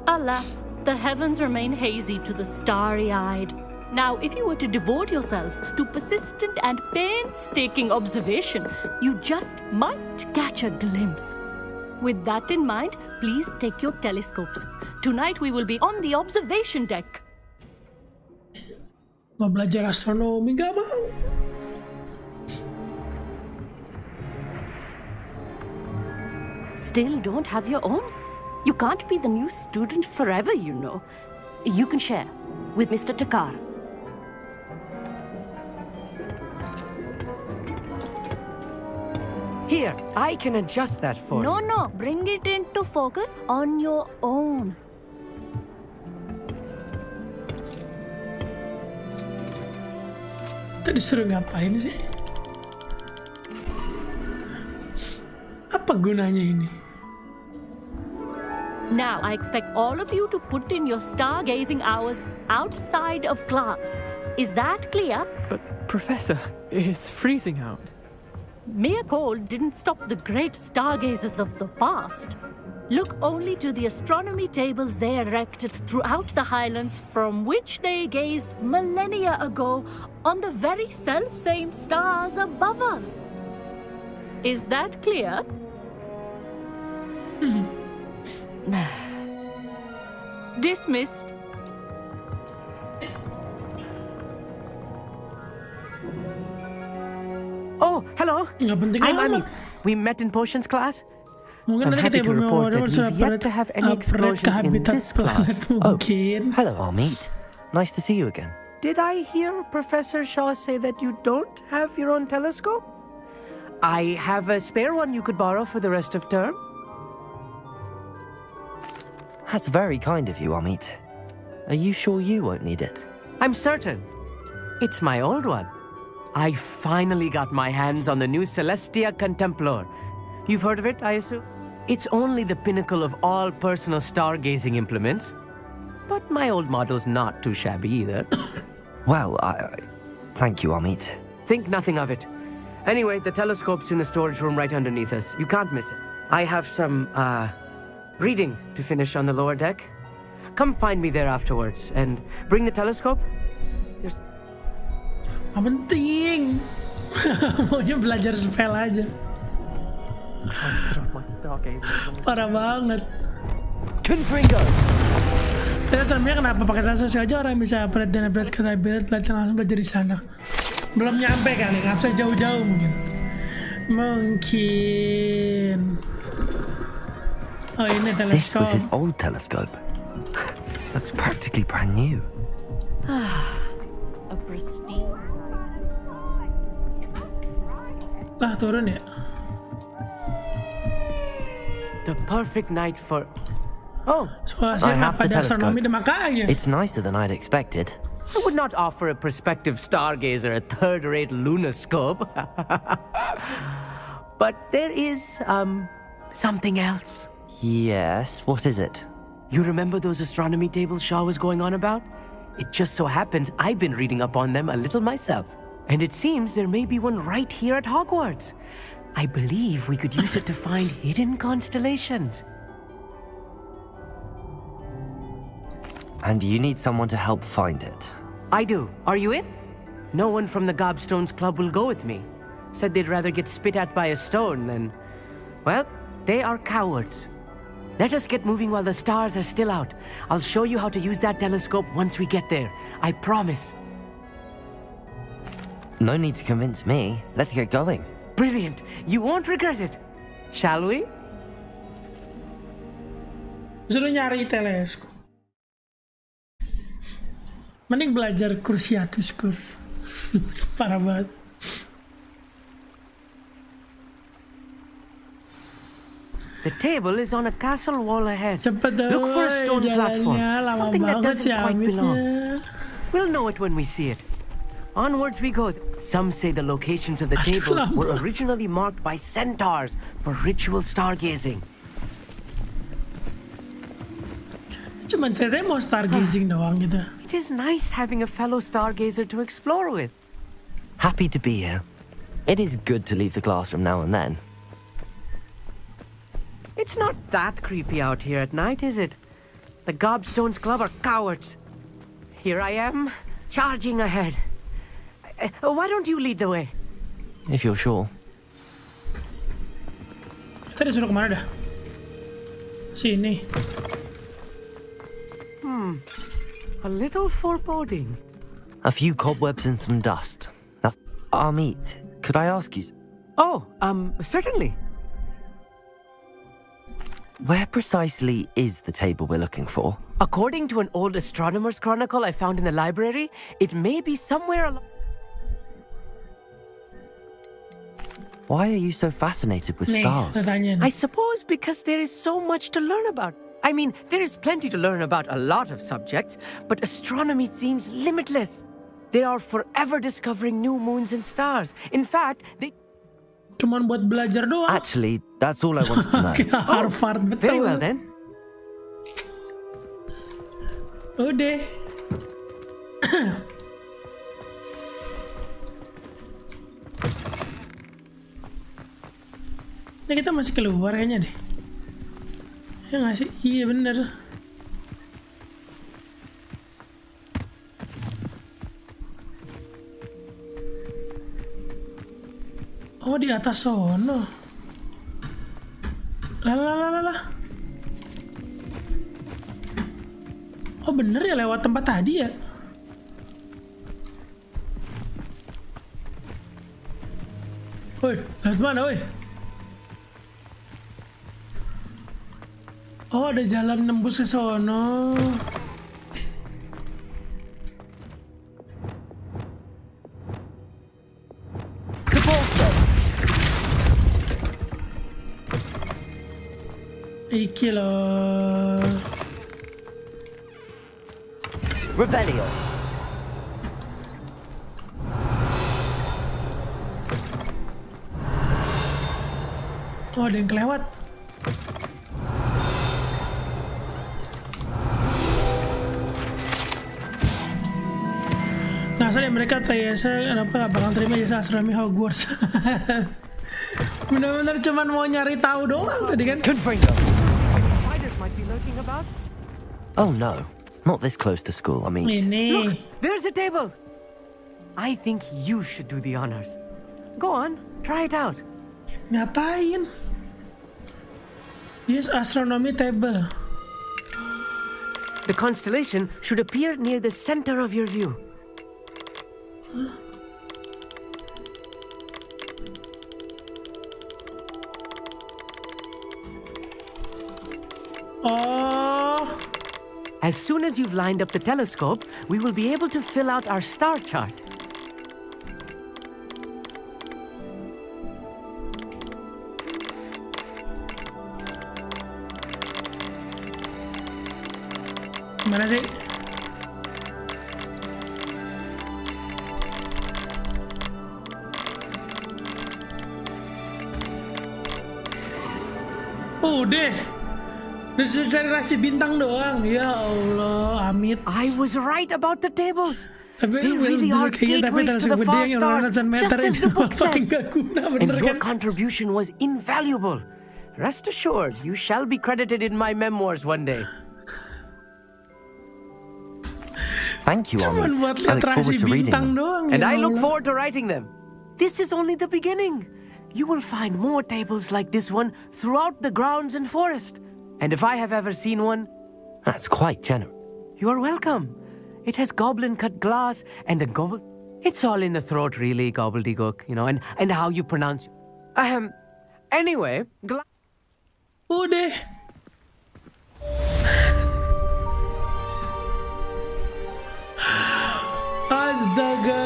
Alas, the heavens remain hazy to the starry-eyed. Now, if you were to devote yourselves to persistent and painstaking observation, you just might catch a glimpse. With that in mind, please take your telescopes. Tonight we will be on the observation deck. Mau belajar astronomi gak mau. Still don't have your own? You can't be the new student forever, you know. You can share with Mr. Takar. Here, I can adjust that for you. No, bring it into focus on your own. Tadi disuruh ngapain sih? Apa gunanya ini? Now, I expect all of you to put in your stargazing hours outside of class. Is that clear? But, Professor, it's freezing out. Mere cold didn't stop the great stargazers of the past. Look only to the astronomy tables they erected throughout the highlands from which they gazed millennia ago on the very self-same stars above us. Is that clear? Dismissed. Oh, hello. Nggak penting I'm amat. Amit. We met in potions class. Mungkin I'm nanti happy kita to ibu report mau that we've yet to have any explosions in this class. mungkin. Hello, Amit. Nice to see you again. Did I hear Professor Shaw say that you don't have your own telescope? I have a spare one you could borrow for the rest of term. That's very kind of you, Amit. Are you sure you won't need it? I'm certain. It's my old one. I finally got my hands on the new Celestia Contemplar. You've heard of it, I assume? It's only the pinnacle of all personal stargazing implements. But my old model's not too shabby either. Well, thank you, Amit. Think nothing of it. Anyway, the telescope's in the storage room right underneath us. You can't miss it. I have some, reading to finish on the lower deck. Come find me there afterwards, and bring the telescope. There's... Nggak penting. Maunya belajar spell aja. Parah banget. Confringo. Kita termnya kenapa pakai translasi aja orang bisa upgrade dan upgrade ke tablet langsung belajar di sana. Belum nyampe kali, nggak bisa jauh-jauh mungkin. Mungkin. Oh ini This teleskop. was his old telescope. Looks practically brand new. A pristine. Turun ya. The perfect night for... Oh, I have the telescope. Makanya. It's nicer than I'd expected. I would not offer a prospective stargazer a third-rate lunoscope. But there is, something else. Yes, what is it? You remember those astronomy tables Shaw was going on about? It just so happens I've been reading up on them a little myself. And it seems there may be one right here at Hogwarts. I believe we could use it to find hidden constellations. And you need someone to help find it. I do. Are you in? No one from the Gobstones Club will go with me. Said they'd rather get spit at by a stone than... Well, they are cowards. Let us get moving while the stars are still out. I'll show you how to use that telescope once we get there. I promise. No need to convince me. Let's get going. Brilliant. You won't regret it. Shall we? Suruh nyari teleskop. Mending belajar Cruciatus kurs. Parah banget. The table is on a castle wall ahead. Cepet Look for a stone platform. Something that doesn't quite belong. Amitnya. We'll know it when we see it. Onwards we go. Some say the locations of the tables were originally marked by centaurs for ritual stargazing. Cuman ceritanya mau stargazing doang gitu. It is nice having a fellow stargazer to explore with. Happy to be here. It is good to leave the classroom now and then. It's not that creepy out here at night, is it? The Gobstones Club are cowards. Here I am, charging ahead. Why don't you lead the way? If you're sure. Kita disuruh kemana dah? Sini. A little foreboding. A few cobwebs and some dust. Now, Amit, could I ask you? Oh, certainly. Where precisely is the table we're looking for? According to an old astronomer's chronicle I found in the library, it may be somewhere along... Why are you so fascinated with stars? I suppose because there is so much to learn about. I mean, there is plenty to learn about a lot of subjects, but astronomy seems limitless. They are forever discovering new moons and stars. In fact, they... Cuman buat belajar doang. Actually, that's all I wanted to know. Harvard, betul. Very well then. Udah. Ini kita masih keluar kayaknya deh. Ya nggak sih? Iya bener. Oh di atas sono. Lah. Oh bener ya lewat tempat tadi ya. Woi, lewat mana woi? Oh ada jalan nembus ke sono. Iki loh. Revelio. Oh ada yang kelewat. Nah, soalnya mereka saya kenapa gak bakal terima jasa astronomi Hogwarts. Bener-bener cuman mau nyari tahu doang tadi kan. Spiders might be lurking about. Oh no, not this close to school, I mean. Look, there's a table. I think you should do the honors. Go on, try it out. Ngapain? Yes, astronomy table. The constellation should appear near the center of your view. Oh. As soon as you've lined up the telescope, we will be able to fill out our star chart. Mana sih? Udah. Disuruh cari rasi bintang doang. Ya Allah, amit. I was right about the tables. Tapi They really are gateways to the far stars, just as the book said. And your contribution was invaluable. Rest assured, you shall be credited in my memoirs one day. Thank you, Amit. I look forward to reading them. And I look forward to writing them. This is only the beginning. You will find more tables like this one throughout the grounds and forest. And if I have ever seen one... That's quite generous. You are welcome. It has goblin-cut glass and a gobble... It's all in the throat, really, gobbledygook, you know, and how you pronounce... Anyway... Udah. Astaga.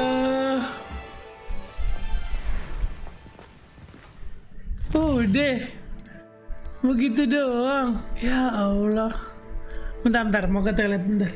Udah. Begitu doang. Ya Allah. Bentar, mau ke toilet bentar.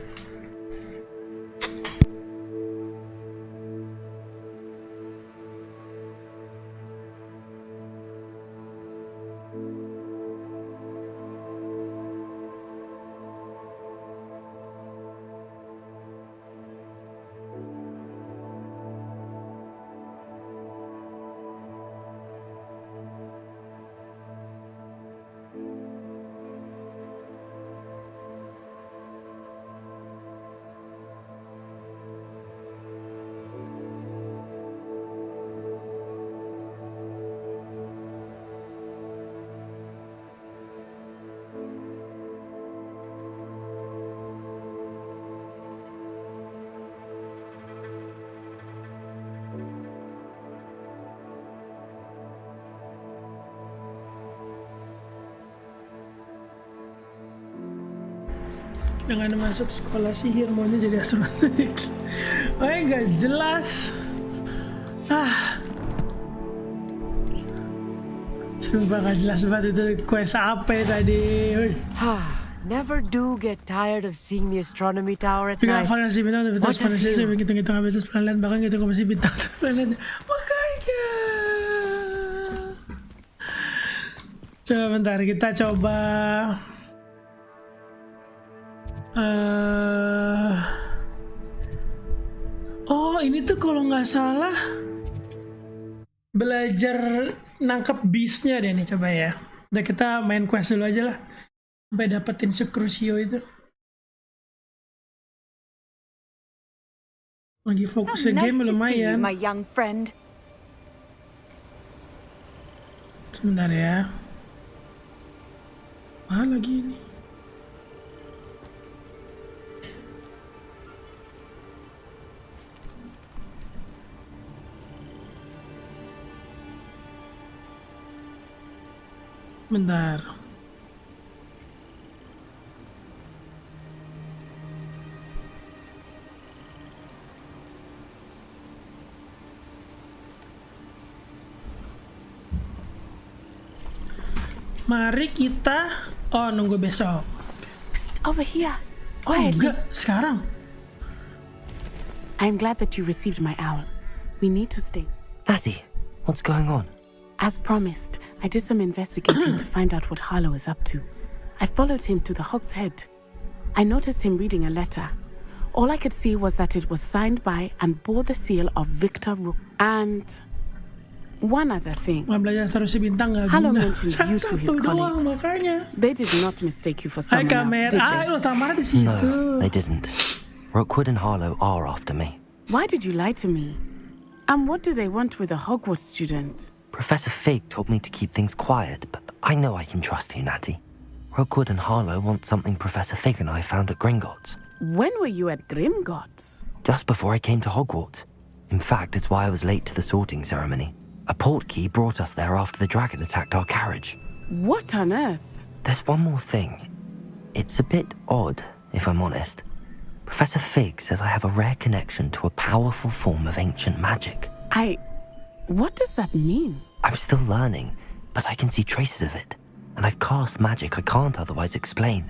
Dengan masuk sekolah sihir maunya jadi astronot. Oh nggak jelas. Sumpah nggak jelas banget itu quest apa tadi. Never do get tired of seeing the astronomy tower at night. Hafal nasi bintang tapi terus manusia saya hitung-hitung habitus planet bahkan gitu komisi bintang planet. Makanya. Coba bentar kita coba. Oh ini tuh kalau nggak salah belajar nangkep beastnya deh nih, coba ya. Udah kita main quest dulu aja lah. Sampai dapetin si Crucio itu. Lagi fokus ke game lumayan. my young friend. Sebentar ya. Mana lagi ini? Bentar. Mari kita nunggu besok. Over here. Oh, enggak, sekarang. I'm glad that you received my owl. We need to stay. Natty, what's going on? As promised, I did some investigating to find out what Harlow is up to. I followed him to the Hog's Head. I noticed him reading a letter. All I could see was that it was signed by and bore the seal of Victor Rook. And one other thing. Harlow mentioned you to his colleagues. They did not mistake you for someone else, did they? No, they didn't. Rookwood and Harlow are after me. Why did you lie to me? And what do they want with a Hogwarts student? Professor Fig told me to keep things quiet, but I know I can trust you, Natty. Rookwood and Harlow want something Professor Fig and I found at Gringotts. When were you at Gringotts? Just before I came to Hogwarts. In fact, it's why I was late to the sorting ceremony. A portkey brought us there after the dragon attacked our carriage. What on earth? There's one more thing. It's a bit odd, if I'm honest. Professor Fig says I have a rare connection to a powerful form of ancient magic. What does that mean? I'm still learning, but I can see traces of it. And I've cast magic I can't otherwise explain.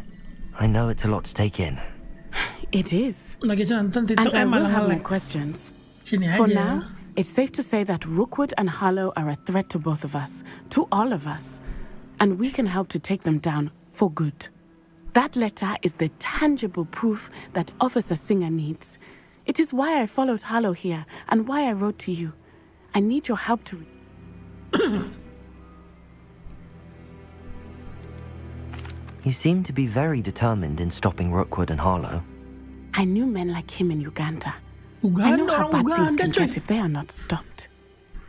I know it's a lot to take in. It is. And I will have my questions. For now, it's safe to say that Rookwood and Harlow are a threat to both of us, to all of us. And we can help to take them down for good. That letter is the tangible proof that Officer Singer needs. It is why I followed Harlow here and why I wrote to you. I need your help to... You seem to be very determined in stopping Rookwood and Harlow. I knew men like him in Uganda. I know how bad things can get if they are not stopped.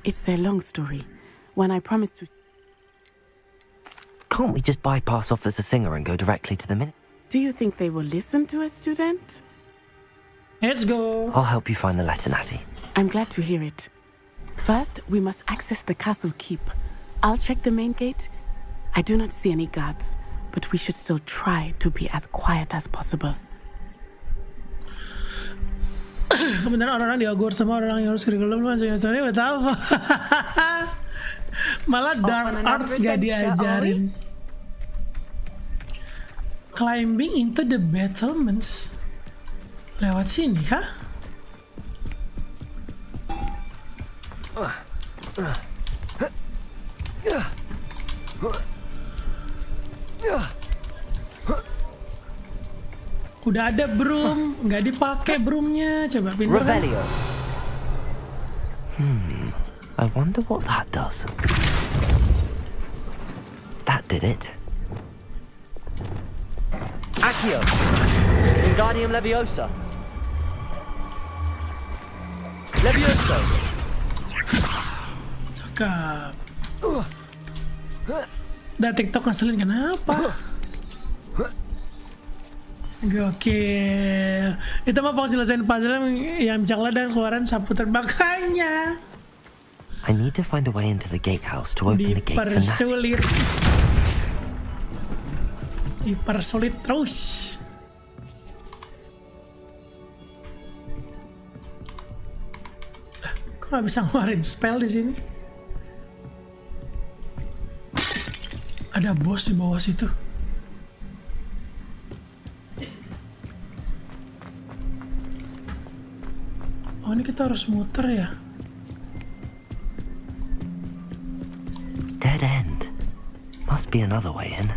It's a long story. When I promised to... Can't we just bypass Officer Singer and go directly to the minute? Do you think they will listen to a student? Let's go. I'll help you find the letter, Natty. I'm glad to hear it. First, we must access the castle keep. I'll check the main gate. I do not see any guards, but we should still try to be as quiet as possible. Kebenaran orang-orang di Hogwarts sama orang yang harus kurikulum masing historinya buat apa? Malah dark arts gak diajarin. Climbing into the battlements. Lewat sini kah? Udah ada broom, nggak dipakai broomnya. Coba pintar kan? I wonder what that does. That did it. Accio! Wingardium Leviosa! Levioso! Cakep. Udah TikTok ngeselin kenapa? Gokil. Itu mah fokus jelasin puzzle yang bisa dan keluaran sapu terbakanya. I need to find a way into the gatehouse to open the gate for Natty. Dipersulit terus. Kok nggak bisa ngeluarin spell di sini? Ada bos di bawah situ. Oh, ini kita harus muter ya? Dead end. Must be another way in.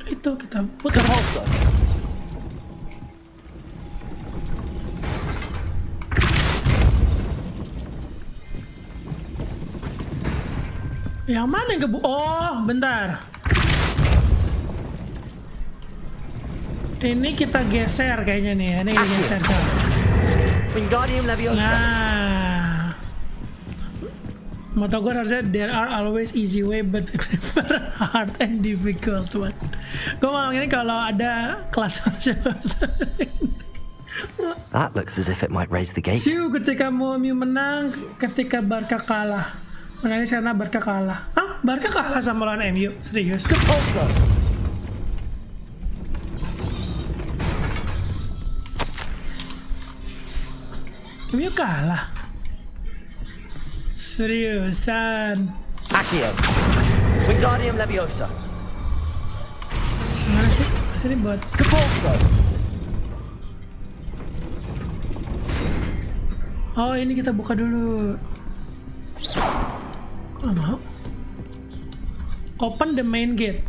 Itu kita putar. Yang mana yang oh, bentar. Ini kita geser kayaknya nih ya. Ini kita geser coy. Wingardium Leviosa. Nah, moto gue harusnya there are always easy way but prefer hard and difficult one. Gue mau ini kalau ada kelas That looks as if it might raise the gate. Siu ketika MU menang, ketika Barca kalah. Menangis karena Barca kalah. Hah? Barca kalah sama lawan MU? Serius? MU kalah. Seriusan. Accio. Wingardium Leviosa. Mana sih? Sini buat Capozzo. Oh, ini kita buka dulu. Kok gak mau? Open the main gate.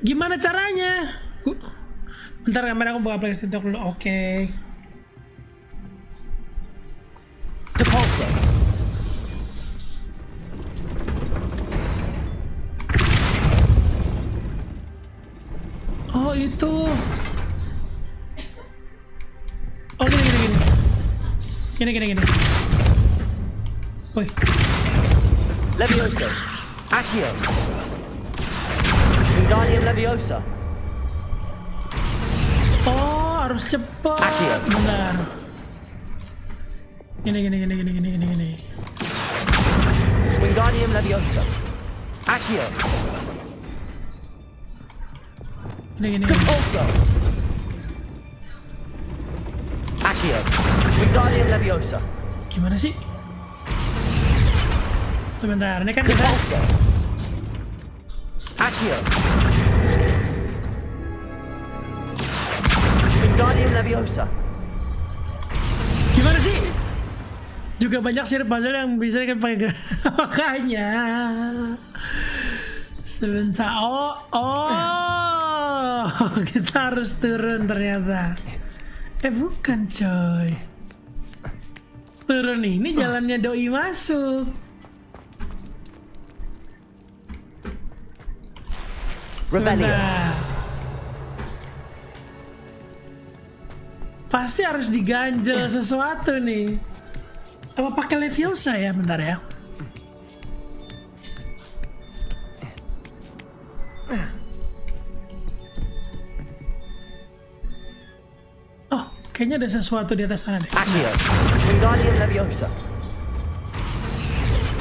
Gimana caranya? Bentar, kamera aku buka PlayStation dulu. Oke. Capozzo. Oh, itu. Oh, gini. Gini. Woi. Leviosa. Accio. Wingardium Leviosa. Oh, harus cepat. Accio. Benar. Gini. Wingardium Leviosa. Accio. Gini. Capozzo. Accio. Wingardium Leviosa. Gimana sih? Sebentar, ini kan kita Capozzo. Accio. Wingardium Leviosa. gimana sih? Juga banyak sih puzzle yang bisa kan pakai makanya. Sebentar. Oh, kita harus turun ternyata. Bukan coy. Turun ini jalannya doi masuk. Rebellion. Pasti harus diganjel sesuatu nih. Apa pakai Leviosa ya? Bentar ya. Oh, kayaknya ada sesuatu di atas sana deh. Accio. Wingardium Leviosa.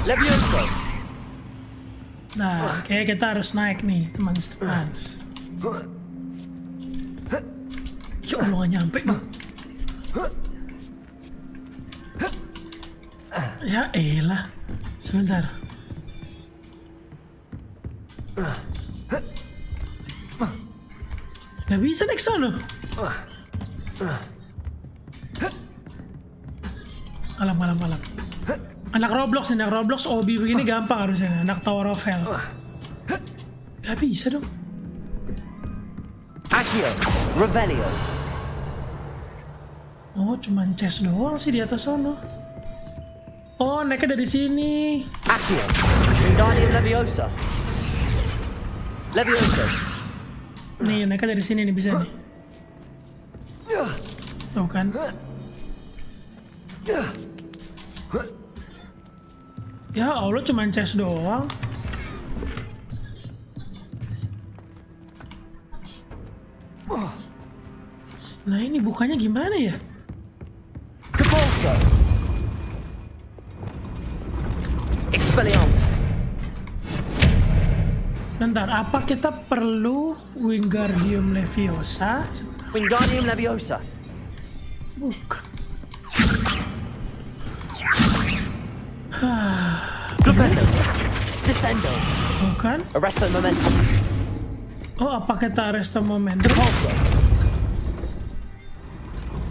Leviosa. Nah, kayak kita harus naik nih, teman-teman. Ya Allah, gak nyampe dong. Ya elah. Sebentar. Gak bisa naik sono. Alam. Anak Roblox nih, anak Roblox OB begini gampang harusnya. Anak Tower of Hell. Gak bisa dong. Accio. Rebellion. Oh, cuman chest doang sih di atas sono. Oh, naiknya dari sini. Accio. Wingardium Leviosa. Leviosa. Nih, naiknya dari sini nih, bisa nih. Tuh kan. Ya Allah, cuman chest doang. Nah, ini bukanya gimana ya? Capozzo. Expelliarmus. Bentar, apa kita perlu Wingardium Leviosa? Wingardium Leviosa. Bukan. Flipendo. Descendo. Bukan. Arresto Momentum. Oh, apa kita Arresto Momentum? Capozzo.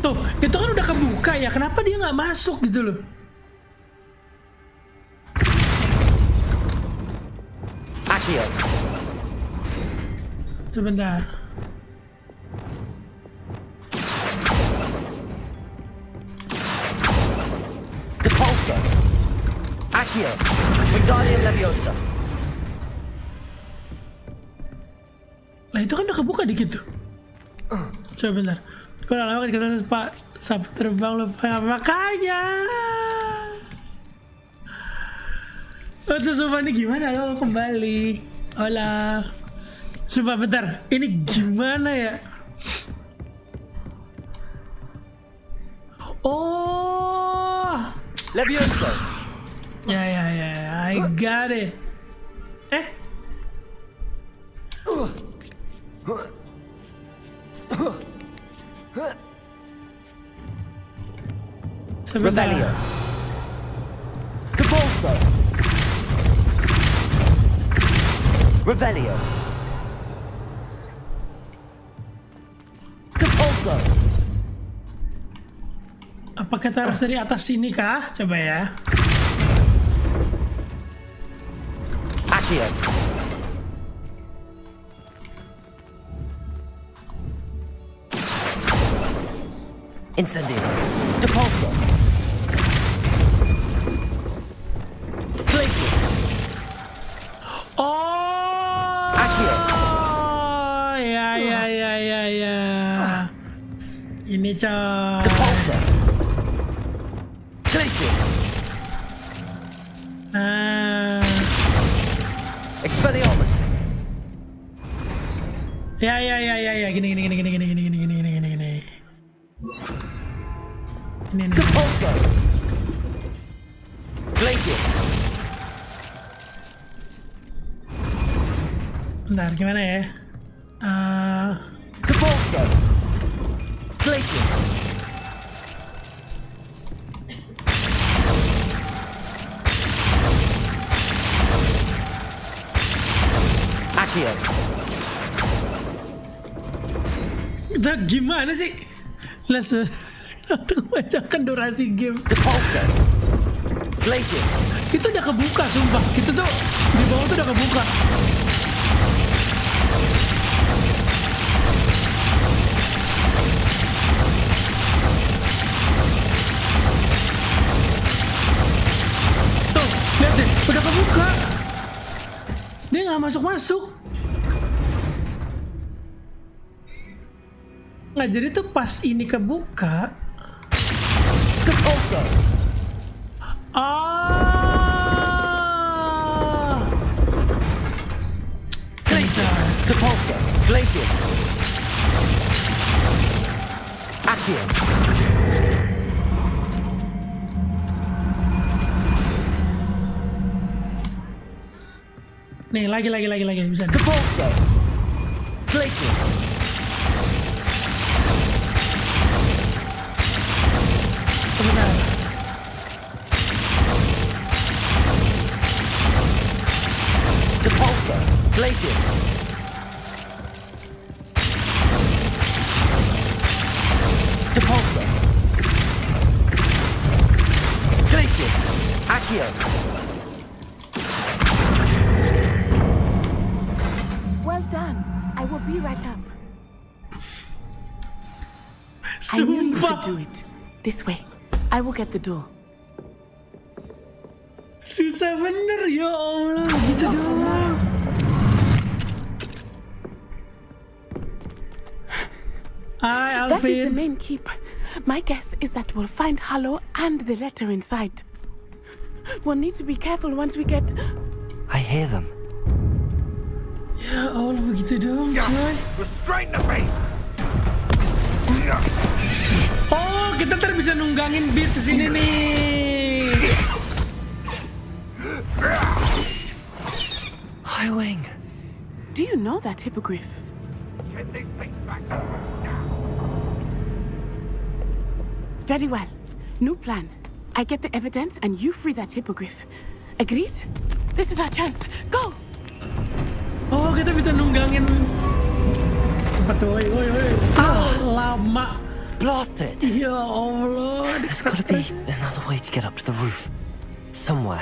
Tuh, itu kan udah kebuka ya. Kenapa dia nggak masuk gitu loh? Accio. Sebentar. Capozzo. Accio. Wingardium Leviosa. Lah itu kan udah kebuka dikit tuh. Coba bentar. Gue udah lama kasih Pak sapu terbang lupa makanya. Oh tuh sumpah ini gimana lo kembali? Hola. Sumpah bentar. Ini gimana ya? Oh. Levioso. Ya, I got it. Revelio. Capolso. Revelio. Capolso. Apa kita harus dari atas sini kah? Coba ya. Accio. Incendio. Depulso. Glacius. Oh. Accio. Ya. Ini coy. Depulso. Glacius. Expelliarmus. Ya. Gini. Ini. Depulso. Glacius. Bentar, gimana ya? Depulso. Glacius. Accio. Udah gimana sih? Untuk membacakan durasi game. Depulso. Glacius. Itu udah kebuka sumpah. Itu tuh di bawah tuh udah kebuka. Tuh, lihat deh, udah kebuka. Dia nggak masuk. Nggak, jadi tuh pas ini kebuka. Depulso. Glacius. Depulso. Glacius. Accio. Nih, lagi bisa. Depulso. Glacius. Sebentar. Depulso. Glacius. Depulso. Glacius. Accio. Well done. I will be right up. I knew you could do it. This way. I will get the door. Susah bener ya Allah, gitu doang. Hi, That is the Alvin. main keep. My guess is that we'll find Hollow and the letter inside. We'll need to be careful once we get... I hear them. Ya Allah, begitu doang, coy. Restrain the beast. Oh, kita ntar bisa nunggangin bis di sini nih. Highwing. Do you know that hippogriff? Get this thing back. Very well. New plan. I get the evidence and you free that hippogriff. Agreed? This is our chance. Go! Oh, kita bisa nunggangin. Cepat, woi. Lama. Blasted! Ya Allah. There's gotta be another way to get up to the roof. Somewhere.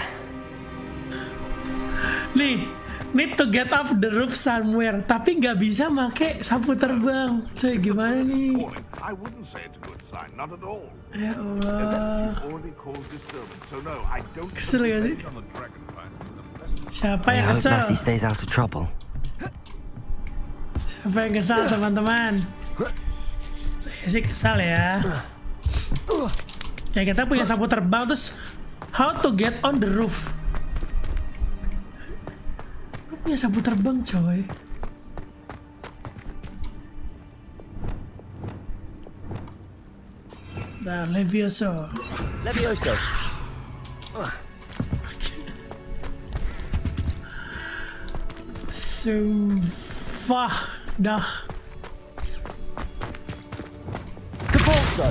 Nih, need to get up the roof somewhere. Tapi nggak bisa make sapu terbang. Coy, gimana nih? I wouldn't say it's a good sign, not at all. Ya Allah. Already caused disturbance, so no, I don't. Kesel gak sih? On the dragonfly. Siapa I yang hope kesel? Matty stays out of trouble. Apa yang kesal teman-teman? Saya sih kesal ya. Ya kita punya sapu terbang, terus how to get on the roof? Lu punya sapu terbang coy. Nah, Levioso. Sumpah dah. Capozzo.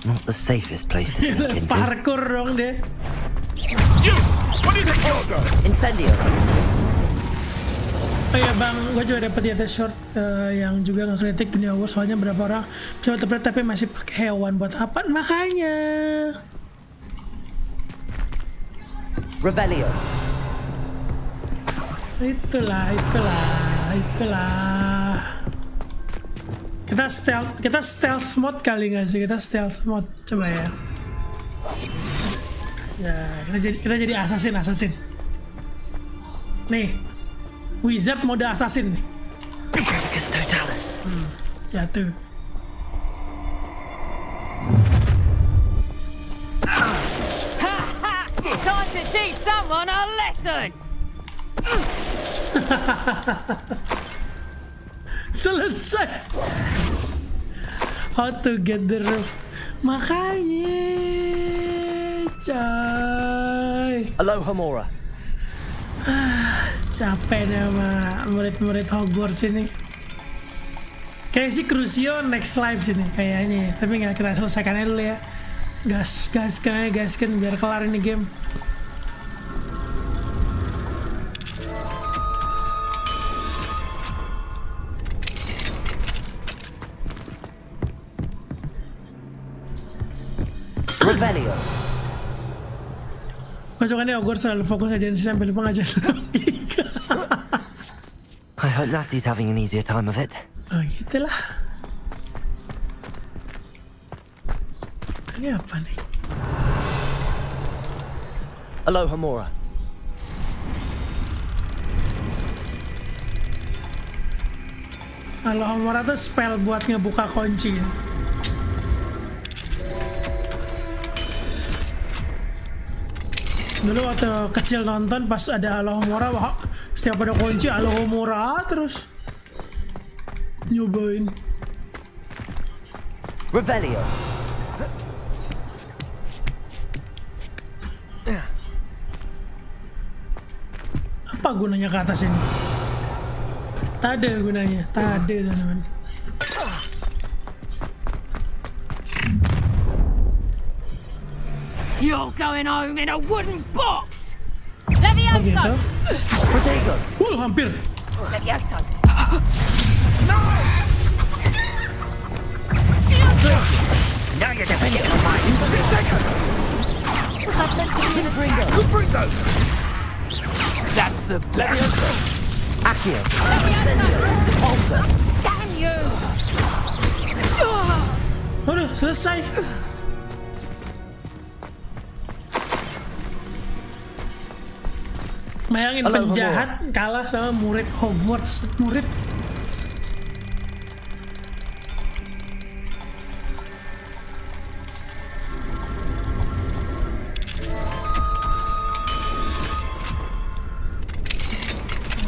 Not the safest place to sneak into. Parkour dong deh. Incendio. Oh ya bang, gue juga dapet ya short yang juga ngekritik dunia Hogwarts, soalnya berapa orang coba tebret tapi masih pakai hewan buat apa? Makanya. Revelio. Itulah. Kita stealth mode kali nggak sih? Kita stealth mode, coba ya. Ya, kita jadi assassin. Nih, wizard mode assassin nih. Trevicus Totalis. Jatuh. Time to teach someone a lesson. Selesai. How to get the roof. Makanya, coy. Aloha Mora. Capek deh sama murid-murid Hogwarts ini. Kayak si Crucio next live sini kayaknya. Tapi nggak kita selesaikan dulu ya. Gaskan biar kelar ini game. Revelio. Masukannya Hogwarts selalu fokus aja sambil pengajaran logika. I hope Natty's having an easier time of it. Oh gitulah. Ini apa nih? Aloha Mora. Aloha Mora tuh spell buat ngebuka kunci. Dulu waktu kecil nonton pas ada Aloha Mora, wah, setiap ada kunci Aloha Mora terus nyobain. Revelio. Apa gunanya ke atas ini? Tak ada gunanya, tak ada teman-teman. You're going home in a wooden box. Oh Levioso. gitu? Protego. Hampir. Levioso. Now you're defending the mine. Was that meant to be the Gringo? That's the Levioso. Accio. Incendio. Depulso. Damn you. Udah selesai. Bayangin penjahat kalah sama murid Hogwarts. Murid.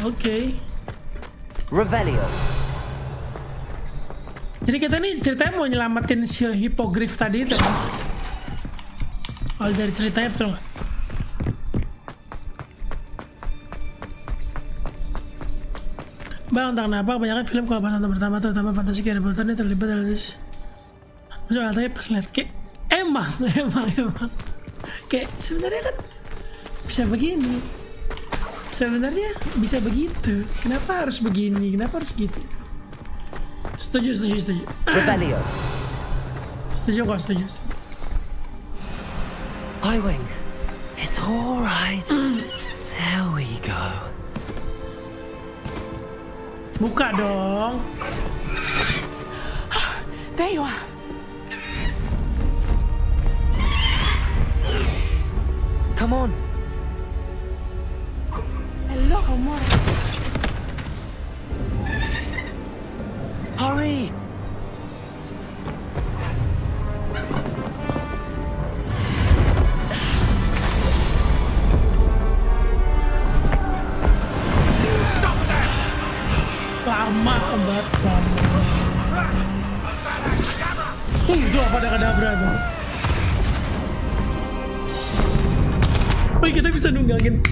Oke. Revelio. Jadi kita nih ceritanya mau nyelamatin si Hippogriff tadi itu kan? Kalau dari ceritanya betul nggak? Bang, entah kenapa kebanyakan film kalau pas nonton pertama terutama fantasi kayak Harry Potter ini terlibat dalam masuk katanya pas lihat kayak emang kayak sebenarnya kan bisa begini, sebenarnya bisa begitu, kenapa harus begini, kenapa harus gitu. Setuju. Revelio. Setuju. Highwing. It's all right. There we go. Buka dong. There you are. Come on. Hello, Omar. Hurry. Lama banget, lama. Itu apa ada kadabra tuh? Oh, kita bisa nunggangin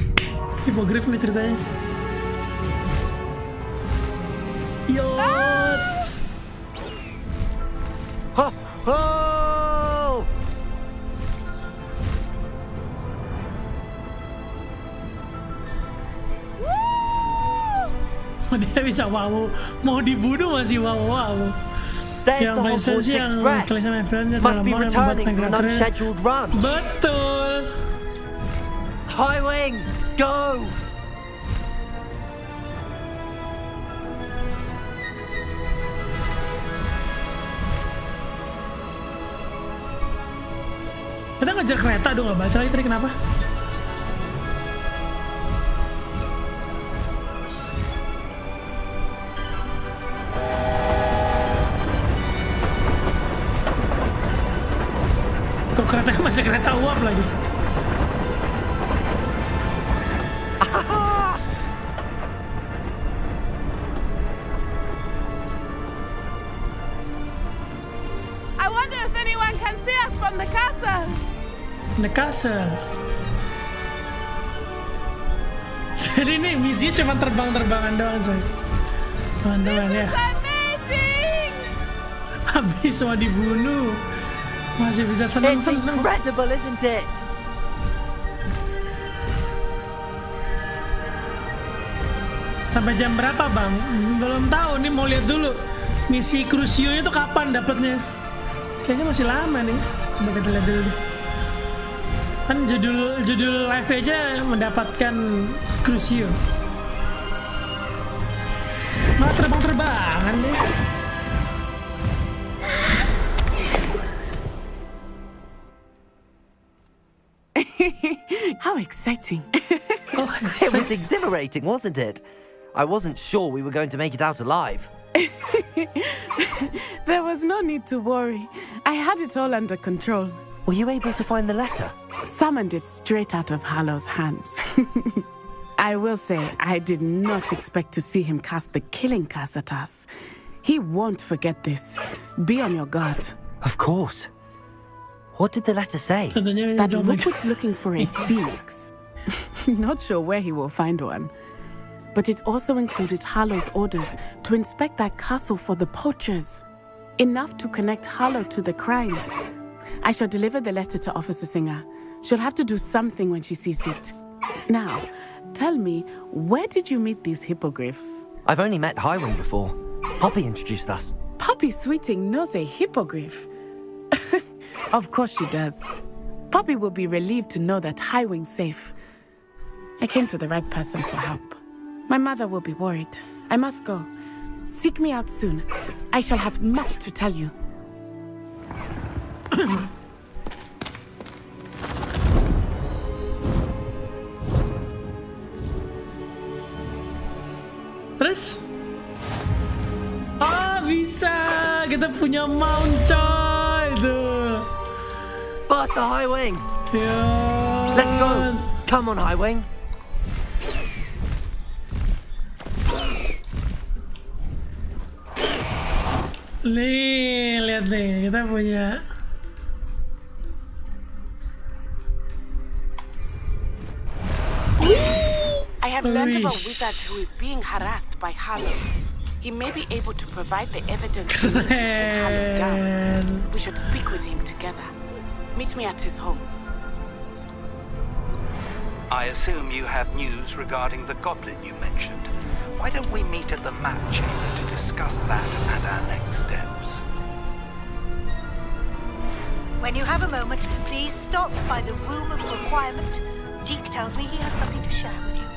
hipogrif nih ceritanya. Yo. Ho, ho! Dia bisa wow, mau dibunuh masih wow. There's Yang the biasa Hogwarts sih yang Express. tulisan my friend Must be returning for an unscheduled run. Betul. High Wing, go! Kita ngejar kereta dong, nggak baca lagi tadi kenapa? Kok kereta masih kereta uap lagi? I wonder if anyone can see us from the castle. The castle. Jadi ini misinya cuma terbang-terbangan doang, coy. Teman-teman ya. Amazing! Habis semua dibunuh. Masih bisa It's senang-senang. incredible, isn't it? Sampai jam berapa, Bang? Belum tahu nih, mau lihat dulu. Misi Crucio itu kapan dapatnya? Kayaknya masih lama nih. Coba kita lihat dulu. Kan judul live aja mendapatkan Crucio. Malah terbang-terbangan deh. How exciting. It was exhilarating, wasn't it? I wasn't sure we were going to make it out alive. There was no need to worry. I had it all under control. Were you able to find the letter? Summoned it straight out of Harlow's hands. I will say, I did not expect to see him cast the killing curse at us. He won't forget this. Be on your guard. Of course. What did the letter say? That Rookwood's looking for a phoenix. Not sure where he will find one. But it also included Harlow's orders to inspect that castle for the poachers. Enough to connect Harlow to the crimes. I shall deliver the letter to Officer Singer. She'll have to do something when she sees it. Now, tell me, where did you meet these hippogriffs? I've only met Highwing before. Poppy introduced us. Poppy Sweeting knows a hippogriff. Of course she does. Poppy will be relieved to know that Highwing's safe. I came to the right person for help. My mother will be worried. I must go. Seek me out soon. I shall have much to tell you. Terus? Bisa! Kita punya mount, coy! Tuh. Faster, Highwing! Yeah. Let's go! Come on, Highwing! Nih, lihat nih, kita punya. I have learned of a wizard who is being harassed by Harlow. He may be able to provide the evidence we need to take Harlow down. We should speak with him together. Meet me at his home. I assume you have news regarding the goblin you mentioned. Why don't we meet at the map chamber to discuss that and our next steps? When you have a moment, please stop by the Room of Requirement. Deke tells me he has something to share with you.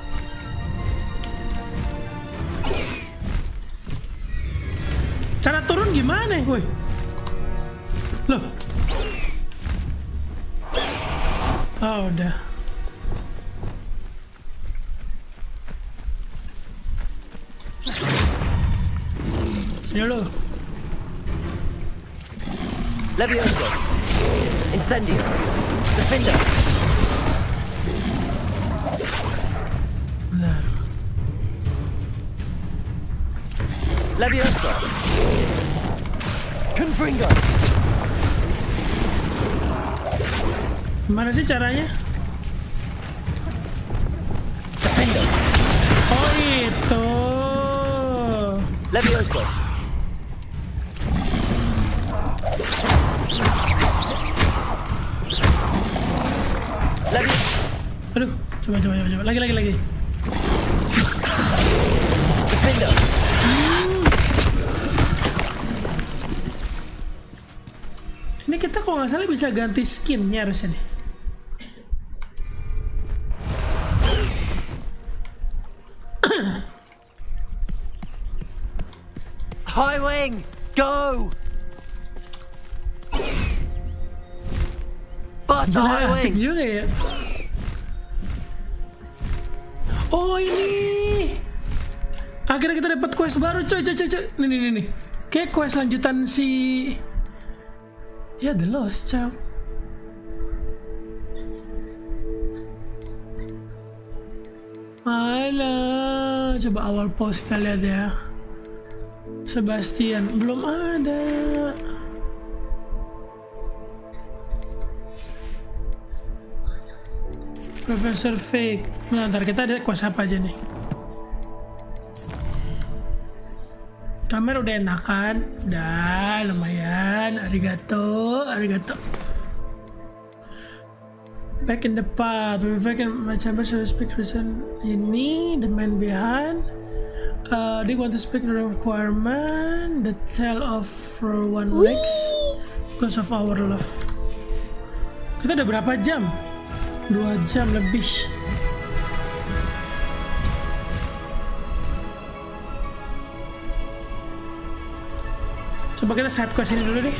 Cara turun gimana, woi? Loh. Oh, udah. Sini dulu. Levioso. Incendio. Defender. Benar. Levioso. Confringo. Gimana sih caranya? Defender. Oh itu. Levioso. Aduh, coba. Lagi. Defender. Ini kita kalau nggak salah bisa ganti skinnya harusnya deh. High wing, go! Butter high Asik wing. juga ya. Oh ini. Akhirnya kita dapat quest baru, coy. Nih. Kayak quest lanjutan si The Lost Child. Mana? Coba awal post kita lihat ya. Sebastian belum ada. Profesor Fake. Bentar, kita ada quest apa aja nih? Kamera udah enakan, udah lumayan. Arigato. Back in the past, back in my chamber so speak person ini the man behind. They want to speak the requirement, the tale of one legs, because of our love. Kita udah berapa jam? 2 jam lebih. Coba kita side quest ini dulu deh.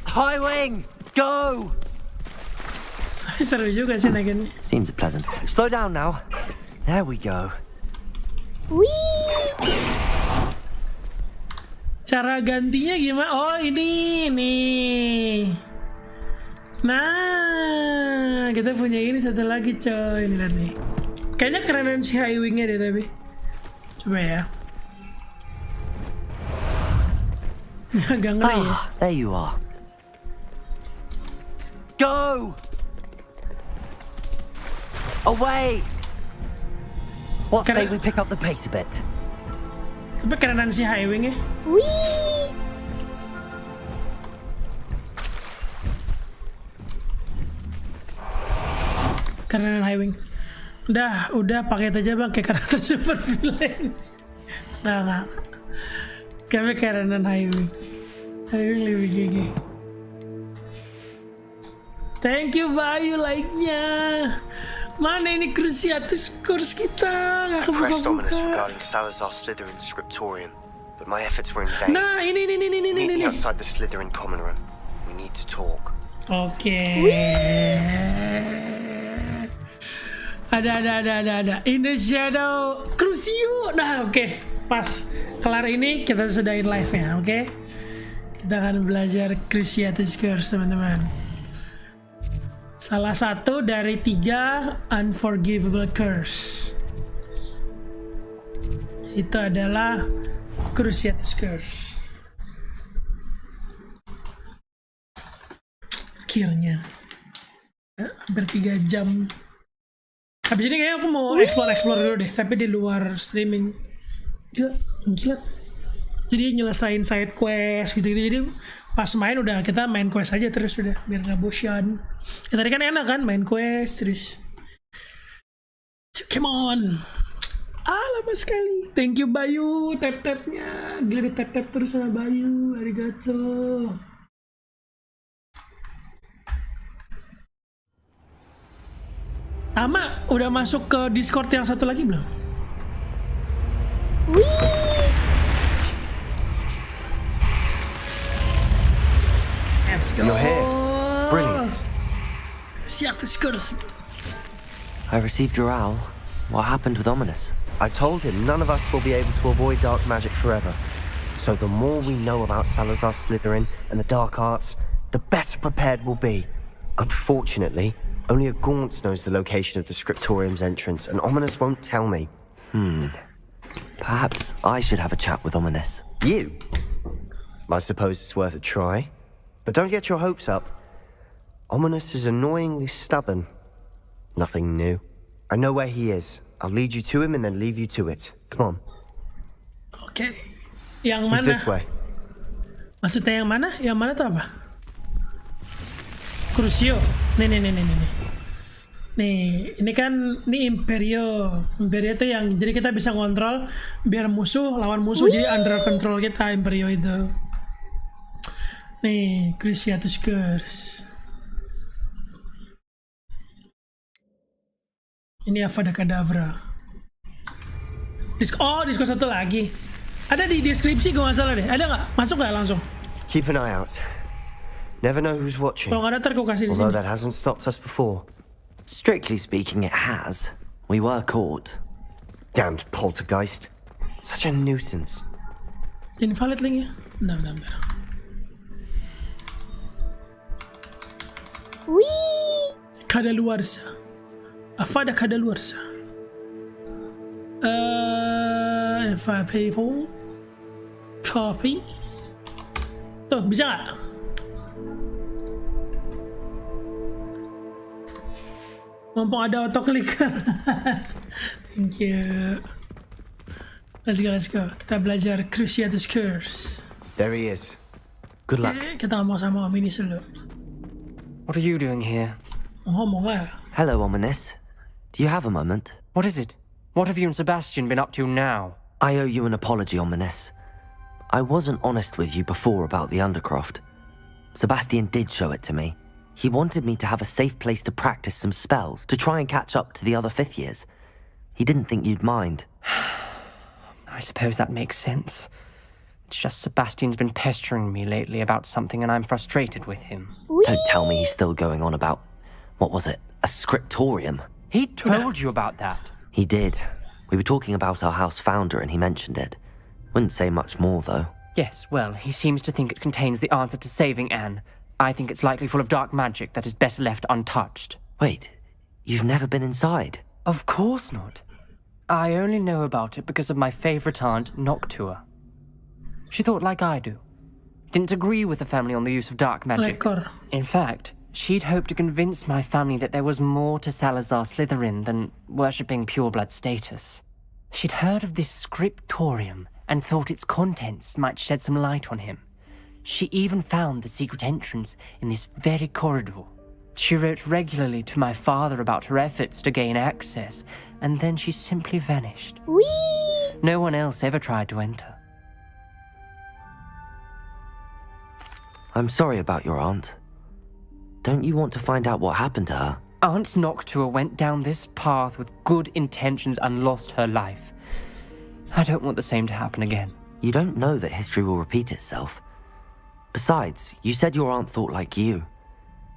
High wing, go! Seru juga sih naiknya. Seems pleasant. Slow down now. There we go. Cara gantinya gimana? Oh ini nih. Nah, kita punya ini satu lagi coy. Ini lihat nih. Kayaknya kerenan si high wingnya deh tapi. Coba ya. Agak ngeri ya. There you are. Go! Away! What say we pick up the pace a bit? Tapi kerenan si high wingnya. Kerenan high wing. Udah pakai aja bang kayak karakter super villain. Nggak. Kami kerenan high wing. High wing lebih GG. Thank you Bayu like-nya. Mana ini Cruciatus course kita? Nggak Pressed kebuka-buka. ominous regarding Salazar Slytherin's scriptorium, but my efforts were in vain. Nah, ini. Meet me outside the Slytherin common room. We need to talk. Oke. Ada. In the shadow, Crucio. Nah, oke. Pas kelar ini kita sudahin live-nya, oke? Kita akan belajar Cruciatus Curse, teman-teman. Salah satu dari 3 unforgivable curse. Itu adalah Cruciatus Curse. Akhirnya hampir 3 jam. Habis ini kayaknya aku mau explore dulu deh, tapi di luar streaming. Gila. Jadi nyelesain side quest gitu-gitu. Jadi pas main udah kita main quest aja terus udah biar nggak bosan. Ya tadi kan enak kan main quest terus. Come on. Lama sekali. Thank you Bayu tap-tapnya. Gila di tap-tap terus sama Bayu. Arigato. Tama udah masuk ke Discord yang satu lagi belum? Let's go. You're here. Brilliant. Cruciatus curse. I received your owl. What happened with Ominous? I told him none of us will be able to avoid dark magic forever. So the more we know about Salazar Slytherin and the dark arts, the better prepared we'll be. Unfortunately, only a Gaunt knows the location of the Scriptorium's entrance, and Ominous won't tell me. Perhaps I should have a chat with Ominous. You? I suppose it's worth a try. But don't get your hopes up. Ominous is annoyingly stubborn. Nothing new. I know where he is. I'll lead you to him and then leave you to it. Come on. Oke. Yang He's mana? this way. Maksudnya yang mana? Yang mana tuh apa? Crucio. Nih. Nih, ini kan Imperio. Imperio itu yang jadi kita bisa ngontrol biar lawan musuh jadi under control kita Imperio itu. Nih, Cruciatus Curse. Ini Avada Kedavra. Disko satu lagi. Ada di deskripsi gue nggak salah deh. Ada nggak? Masuk nggak langsung? Keep an eye out. Never know who's watching. Kalau nggak ada, ntar gue kasih di Although sini. that hasn't stopped us before. Strictly speaking, it has. We were caught. Damned poltergeist. Such a nuisance. Invalid linknya. Bentar. Wee! Kadaluarsa. Avada Kadaluarsa. Invite people. Copy. Tuh, bisa nggak? Mumpung ada autoclick. Thank you. Let's go. Kita belajar Cruciatus Curse. There he is. Good luck. Kita ngomong sama Om ini dulu. What are you doing here? Ngomong lah. Hello, Ominous. Do you have a moment? What is it? What have you and Sebastian been up to now? I owe you an apology, Ominous. I wasn't honest with you before about the Undercroft. Sebastian did show it to me. He wanted me to have a safe place to practice some spells, to try and catch up to the other fifth years. He didn't think you'd mind. I suppose that makes sense. It's just Sebastian's been pestering me lately about something and I'm frustrated with him. Don't tell me he's still going on about, what was it, a scriptorium? He told you about that. He did. We were talking about our house founder and he mentioned it. Wouldn't say much more, though. Yes, well, he seems to think it contains the answer to saving Anne. I think it's likely full of dark magic that is better left untouched. Wait, you've never been inside? Of course not. I only know about it because of my favorite aunt, Noctua. She thought like I do. Didn't agree with the family on the use of dark magic. In fact, she'd hoped to convince my family that there was more to Salazar Slytherin than worshipping pureblood status. She'd heard of this scriptorium and thought its contents might shed some light on him. She even found the secret entrance in this very corridor. She wrote regularly to my father about her efforts to gain access, and then she simply vanished. Whee! No one else ever tried to enter. I'm sorry about your aunt. Don't you want to find out what happened to her? Aunt Noctua went down this path with good intentions and lost her life. I don't want the same to happen again. You don't know that history will repeat itself. Besides, you said your aunt thought like you.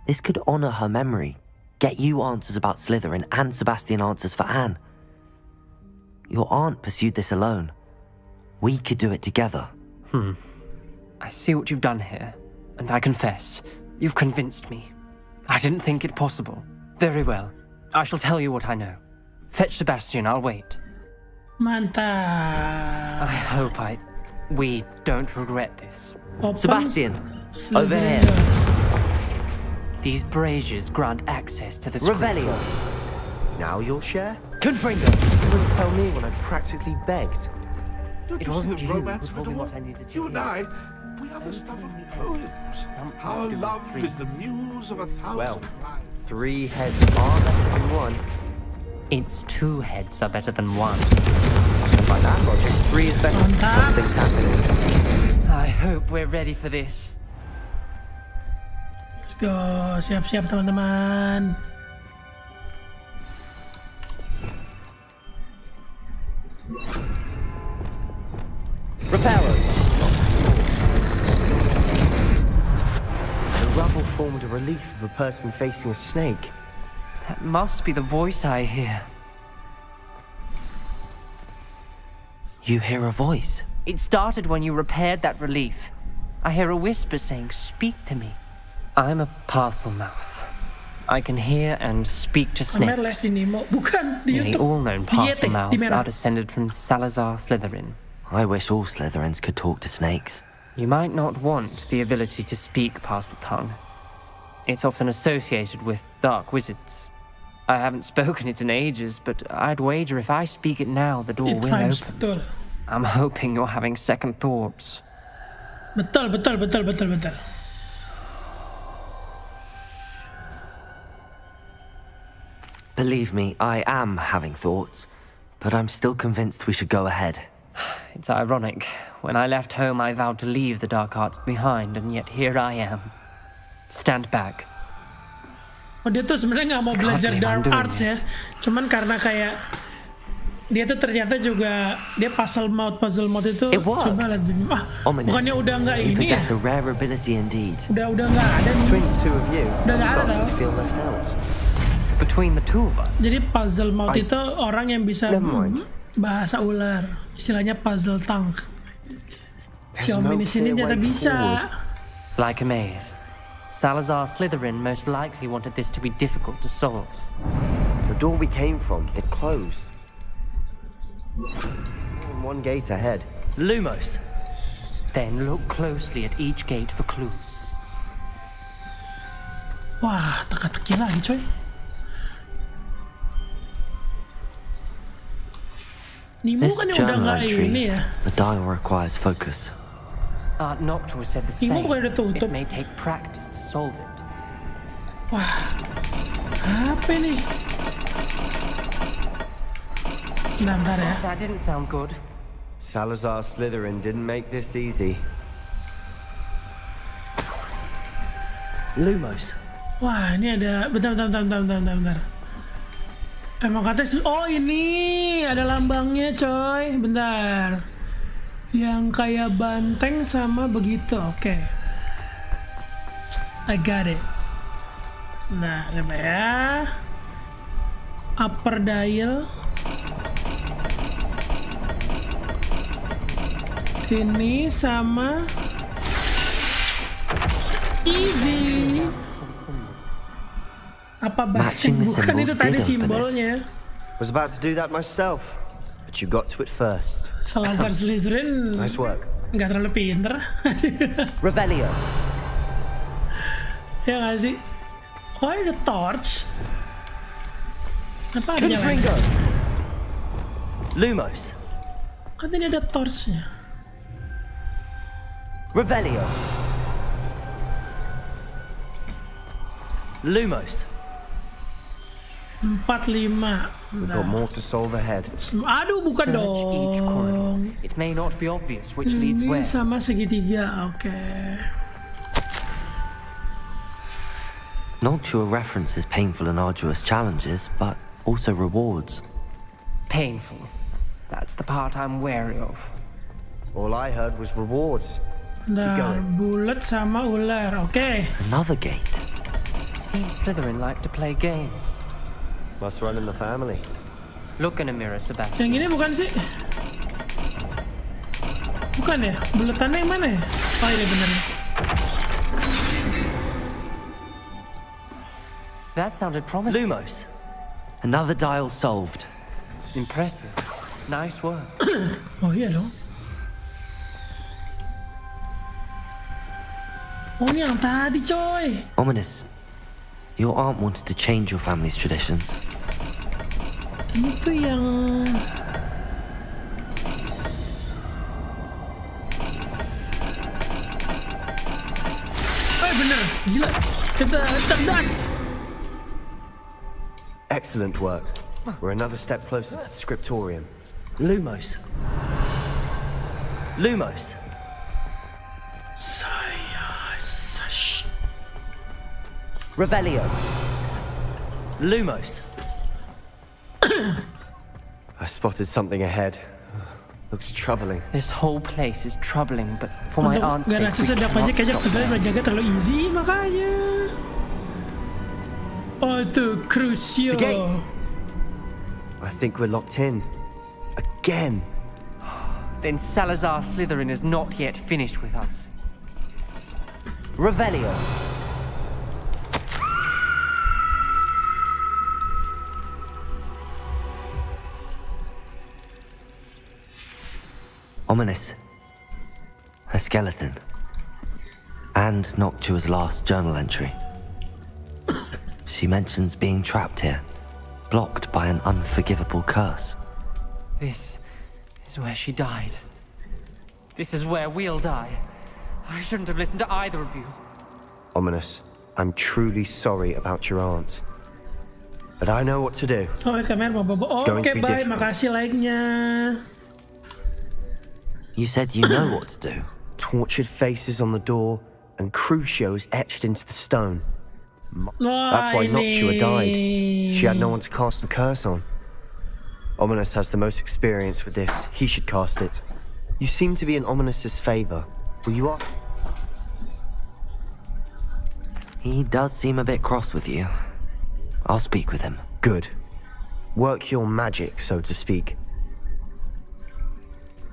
This could honor her memory, get you answers about Slytherin and Sebastian answers for Anne. Your aunt pursued this alone. We could do it together. I see what you've done here, and I confess, you've convinced me. I didn't think it possible. Very well. I shall tell you what I know. Fetch Sebastian, I'll wait. Mantap. I hope we don't regret this. Sebastian, over here. These braziers grant access to the Revelio. Now you'll share? Confringo. You wouldn't tell me when I practically begged. Don't It you wasn't see you the who romance of told it me all? what I needed to You and hear. I, we are the stuff of poems. Our to do with love is the muse of 1,000 Well, lives. 3 heads are better than 1. It's 2 heads are better than 1. By that logic, 3 is better. Something's happening. I hope we're ready for this. Let's go. Siap-siap teman-teman. Repellers. The rubble formed a relief of a person facing a snake. must be the voice I hear. You hear a voice? It started when you repaired that relief. I hear a whisper saying, "Speak to me." I'm a parcel mouth. I can hear and speak to snakes. Bukan di Nearly YouTube. all known Di parcel di mouths merah. are descended from Salazar Slytherin. I wish all Slytherins could talk to snakes. You might not want the ability to speak parcel tongue. It's often associated with dark wizards. I haven't spoken it in ages, but I'd wager if I speak it now, the door will open. Betul. I'm hoping you're having second thoughts. Betul. Believe me, I am having thoughts, but I'm still convinced we should go ahead. It's ironic. When I left home, I vowed to leave the dark arts behind, and yet here I am. Stand back. Oh, dia tuh sebenarnya nggak mau belajar dark arts ya, cuman karena kayak dia tuh ternyata juga dia puzzle mouth itu coba lihat bukannya udah nggak ini ya? A rare ability indeed. Udah nggak ada nih. Between the two of you, Udah I'm nggak ada starting to tau. feel left out. Between the two of us. Jadi puzzle mouth itu orang yang bisa bahasa ular, istilahnya puzzle tongue. Si Om ini sini ternyata bisa. Like a maze. Salazar Slytherin most likely wanted this to be difficult to solve. The door we came from, it closed. One gate ahead. Lumos. Then look closely at each gate for clues. Wah, teka-teki lagi coy. Nemo This kan udah journal nggak ini entry, ya. the dial requires focus. Noctua said the Nemo same. bukan udah tutup. It may take practice to solve it. Wah, apa ini? Bentar ya. That didn't sound good. Salazar Slytherin didn't make this easy. Lumos. Wah, ini ada bentar. Emang katanya oh ini ada lambangnya coy. Bentar. Yang kayak banteng sama begitu. Oke. I got it. Nah, coba ya. Upper dial. Ini sama easy. Apa banteng? Bukan itu tadi simbolnya. Was about to do that myself, but you got to it first. Salazar Slytherin. Nice work. Nggak terlalu pinter. Revelio. Ya nggak sih? Oh, ada torch. Apa ada Confringo. Lumos. Kan ini ada torchnya. Revelio. Lumos. 4, 5. We've got more to solve ahead. Aduh, bukan Search dong. each corridor. It may not be obvious which leads Ini where. sama segitiga, oke. Noctua references painful and arduous challenges, but also rewards. Painful. That's the part I'm wary of. All I heard was rewards. Nah, bulat sama ular, oke. Another gate. Seems Slytherin like to play games. Must run in the family. Look in a mirror, Sebastian. Yang ini bukan sih? Bukan ya? Bulatannya yang mana ya? Oh, ini bener. That sounded promising. Lumos. Another dial solved. Impressive. Nice work. Oh iya dong. Oh, ini yang tadi coy. Ominous. Your aunt wanted to change your family's traditions. Ini tuh yang... bener, gila. Kita cerdas. Excellent work. We're another step closer to the scriptorium. Lumos. Lumos. Revelio. Lumos. I spotted something ahead. Looks troubling. This whole place is troubling, but for my aunt's Gak sake, rasa sedap aja kayaknya pesannya menjaga terlalu easy makanya. Oh, itu Crucio. The gate. I think we're locked in. Again. Then Salazar Slytherin is not yet finished with us. Revelio. Ominous. A skeleton. And Noctua's last journal entry. She mentions being trapped here, blocked by an unforgivable curse. This is where she died. This is where we'll die. I shouldn't have listened to either of you. Ominous, I'm truly sorry about your aunt. But I know what to do. Oh, kamera mau bobo. It's going to Oke, be bye. difficult. Makasih like-nya. You said you know what to do. Tortured faces on the door, and Crucio is etched into the stone. That's why Noctua died. She had no one to cast the curse on. Ominous has the most experience with this. He should cast it. You seem to be in Ominous's favor. Will you up? He does seem a bit cross with you. I'll speak with him. Good. Work your magic, so to speak.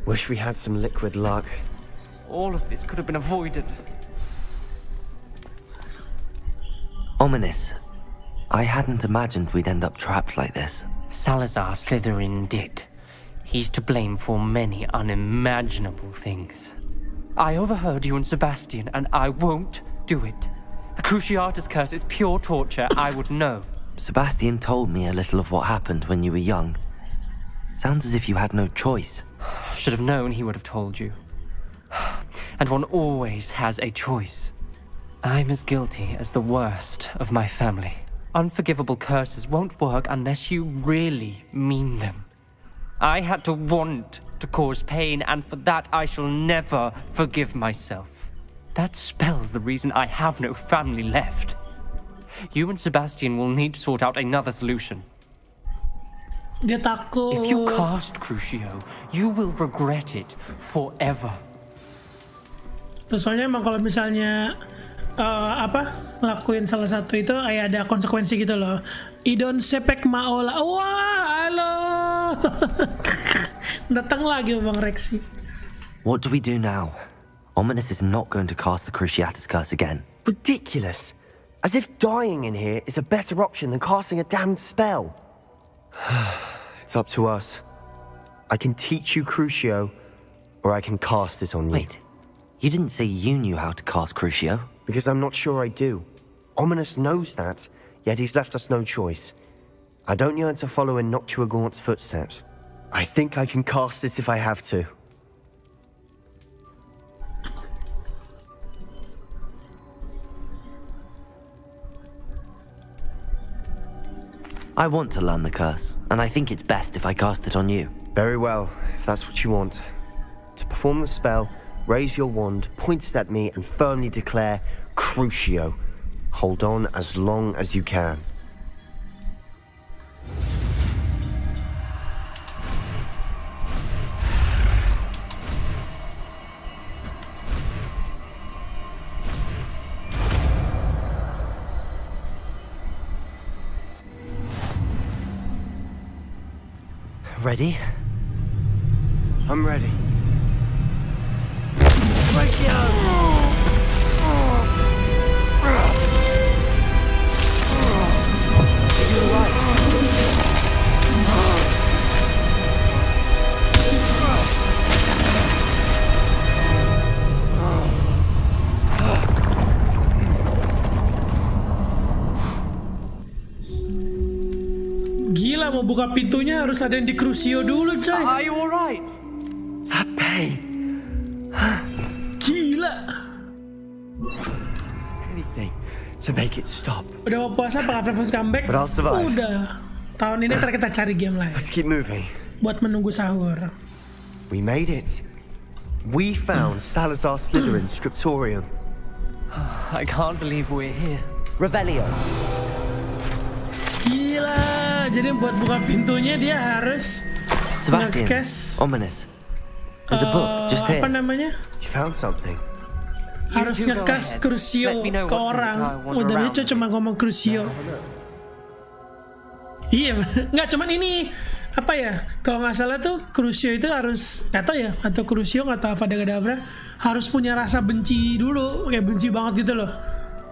Wish we had some liquid luck. All of this could have been avoided. Ominous. I hadn't imagined we'd end up trapped like this. Salazar Slytherin did. He's to blame for many unimaginable things. I overheard you and Sebastian, and I won't do it. The Cruciatus curse is pure torture. I would know. Sebastian told me a little of what happened when you were young. Sounds as if you had no choice. Should have known he would have told you. And one always has a choice. I'm as guilty as the worst of my family. Unforgivable curses won't work unless you really mean them. I had to want to cause pain, and for that I shall never forgive myself. That spells the reason I have no family left. You and Sebastian will need to sort out another solution. Dia takut. If you cast Crucio, you will regret it forever. Terus soalnya emang kalau misalnya ngelakuin salah satu itu ada konsekuensi gitu loh. Idon sepek maola. Wah, halo. Datang lagi Bang Rexy. What do we do now? Ominous is not going to cast the Cruciatus curse again. Ridiculous. As if dying in here is a better option than casting a damned spell. It's up to us. I can teach you Crucio, or I can cast it on you. Wait, you didn't say you knew how to cast Crucio? Because I'm not sure I do. Ominous knows that, yet he's left us no choice. I don't yearn to follow in Noctua Gaunt's footsteps. I think I can cast it if I have to. I want to learn the curse, and I think it's best if I cast it on you. Very well, if that's what you want. To perform the spell, raise your wand, point it at me, and firmly declare Crucio. Hold on as long as you can. Ready? I'm ready. Gila, mau buka pintunya harus ada yang di Crucio dulu, coy. Are you alright? That pain. Gila. Anything to make it stop. Udah mau puasa pakai Fresh Comeback? But I'll survive. Udah. Tahun ini ntar kita cari game lain. Let's keep moving. Buat menunggu sahur. We made it. We found Salazar Slytherin's scriptorium. I can't believe we're here. Revelio. Gila, jadi buat buka pintunya dia harus Sebastian, nge-cast, Ominous. There's a book just here. apa namanya? You found something. Harus nge-cast Crucio ke orang. Udah lucu cuma ngomong Crucio. Iya, nggak cuman ini apa ya? Kalau nggak salah tuh Crucio itu harus nggak tahu ya, atau Crucio atau Avada Kedavra harus punya rasa benci dulu, kayak benci banget gitu loh,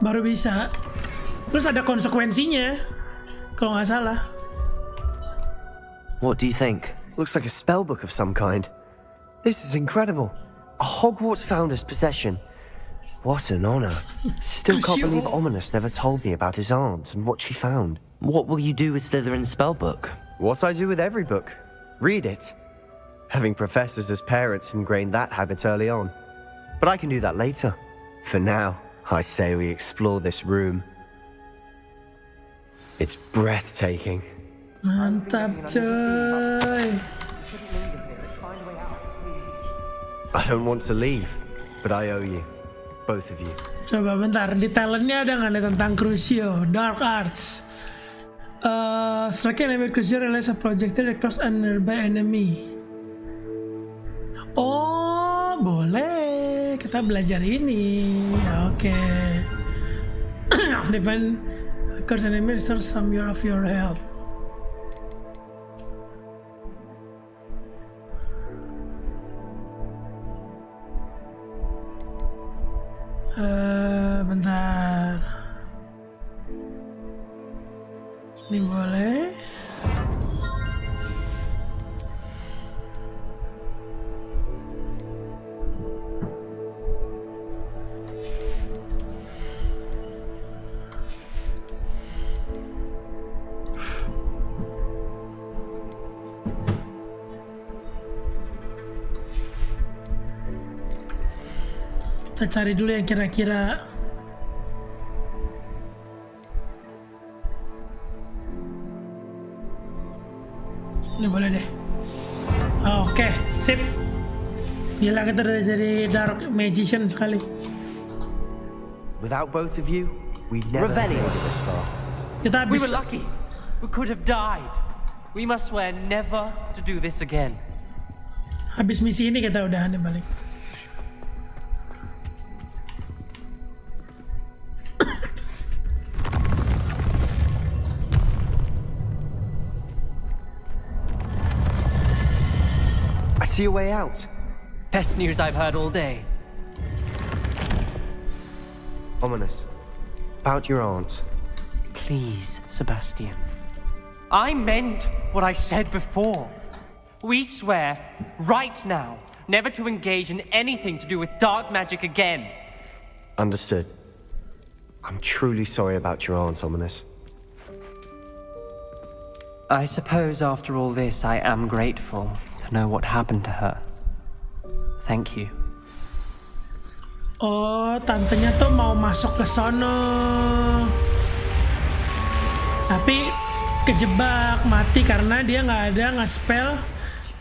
baru bisa. Terus ada konsekuensinya, kalau nggak salah. What do you think? Looks like a spellbook of some kind. This is incredible. A Hogwarts founder's possession. What an honor. Still can't believe Ominous never told me about his aunt and what she found. What will you do with Slytherin's spellbook? What I do with every book. Read it. Having professors as parents ingrained that habit early on. But I can do that later. For now, I say we explore this room. It's breathtaking. Mantap, coy. I don't want to leave, but I owe you. Both of you. Coba bentar, di talentnya ada nggak nih tentang Crucio, Dark Arts. Strike enemy Crucio release a projectile across a nearby enemy. Oh, boleh. Kita belajar ini. Oke. Defend across enemy restore some of your health. Bentar. Ini boleh. Kita cari dulu yang kira-kira ini boleh deh. Oke, sip. Gila, kita udah jadi dark magician sekali. Without both of you, we never made it this far. Kita We habis. were lucky. We could have died. We must swear never to do this again. Habis misi ini kita udah nih balik. I see a way out. Best news I've heard all day. Ominous. About your aunt. Please, Sebastian. I meant what I said before. We swear, right now, never to engage in anything to do with dark magic again. Understood. I'm truly sorry about your aunt, Ominous. I suppose after all this, I am grateful to know what happened to her. Thank you. Oh, tantenya tuh mau masuk ke sono. Tapi kejebak, mati karena dia nggak ada nge-spell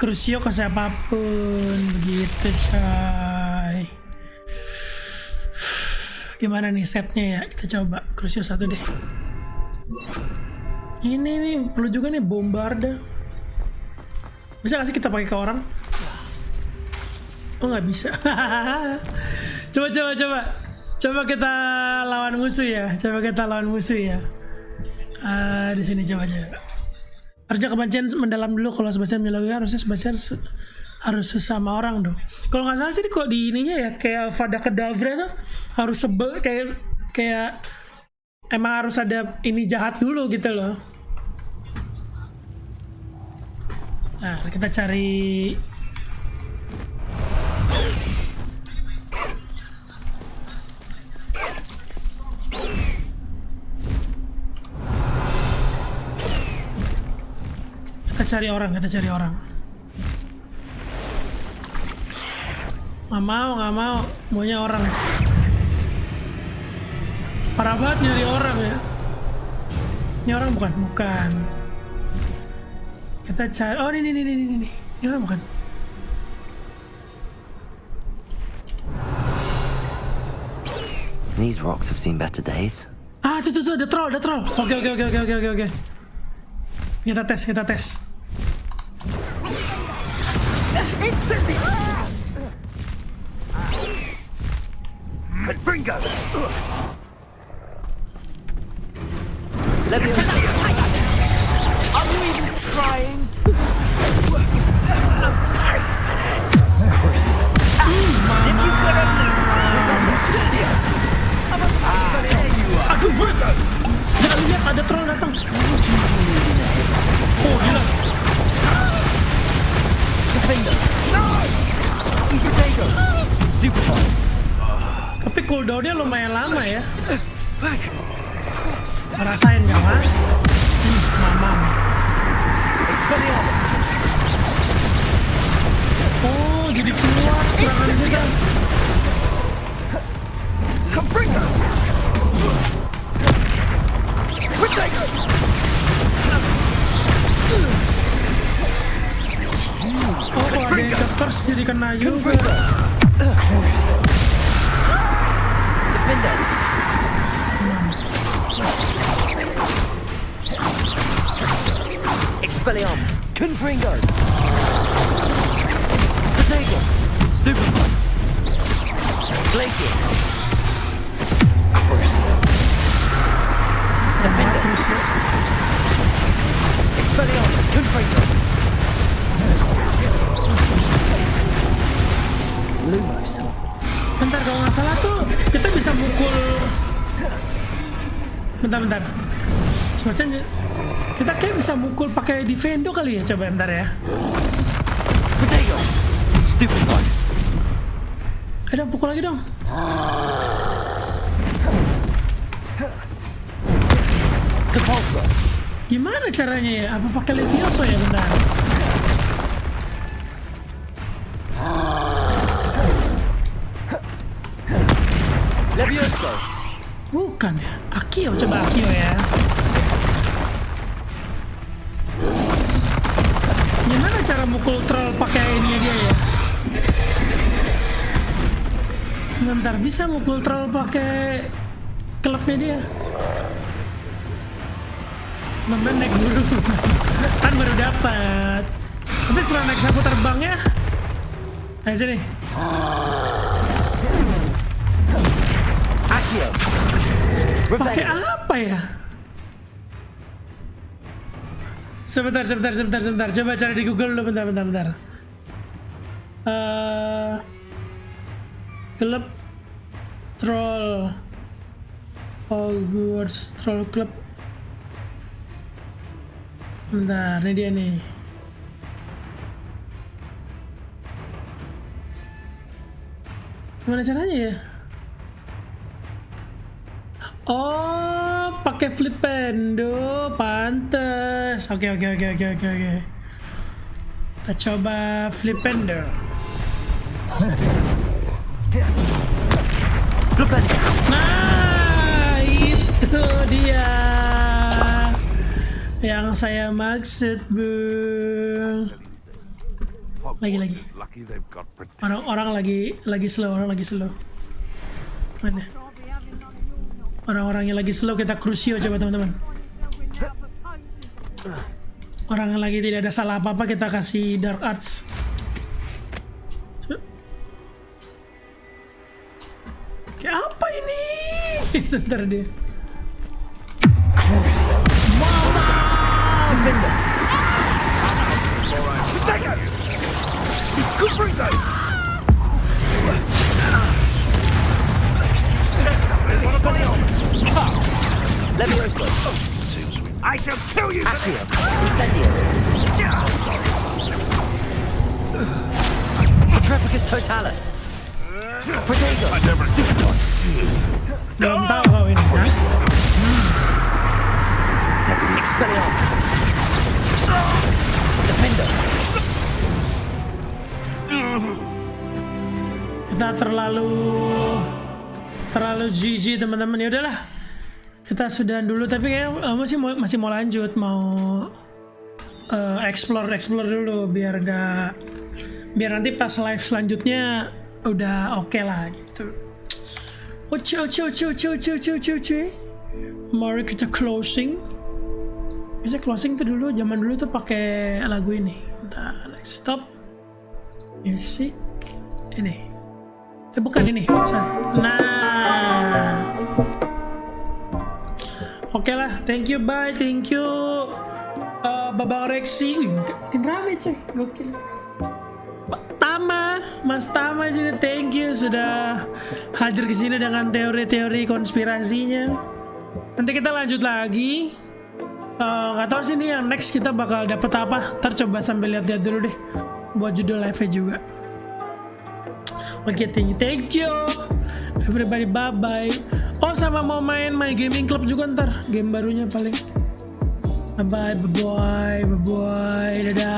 Crucio ke siapapun. Begitu, coy. Gimana nih setnya ya? Kita coba Crucio 1 deh. Ini nih perlu juga nih bombarda. Bisa gak sih kita pakai ke orang? Oh, nggak bisa. Coba kita lawan musuh ya. Di sini coba aja. Harusnya kebencian mendalam dulu. Kalau Sebastian bilang harusnya Sebastian harus sesama orang dong. Kalau nggak salah sih kok di ininya ya kayak Avada Kedavra tuh harus sebel, kayak emang harus ada ini jahat dulu gitu loh. Nah, kita cari orang. Nggak mau, maunya orang. Parah banget nyari orang ya. Ini orang bukan. Kita cari. Oh, ini. Ini orang bukan. These rocks have seen better days. Ah, tuh, ada troll. Oke. Kita tes. Bingo! Let me cooldownnya lumayan lama ya. Rasain gak mas? Mamam. Oh, jadi kuat serangan kita. Oh, ada yang keters jadi kena juga. Expelliarmus. Confringo. Potato. Stupid one. Glacius. Crucio. Defender. Expelliarmus. Confringo. Lumos. Bentar, kalau nggak salah tuh kita bisa mukul. Bentar. Semestinya kita kayak bisa mukul pakai Defendo kali ya, coba bentar ya. Potato. Stupid one. Ayo pukul lagi dong. Repulsor. Gimana caranya ya? Apa pakai Levioso ya, bentar. Levioso. Bukan ya. Akio, coba Akio ya. Gimana cara mukul troll pakai ini dia ya? Bentar, bisa mukul troll pakai klubnya dia. Namanya naik dulu. Kan baru dapat. Tapi setelah naik sapu terbangnya. Ayo sini. Akio. Pakai apa ya? Sebentar. Coba cari di Google dulu, bentar. Klub troll Hogwarts Troll Club. Bentar, ini dia nih. Gimana caranya ya? Oh, pakai flipendo, pantes. Oke. Kita coba flipendo. Nah, itu dia yang saya maksud, Bung. Lagi. Orang lagi slow. Mana? Orang-orang yang lagi slow kita Crucio, coba teman-teman. Orang yang lagi tidak ada salah apa-apa kita kasih Dark Arts. Kayak apa ini? Ntar dia. Mama! Defender. Levioso. I shall kill you! Accio. Incendio. Trepicus totalis. Protego. Belum tahu kau ini, kan? Let's see. Expelliarmus. Defender. Kita terlalu GG teman-teman. Ya udahlah, kita sudah dulu, tapi kayak masih mau lanjut, mau explore dulu biar nanti pas live selanjutnya udah oke lah gitu. Mari kita closing. Bisa closing tuh dulu, zaman dulu tuh pakai lagu ini. Bentar, stop music ini. Bukan ini, sorry. Nah, oke lah, thank you, bye, thank you, Babang Rexi. Wih, makin rame cuy, gokil. Mas Tama juga thank you sudah hadir ke sini dengan teori-teori konspirasinya. Nanti kita lanjut lagi. Gak tahu sih nih yang next kita bakal dapet apa. Ntar coba sambil lihat-lihat dulu deh buat judul live-nya juga. Oke, thank you everybody, bye bye. Oh, sama mau main My Gaming Club juga ntar, game barunya paling. Bye bye, dadah.